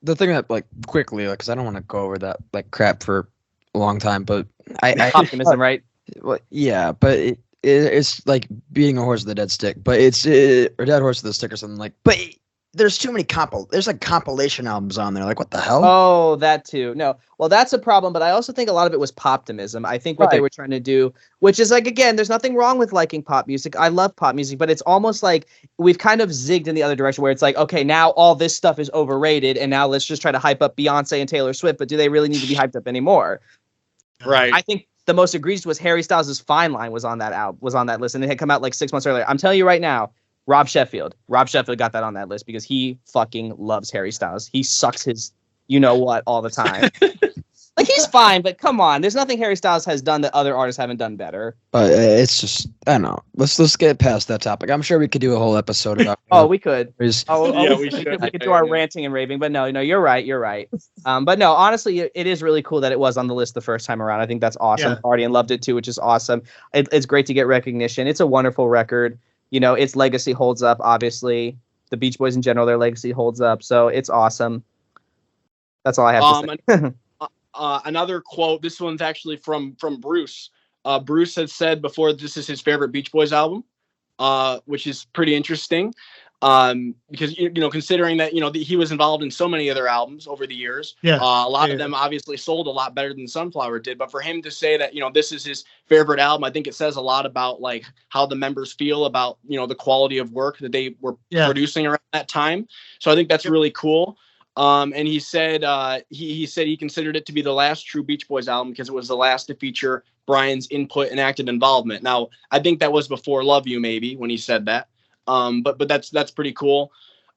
The thing that, like, quickly, because I don't want to go over that like crap for a long time, but I optimism, right? Well, yeah, but it's like beating a horse with a dead stick, but it's or dead horse with a stick or something like. But there's too many there's like compilation albums on there. Like, what the hell? Oh, that too. No, well, that's a problem. But I also think a lot of it was poptimism. I think what they were trying to do, which is like, again, there's nothing wrong with liking pop music. I love pop music, but it's almost like we've kind of zigged in the other direction, where it's like, okay, now all this stuff is overrated, and now let's just try to hype up Beyonce and Taylor Swift. But do they really need to be hyped up anymore? Right. I think the most egregious was Harry Styles' Fine Line was on that list, and it had come out like 6 months earlier. I'm telling you right now, Rob Sheffield got that on that list because he fucking loves Harry Styles. He sucks his you-know-what all the time. Like, he's fine, but come on. There's nothing Harry Styles has done that other artists haven't done better. But it's just, I don't know. Let's get past that topic. I'm sure we could do a whole episode about we could. We could do our ranting and raving, but no, you're right. But no, honestly, it is really cool that it was on the list the first time around. I think that's awesome. Guardian loved it too, which is awesome. It's great to get recognition. It's a wonderful record. You know, its legacy holds up, obviously. The Beach Boys in general, their legacy holds up. So it's awesome. That's all I have to say. Another quote, this one's actually from Bruce. Bruce had said before this is his favorite Beach Boys album, which is pretty interesting. Because, you know, considering that, you know, he was involved in so many other albums over the years. A lot of them obviously sold a lot better than Sunflower did. But for him to say that, you know, this is his favorite album, I think it says a lot about like how the members feel about, you know, the quality of work that they were producing around that time. So I think that's really cool. And he said he said he considered it to be the last true Beach Boys album because it was the last to feature Brian's input and active involvement. Now, I think that was before Love You, maybe, when he said that. But that's pretty cool.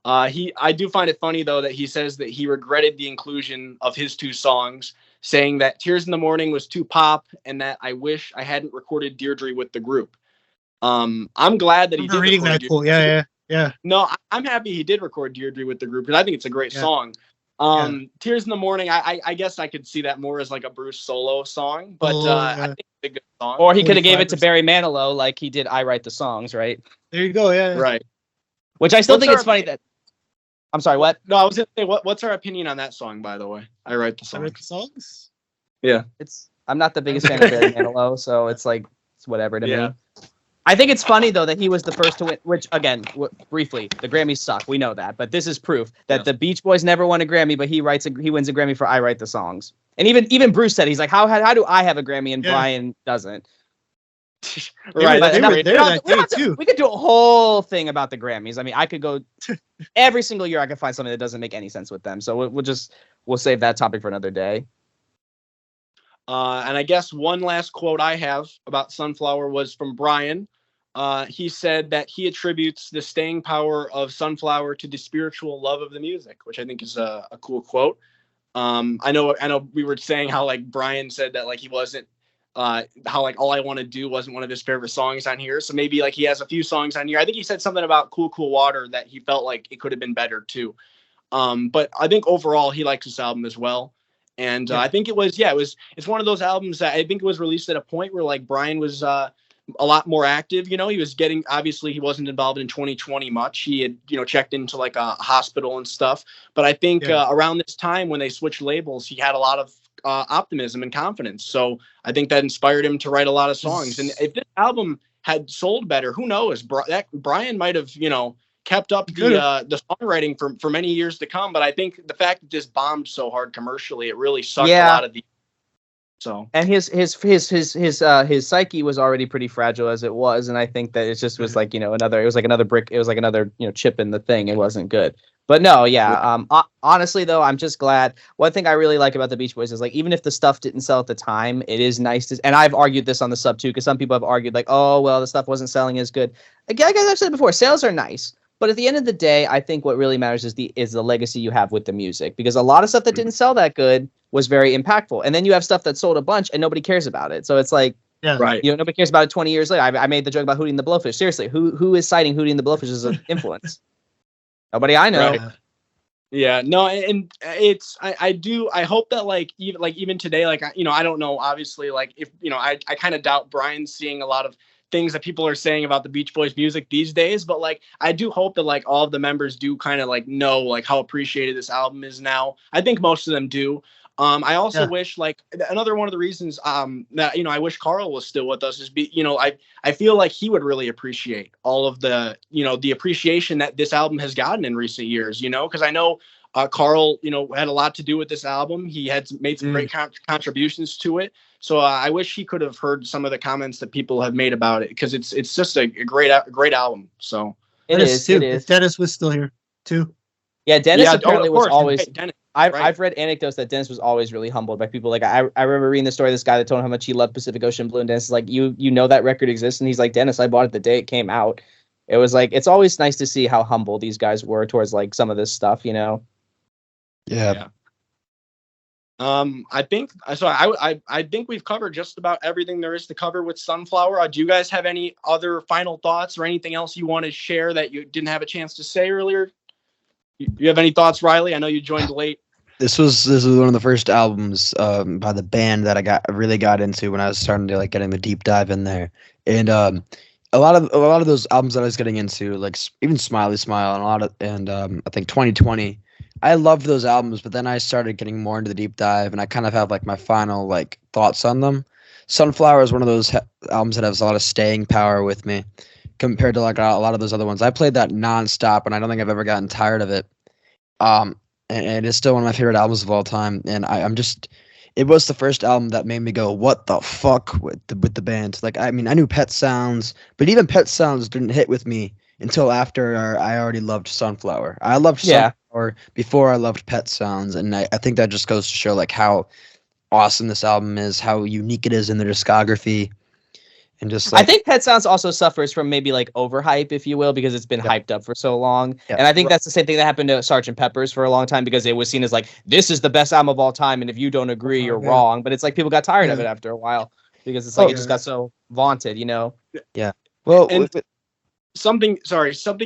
I do find it funny though that he says that he regretted the inclusion of his two songs, saying that Tears in the Morning was too pop and that I wish I hadn't recorded Deirdre with the group. I'm glad that he did. Reading that cool. Yeah. No, I'm happy he did record Deirdre with the group because I think it's a great song. Tears in the Morning, I guess I could see that more as like a Bruce solo song, but I think it's a good song. Or he could have gave it to Barry Manilow like he did I Write the Songs, right? There you go, yeah. Right. Which I still think it's funny that... I'm sorry, what? No, I was going to say, what's our opinion on that song, by the way? I Write the Songs. I Write the Songs? Yeah. I'm not the biggest fan of Barry Manilow, so it's like, it's whatever to me. I think it's funny, though, that he was the first to win, which, again, briefly, the Grammys suck. We know that. But this is proof that the Beach Boys never won a Grammy, but he wins a Grammy for I Write the Songs. And even Bruce said, he's like, how do I have a Grammy and Brian doesn't? Right. We could do a whole thing about the Grammys. I mean, I could go every single year I could find something that doesn't make any sense with them. So we'll save that topic for another day. And I guess one last quote I have about Sunflower was from Brian. He said that he attributes the staying power of Sunflower to the spiritual love of the music, which I think is a cool quote. I know we were saying how like Brian said that like he wasn't how like All I Want to Do wasn't one of his favorite songs on here. So maybe like he has a few songs on here. I think he said something about Cool Cool Water that he felt like it could have been better too. But I think overall he likes this album as well. And I think it's one of those albums that I think it was released at a point where like Brian was a lot more active. He was obviously he wasn't involved in 2020 much. He had, checked into like a hospital and stuff. But I think around this time when they switched labels, he had a lot of optimism and confidence. So I think that inspired him to write a lot of songs. And if this album had sold better, who knows? Brian might have, kept up the songwriting for many years to come. But I think the fact that this bombed so hard commercially, it really sucked a lot of the. So and his psyche was already pretty fragile as it was, and I think that it just was like another brick. It was like another chip in the thing. It wasn't good. But no, honestly though, I'm just glad. One thing I really like about the Beach Boys is like even if the stuff didn't sell at the time, it is nice to. And I've argued this on the sub too, because some people have argued like, oh well, the stuff wasn't selling as good. Again, I've said it before, sales are nice. But at the end of the day, I think what really matters is the legacy you have with the music, because a lot of stuff that didn't sell that good was very impactful, and then you have stuff that sold a bunch and nobody cares about it. So it's like, right, nobody cares about it 20 years later. I made the joke about Hootie and the Blowfish. Seriously, who is citing Hootie and the Blowfish as an influence? Nobody I know. Right. Yeah, no, and I hope that even today, I don't know, obviously, like if I kind of doubt Brian's seeing a lot of things that people are saying about the Beach Boys music these days, but like I do hope that like all of the members do kind of like know like how appreciated this album is now. I think most of them do. I also wish like another one of the reasons that I wish Carl was still with us is I feel like he would really appreciate all of the the appreciation that this album has gotten in recent years, because I know Carl had a lot to do with this album. He had made some great contributions to it. So I wish he could have heard some of the comments that people have made about it, because it's just a great album. So it is. If Dennis was still here too. Yeah, Dennis apparently was always. Hey, Dennis, I've read anecdotes that Dennis was always really humbled by people. Like I remember reading the story of this guy that told him how much he loved Pacific Ocean Blue, and Dennis is like, you know that record exists, and he's like, Dennis, I bought it the day it came out. It was like, it's always nice to see how humble these guys were towards like some of this stuff, Yeah. I think so. I think we've covered just about everything there is to cover with Sunflower. Do you guys have any other final thoughts or anything else you want to share that you didn't have a chance to say earlier? You have any thoughts, Reilly? I know you joined late. This was one of the first albums by the band that I really got into when I was starting to like getting the deep dive in there, and a lot of those albums that I was getting into, like even Smiley Smile and I think 2020. I loved those albums, but then I started getting more into the deep dive, and I kind of have like my final like thoughts on them. Sunflower is one of those albums that has a lot of staying power with me compared to like a lot of those other ones. I played that nonstop, and I don't think I've ever gotten tired of it. And it's still one of my favorite albums of all time. And it was the first album that made me go, what the fuck with the band? Like, I mean, I knew Pet Sounds, but even Pet Sounds didn't hit with me until after I already loved Sunflower. I loved Sunflower before I loved Pet Sounds. And I think that just goes to show like how awesome this album is, how unique it is in their discography. And just like, I think Pet Sounds also suffers from maybe like overhype, if you will, because it's been hyped up for so long. Yeah. And I think that's the same thing that happened to Sgt. Pepper's for a long time, because it was seen as like, this is the best album of all time, and if you don't agree, you're wrong. But it's like people got tired of it after a while, because it's like it just got so vaunted, Yeah. Well, something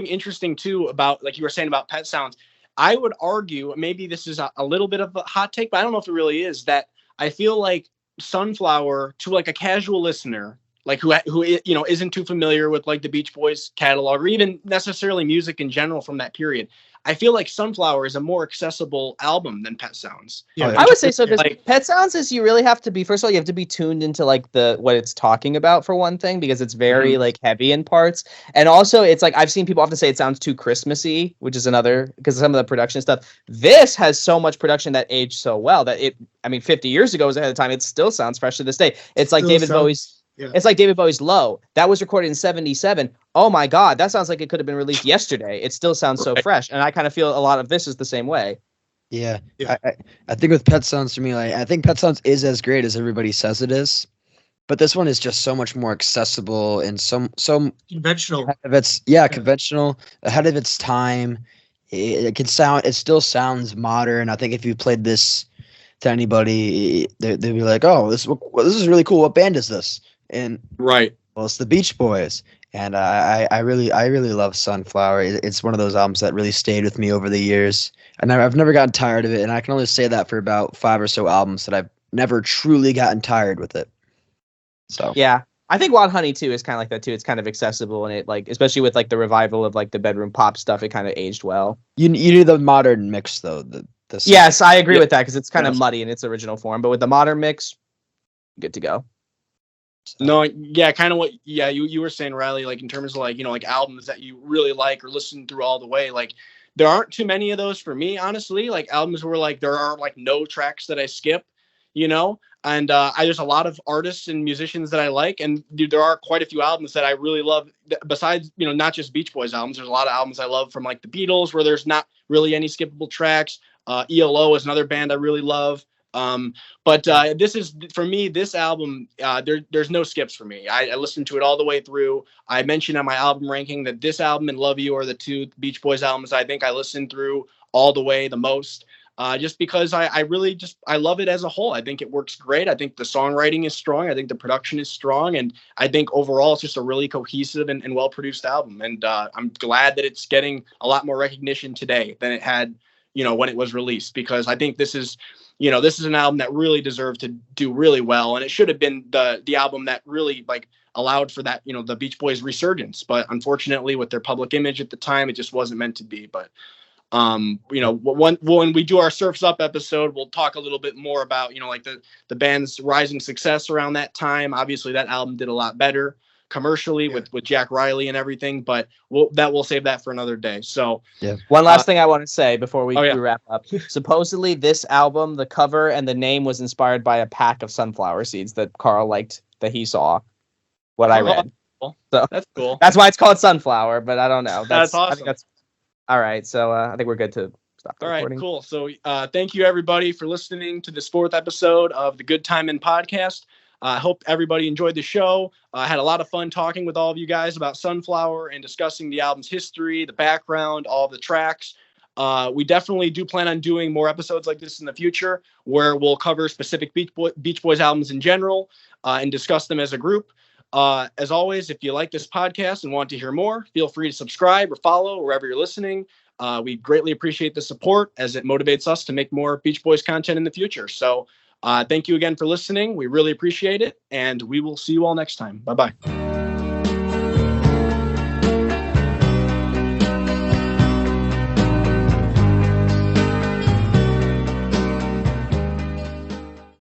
interesting too about, like you were saying about Pet Sounds, I would argue, maybe this is a little bit of a hot take, but I don't know if it really is, that I feel like Sunflower, to like a casual listener, like who isn't too familiar with like the Beach Boys catalog or even necessarily music in general from that period, I feel like Sunflower is a more accessible album than Pet Sounds. Yeah, I would say so. Because like, Pet Sounds is, you really have to be, first of all, you have to be tuned into like what it's talking about, for one thing, because it's very like heavy in parts, and also it's like I've seen people often say it sounds too Christmassy, which is another, because of some of the production stuff. This has so much production that aged so well that 50 years ago was ahead of time. It still sounds fresh to this day. It's like David Bowie's. Yeah. It's like David Bowie's Low. That was recorded in 1977. Oh my God, that sounds like it could have been released yesterday. It still sounds so fresh. And I kind of feel a lot of this is the same way. Yeah. I think with Pet Sounds, for me, like, I think Pet Sounds is as great as everybody says it is. But this one is just so much more accessible and so conventional. Conventional, ahead of its time. It still sounds modern. I think if you played this to anybody, they'd be like, "Oh, this is really cool. What band is this?" And well, it's the Beach Boys. And I really love Sunflower. It's one of those albums that really stayed with me over the years, and I've never gotten tired of it. And I can only say that for about 5 or so albums that I've never truly gotten tired with it. So yeah, I think Wild Honey too is kind of like that too. It's kind of accessible, and it like, especially with like the revival of like the bedroom pop stuff, it kind of aged well. you do the modern mix though. Yes, I agree Yeah. with that because it's kind of Yes. muddy in its original form, but with the modern mix, good to go. No, yeah, kind of what, yeah, you were saying, Riley, like in terms of like, like albums that you really like or listen through all the way, like there aren't too many of those for me, honestly, like albums where like there are like no tracks that I skip, and there's a lot of artists and musicians that I like, and there are quite a few albums that I really love besides, not just Beach Boys albums. There's a lot of albums I love from like the Beatles where there's not really any skippable tracks. ELO is another band I really love. But this is, for me, this album, there's no skips for me. I listened to it all the way through. I mentioned on my album ranking that this album and Love You are the two Beach Boys albums I think I listened through all the way the most. Just because I really I love it as a whole. I think it works great. I think the songwriting is strong. I think the production is strong. And I think overall it's just a really cohesive and well-produced album. And I'm glad that it's getting a lot more recognition today than it had, when it was released, because I think this is an album that really deserved to do really well. And it should have been the album that really like allowed for that, the Beach Boys resurgence. But unfortunately with their public image at the time, it just wasn't meant to be. But when we do our Surf's Up episode, we'll talk a little bit more about, like the band's rising success around that time. Obviously that album did a lot better commercially with Jack Reilly and everything, but we'll save that for another day. So one last thing I want to say before we wrap up. Supposedly this album, the cover and the name was inspired by a pack of sunflower seeds that Carl liked, that he saw what I read. Cool. So that's cool. That's why it's called Sunflower, but I don't know. That's awesome. I think that's all right. So I think we're good to stop the recording. All right, cool. So thank you everybody for listening to this 4th episode of the Good Timin podcast. I hope everybody enjoyed the show. I had a lot of fun talking with all of you guys about Sunflower and discussing the album's history, the background, all of the tracks. We definitely do plan on doing more episodes like this in the future, where we'll cover specific Beach Boys albums in general and discuss them as a group. As always, if you like this podcast and want to hear more, feel free to subscribe or follow wherever you're listening. We greatly appreciate the support as it motivates us to make more Beach Boys content in the future. So thank you again for listening. We really appreciate it, and we will see you all next time. Bye-bye.